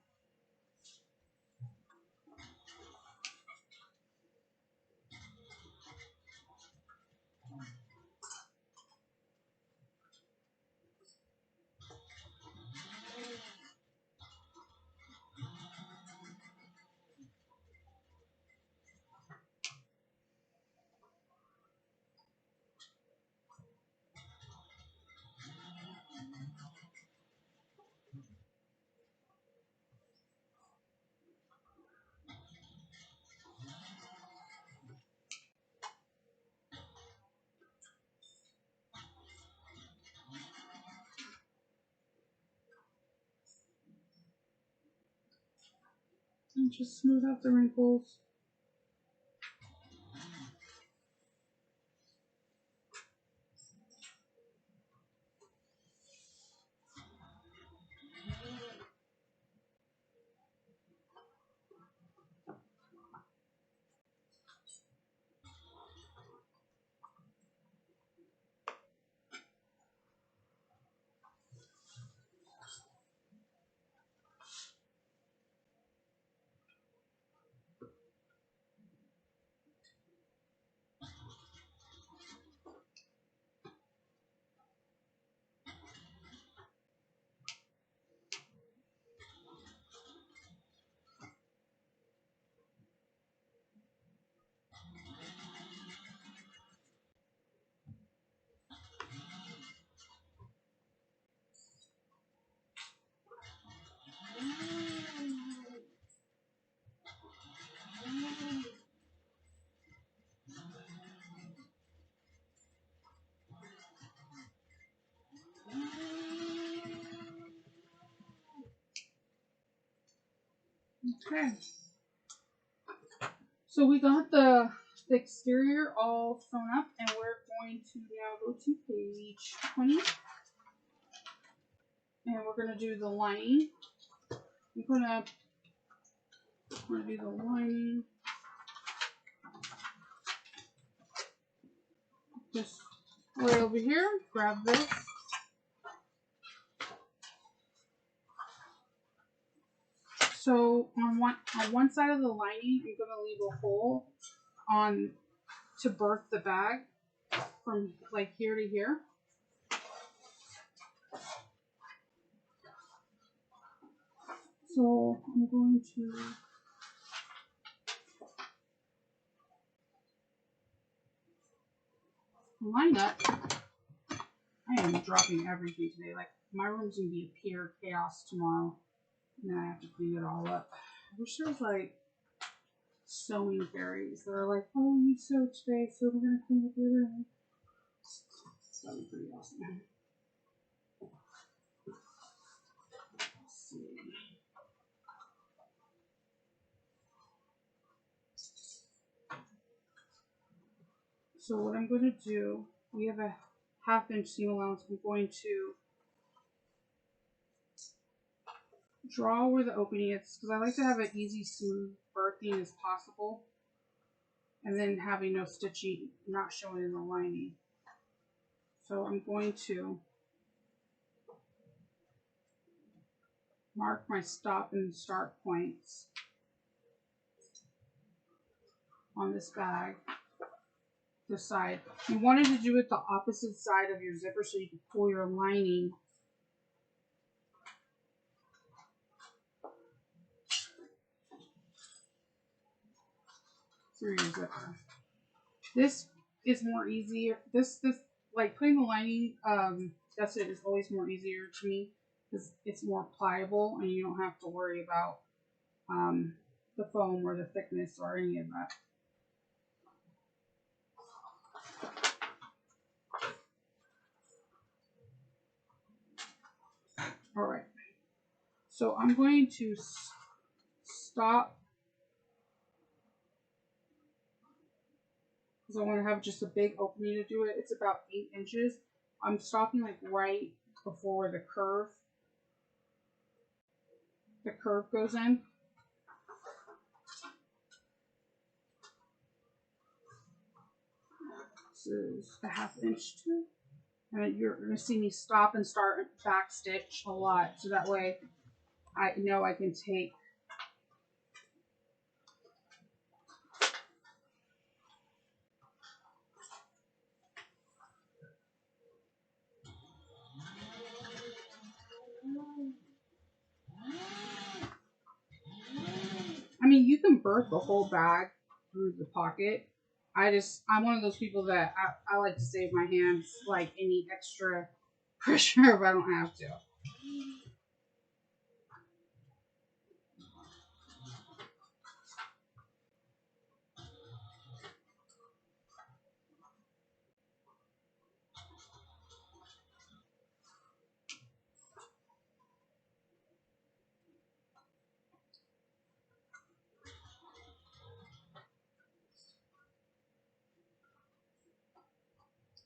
And just smooth out the wrinkles. Okay. So we got the exterior all sewn up, and we're going to now go to page 20. And we're going to do the lining. We're going to do the lining. Just right over here, grab this. So on one side of the lining, I'm going to leave a hole to birth the bag. from like here to here. So I'm going to line up. I am dropping everything today. Like, my room's gonna be a pure chaos tomorrow. And then I have to clean it all up. I wish there was like sewing fairies that are like, oh, you sewed today, so we're gonna clean up your room. That'd be pretty awesome. Let's see. So what I'm going to do, we have a 1/2 inch seam allowance. I'm going to draw where the opening is because I like to have an easy, smooth birthing as possible, and then having no stitching, not showing in the lining. So I'm going to mark my stop and start points on this bag. This side. You wanted to do it the opposite side of your zipper so you can pull your lining through your zipper. This is more easier. This like putting the lining gusset is always more easier to me because it's more pliable and you don't have to worry about the foam or the thickness or any of that. All right. So I'm going to stop because I want to have just a big opening to do it. It's about 8 inches. I'm stopping like right before the curve goes in. This is a 1/2 inch too. And you're going to see me stop and start back stitch a lot. So that way I know I can take I mean, you can birth the whole bag through the pocket. I'm one of those people that I like to save my hands like any extra pressure if I don't have to.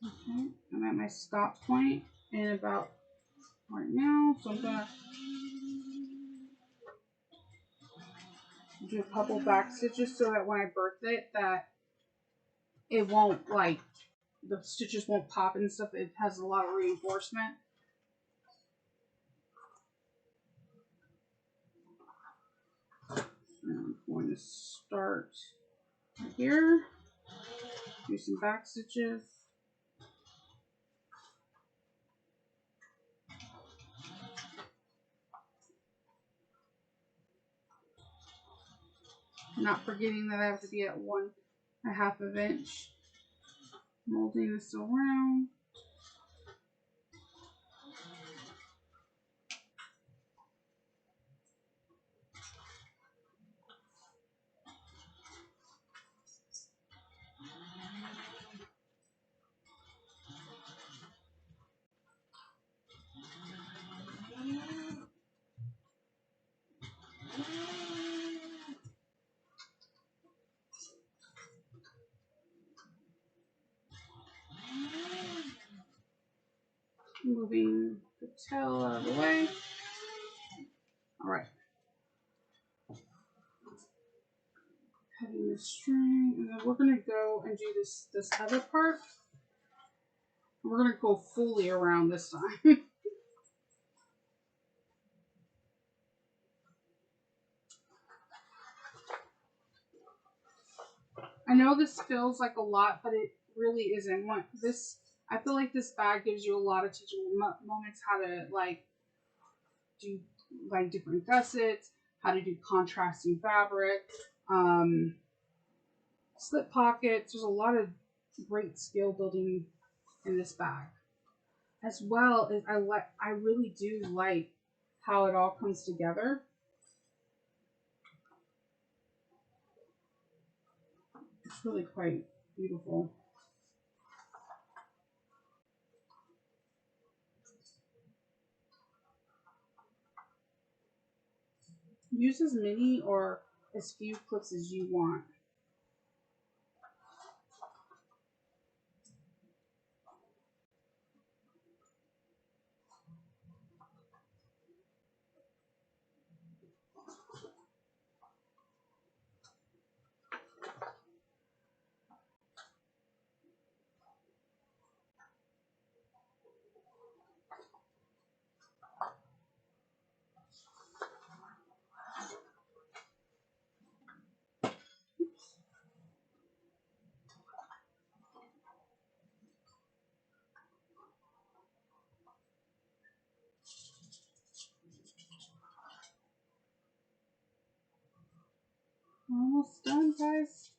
Okay, I'm at my stop point in about right now, so I'm gonna do a couple back stitches so that when I birth it, that it won't like the stitches won't pop and stuff. It has a lot of reinforcement. And I'm going to start right here, do some back stitches. Not forgetting that I have to be at 1/2 inch. Molding this around. Moving the tail out of the way. All right. Cutting the string, and then we're gonna go and do this other part. We're gonna go fully around this time. I know this feels like a lot, but really isn't. I feel like this bag gives you a lot of teachable moments, how to like do like different gussets, how to do contrasting fabric, slip pockets. There's a lot of great skill building in this bag, as well as I really do like how it all comes together. It's really quite beautiful. Use as many or as few clips as you want. We're almost done, guys.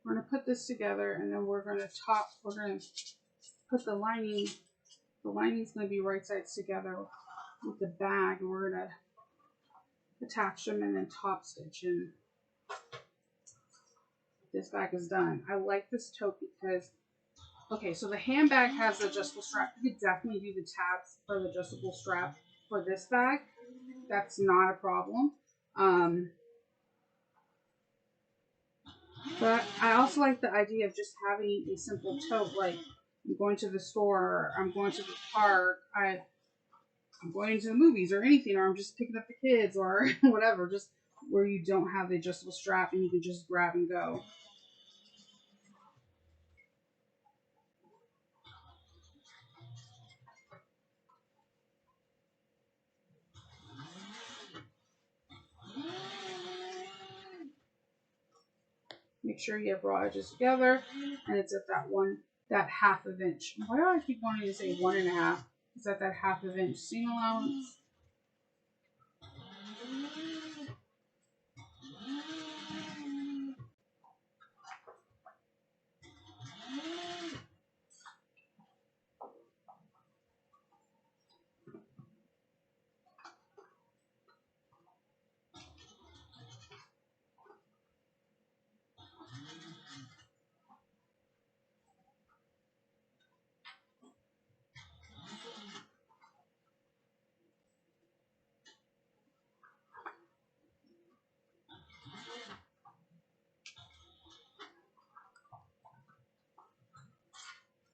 We're gonna put this together, and then we're gonna put the lining. The lining's gonna be right sides together with the bag, and we're gonna attach them and then top stitch. And this bag is done. I like this tote because, okay, so the handbag has the adjustable strap. You could definitely do the tabs for the adjustable strap for this bag. That's not a problem. But I also like the idea of just having a simple tote, like I'm going to the store, I'm going to the park, I'm going to the movies or anything, or I'm just picking up the kids or whatever, just where you don't have the adjustable strap and you can just grab and go. Make sure you have raw edges together, and it's at that half of inch. Why do I keep wanting to say 1.5? It's at that half of inch seam allowance.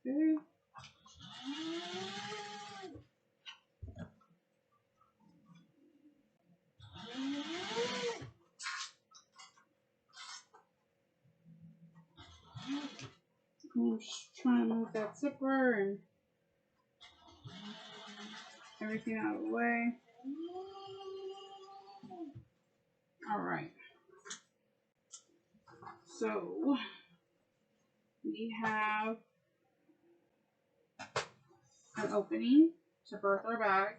Okay. I'm just trying to move that zipper and everything out of the way. All right. So we have an opening to birth our bag.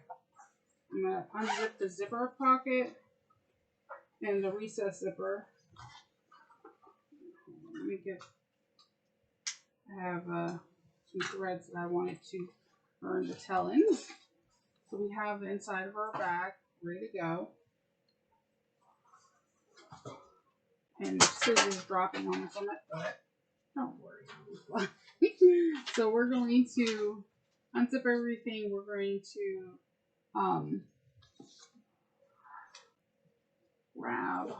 I'm going to unzip the zipper pocket and the recess zipper. Let me get, I have some threads that I wanted to earn the tellings. So we have the inside of our bag ready to go. And the scissors dropping almost on my foot. Don't worry. So we're going to unzip everything. We're going to grab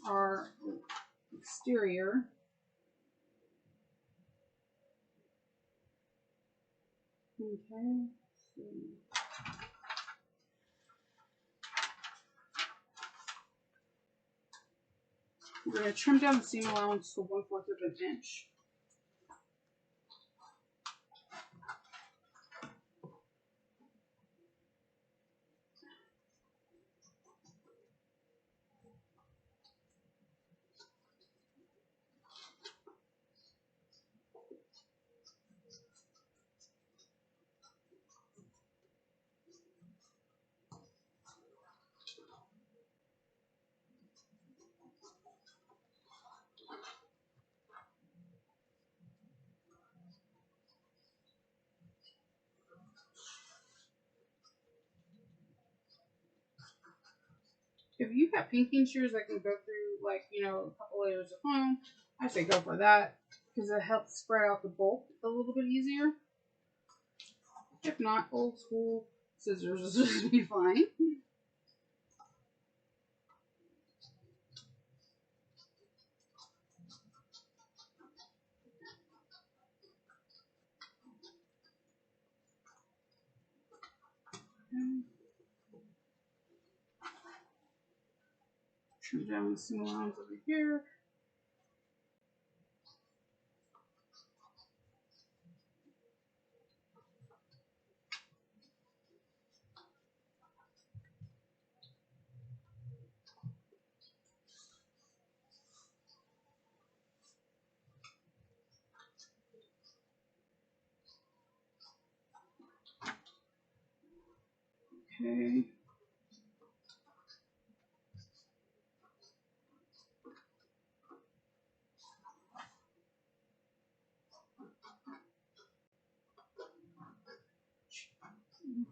our exterior. Okay. We're going to trim down the seam allowance to 1/4 of an inch. If you have pinking shears that can go through, like, you know, a couple layers of foam, I say go for that because it helps spread out the bulk a little bit easier. If not, old school scissors will just be fine. Trim down the seam allowance over here. Okay.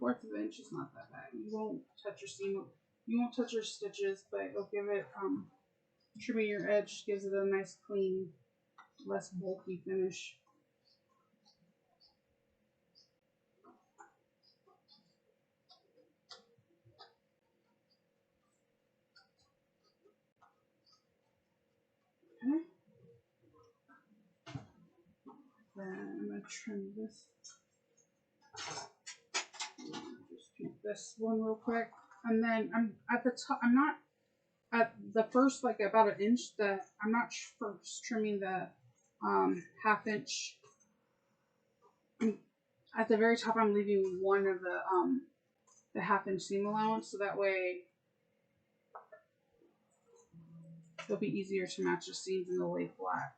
Fourth of an inch is not that bad. You won't touch your seam. You won't touch your stitches, but it'll give it trimming your edge gives it a nice clean, less bulky finish. Okay. Then I'm gonna trim this. Just do this one real quick, and then I'm at the top. I'm not at the first, like about an inch. I'm not first trimming the half-inch. At the very top, I'm leaving one of the half-inch seam allowance, so that way it'll be easier to match the seams and they'll lay flat.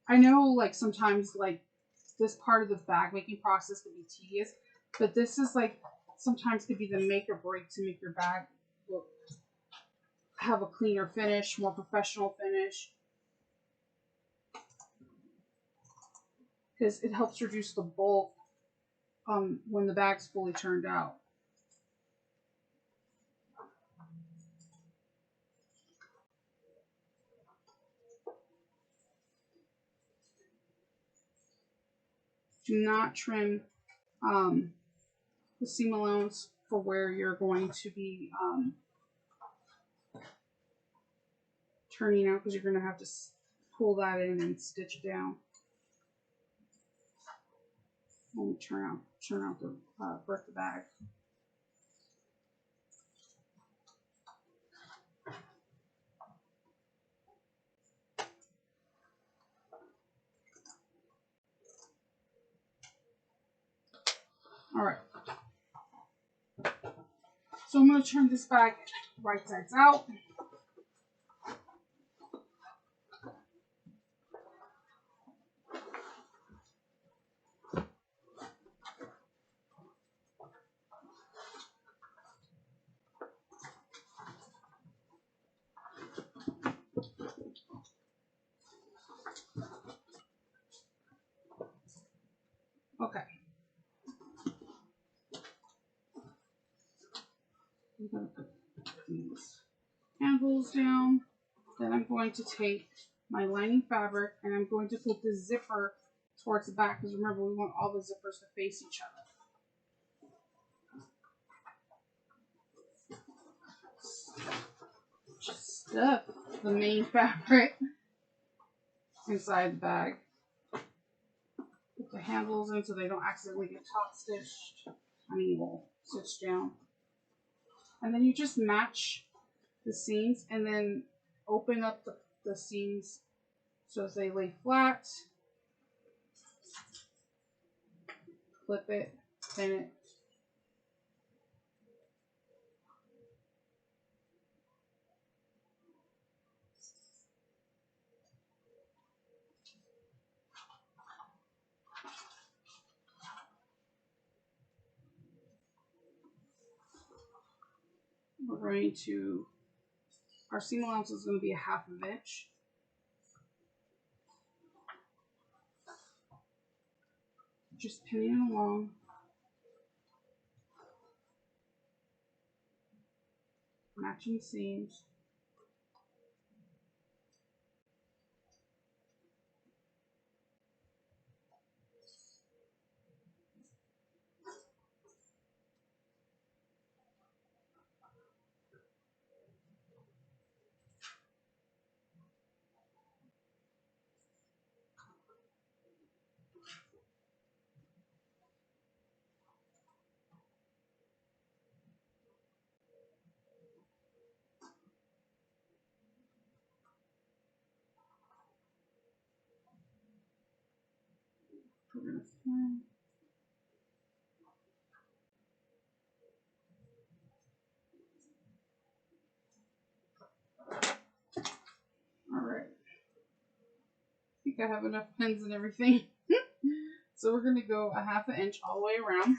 I know, like, sometimes, like, this part of the bag making process could be tedious, but this is, like, sometimes could be the make or break to make your bag look, have a cleaner finish, more professional finish. Because it helps reduce the bulk when the bag's fully turned out. Do not trim the seam allowance for where you're going to be turning out, because you're going to have to pull that in and stitch down. When we turn out the birth the bag. All right. So I'm going to turn this bag right sides out. Okay. I'm going to put these handles down. Then I'm going to take my lining fabric and I'm going to put the zipper towards the back, because remember, we want all the zippers to face each other. Just stuff the main fabric inside the bag. Put the handles in so they don't accidentally get top stitched. Well, stitched down. And then you just match the seams and then open up the seams so as they lay flat. Flip it, pin it. we're going to, our seam allowance is going to be 1/2 inch. Just pinning along. Matching seams. Alright. I think I have enough pins and everything. So we're going to go 1/2 inch all the way around.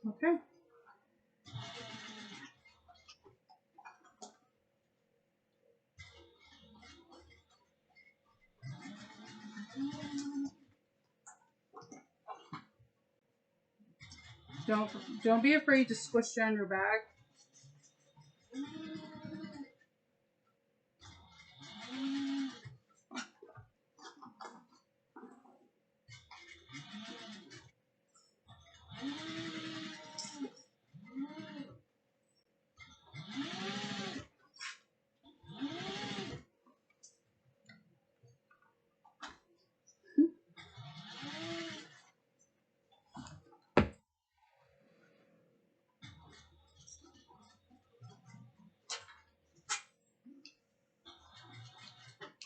Okay. Don't be afraid to squish down your bag.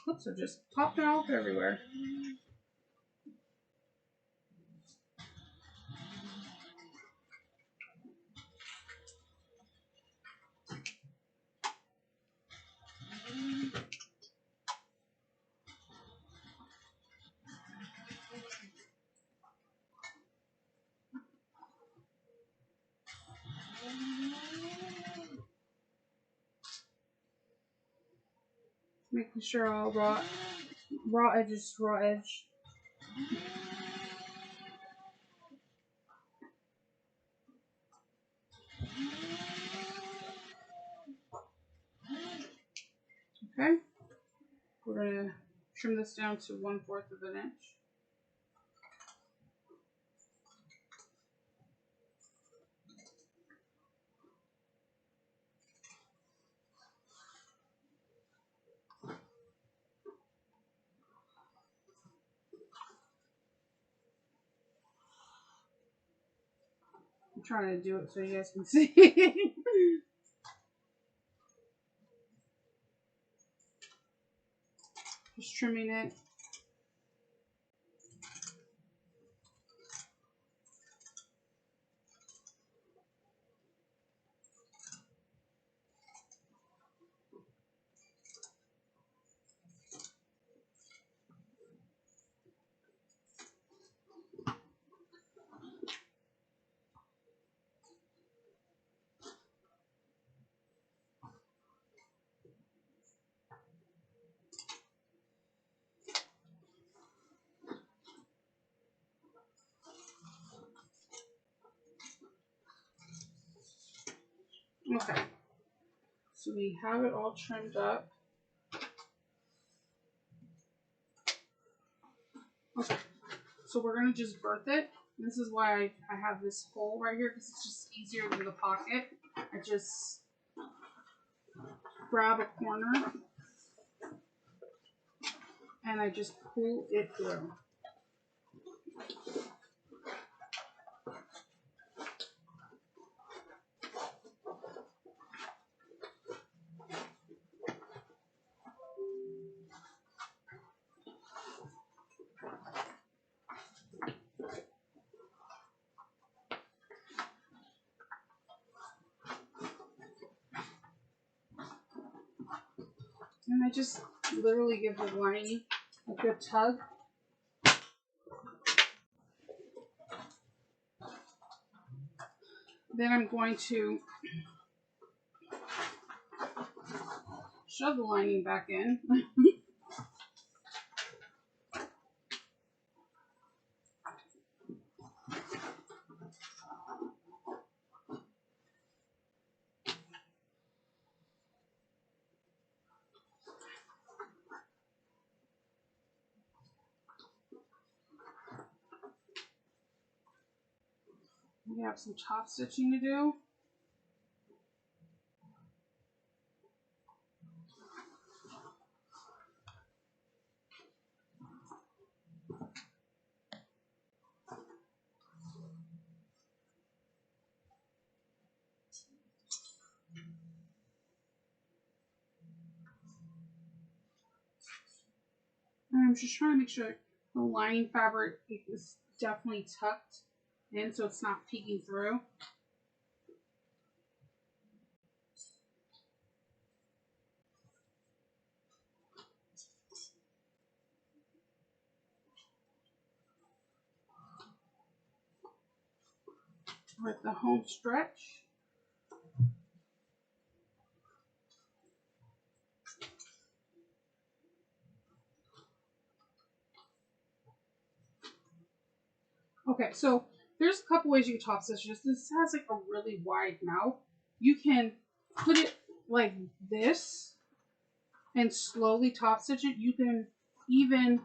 Clips are just popping off everywhere. Making sure all raw edge is raw edge. Okay. We're going to trim this down to 1/4 of an inch. I'm trying to do it so you guys can see. Just trimming it. Okay. So we have it all trimmed up. Okay. So we're going to just birth it. This is why I have this hole right here, because it's just easier than the pocket. I just grab a corner and I just pull it through. And I just literally give the lining a good tug. Then I'm going to shove the lining back in. We have some top stitching to do. And I'm just trying to make sure the lining fabric is definitely tucked in so it's not peeking through. With the home stretch. Okay, so there's a couple ways you can top stitch this. This has like a really wide mouth. You can put it like this and slowly top stitch it. You can even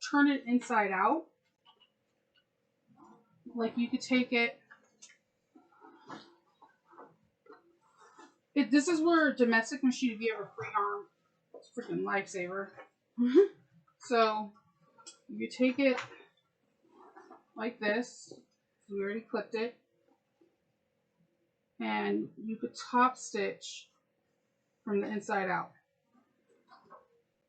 turn it inside out. Like you could take it. This is where domestic machine, if you have a free arm, it's a freaking lifesaver. So you take it like this. We already clipped it. And you could top stitch from the inside out.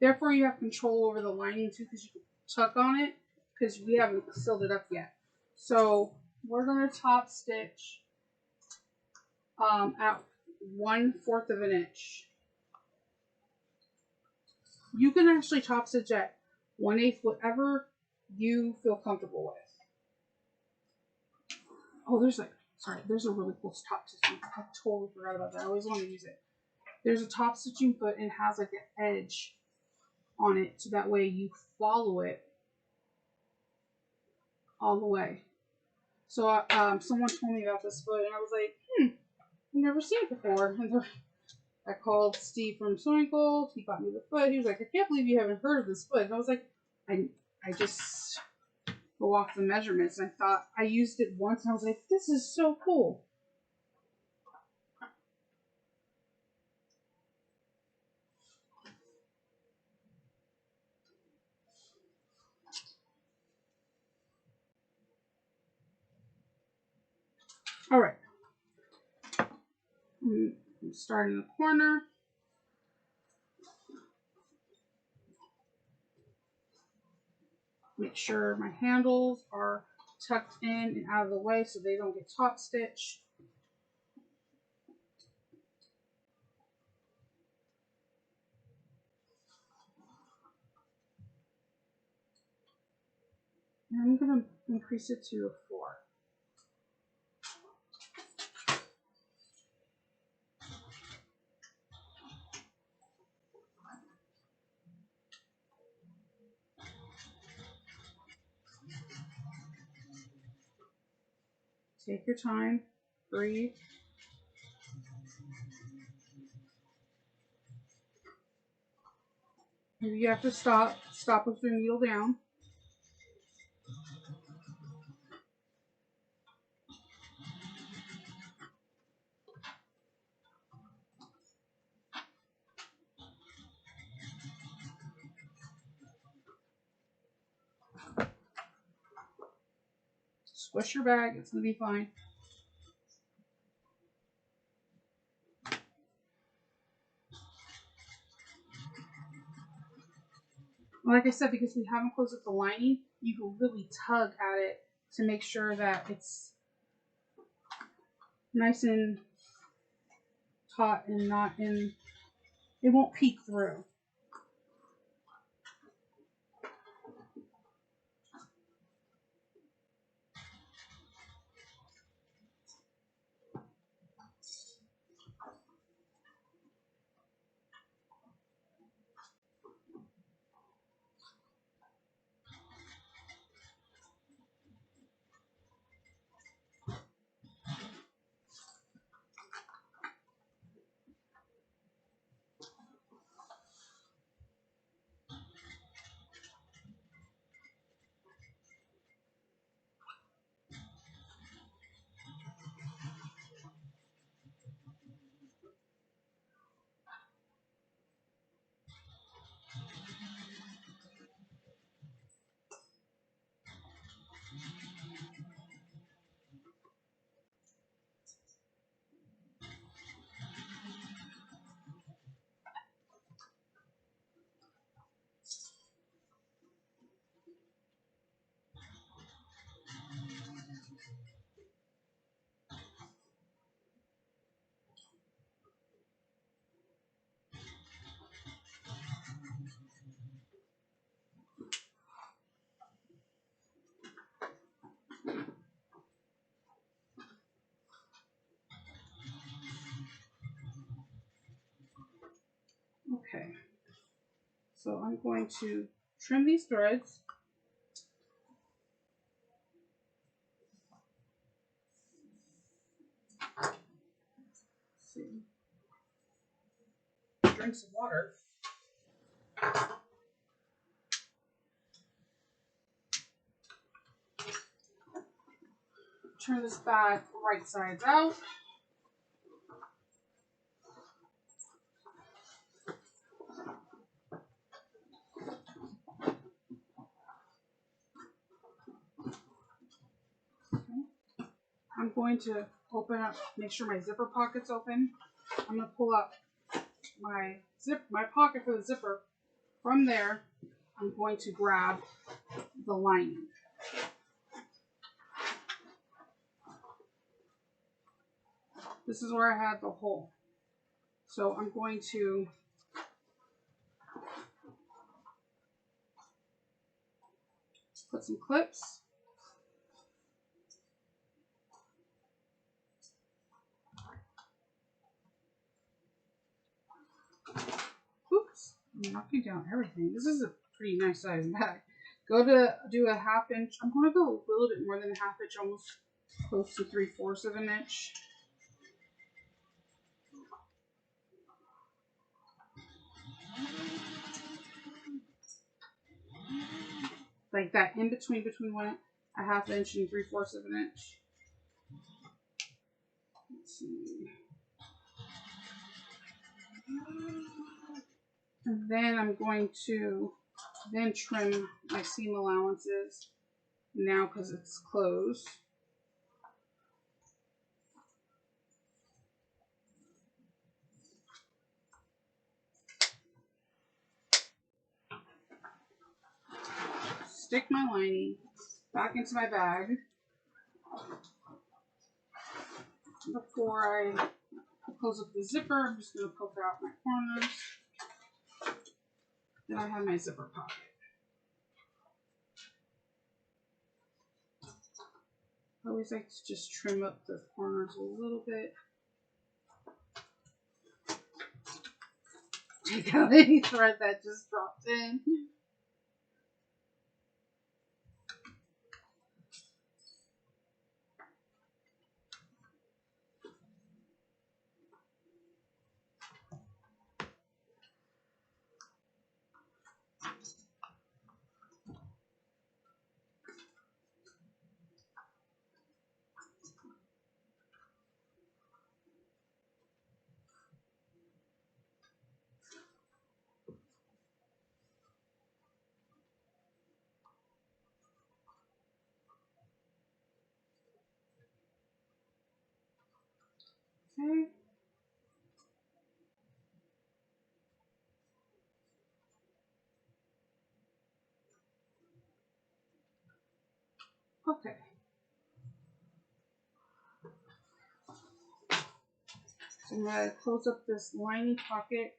Therefore, you have control over the lining too because you can tuck on it because we haven't sealed it up yet. So we're going to top stitch at 1/4 of an inch. You can actually top stitch at 1/8, whatever you feel comfortable with. Oh, there's a really cool top stitching. I totally forgot about that. I always want to use it. There's a top stitching foot and it has like an edge on it, so that way you follow it all the way. So someone told me about this foot and I was like, I've never seen it before. And I called Steve from Sewing Gold. He got me the foot. He was like, I can't believe you haven't heard of this foot. And I was like, I just go off the measurements. And I thought, I used it once and I was like, this is so cool. All right. I'm starting the corner. Make sure my handles are tucked in and out of the way so they don't get top stitched. And I'm going to increase it to a 4. Take your time, breathe. Maybe you have to stop with your needle down. Squish your bag, it's going to be fine. Like I said, because we haven't closed up the lining, you can really tug at it to make sure that it's nice and taut and not in it won't peek through. Okay, so I'm going to trim these threads. Let's see. Drink some water. Turn this bag right sides out. I'm going to open up, make sure my zipper pocket's open. I'm going to pull up my pocket for the zipper. From there, I'm going to grab the lining. This is where I had the hole. So I'm going to put some clips. Oops, I'm knocking down everything. This is a pretty nice size bag. Go to do a 1/2 inch. I'm going to go a little bit more than a 1/2 inch, almost close to 3/4 of an inch. Like that, in between one, a 1/2 inch and 3/4 of an inch. Let's see. And then I'm going to then trim my seam allowances now because it's closed. Stick my lining back into my bag. Before I close up the zipper, I'm just going to poke out my corners. Then I have my zipper pocket. I always like to just trim up the corners a little bit. Take out any thread that just dropped in. Okay. Okay. So I'm going to close up this lining pocket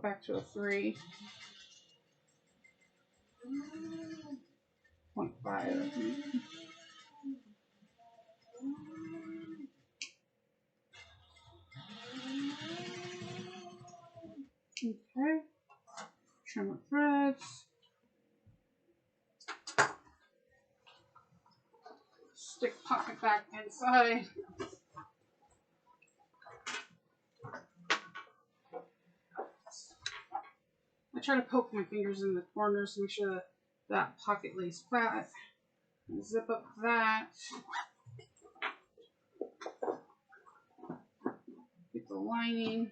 back to a 3.5. Okay. Trim with threads. Stick pocket back inside. I try to poke my fingers in the corners to make sure that that pocket lays flat. Zip up that. Get the lining.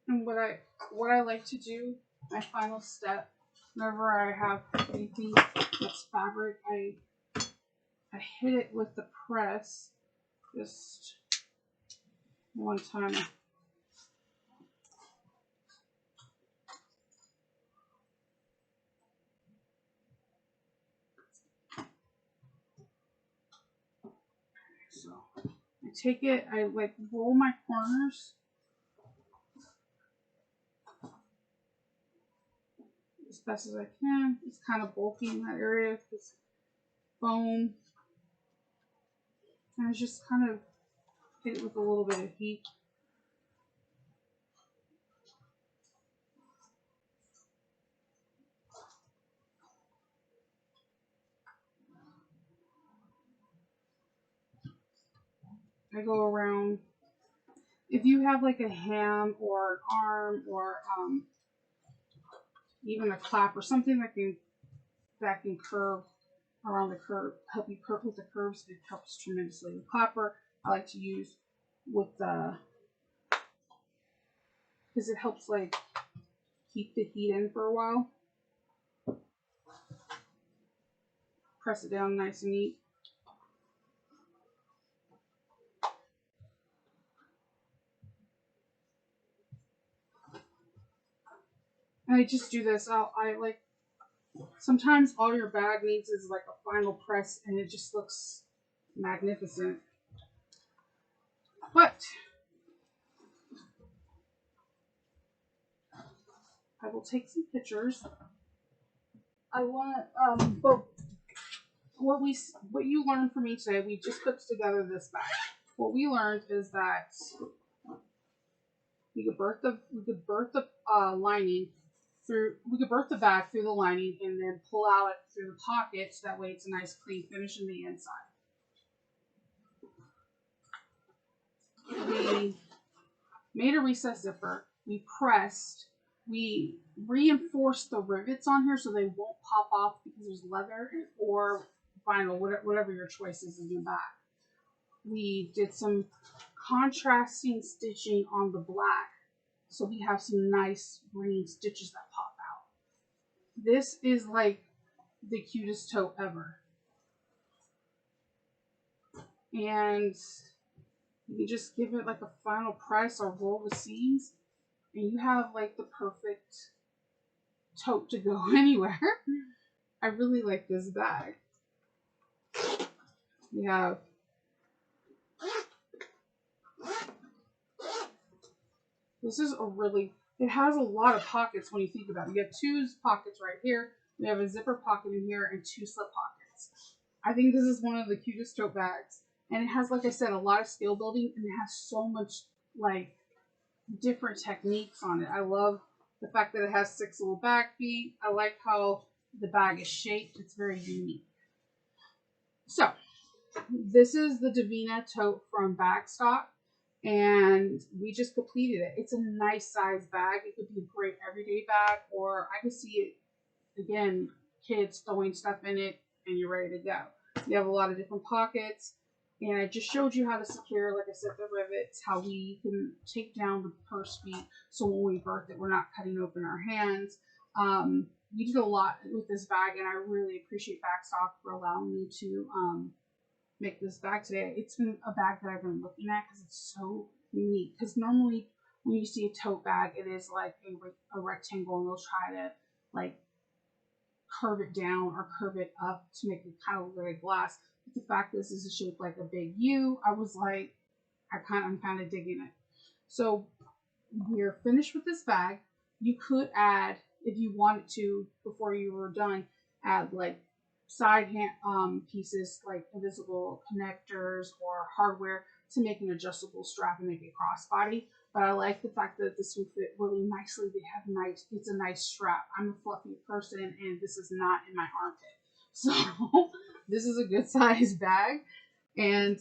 And what I like to do, my final step, whenever I have anything that's fabric, I hit it with the press just one time. So I take it, I like roll my corners as best as I can. It's kind of bulky in that area because foam. And I just kind of hit it with a little bit of heat. I go around. If you have like a ham or an arm or even a clap or something that can curve around the curve, help you curve with the curves, it helps tremendously. The clapper I like to use with the, because it helps like keep the heat in for a while. Press it down nice and neat. And I just do this. I like, sometimes all your bag needs is like a final press and it just looks magnificent. But I will take some pictures. I want, but what you learned from me today, we just put together this bag. What we learned is that we could birth the lining through, we could birth the bag through the lining and then pull out it through the pocket so that way it's a nice clean finish in the inside. We made a recess zipper, we pressed, we reinforced the rivets on here so they won't pop off because there's leather or vinyl, whatever your choice is in the back. We did some contrasting stitching on the black so we have some nice green stitches that pop out. This is like the cutest tote ever. And you just give it like a final press or roll the seams and you have like the perfect tote to go anywhere. I really like this bag. We have this is a really, it has a lot of pockets when you think about it. We have two pockets right here. We have a zipper pocket in here and two slip pockets. I think this is one of the cutest tote bags. And it has, like I said, a lot of scale building and it has so much like different techniques on it. I love the fact that it has 6 little back feet. I like how the bag is shaped. It's very unique. So this is the Davina Tote from Bagstock. And we just completed it. It's a nice size bag. It could be a great everyday bag, or I could see it, again, kids throwing stuff in it and you're ready to go. You have a lot of different pockets. And I just showed you how to secure, like I said, the rivets, how we can take down the purse feet so when we birth it, we're not cutting open our hands. We did a lot with this bag, and I really appreciate Bagstock for allowing me to make this bag today. It's been a bag that I've been looking at because it's so unique. Because normally when you see a tote bag, it is like a rectangle, and they'll try to like curve it down or curve it up to make it kind of look like glass. But the fact this is shaped like a big U, I was like, I'm kind of digging it. So we're finished with this bag. You could add, if you wanted to, before you were done, add like side pieces like invisible connectors or hardware to make an adjustable strap and make it crossbody. But I like the fact that this will fit really nicely. It's a nice strap. I'm a fluffy person, and this is not in my armpit. So this is a good size bag. And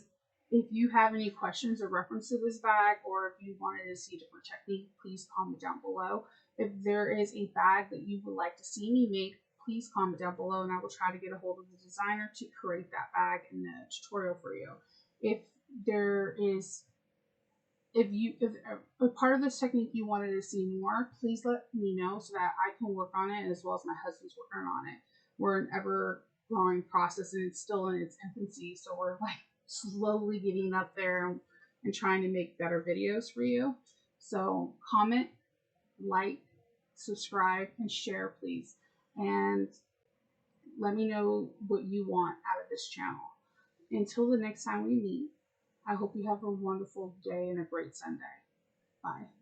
if you have any questions or reference to this bag, or if you wanted to see a different technique, please comment down below. If there is a bag that you would like to see me make, please comment down below, and I will try to get a hold of the designer to create that bag and the tutorial for you. If there is, if a part of this technique you wanted to see more, please let me know so that I can work on it, as well as my husband's working on it. We're an ever growing process, and it's still in its infancy, so we're like slowly getting up there and trying to make better videos for you. So comment, like, subscribe, and share, please. And let me know what you want out of this channel. Until the next time we meet, I hope you have a wonderful day and a great Sunday. Bye.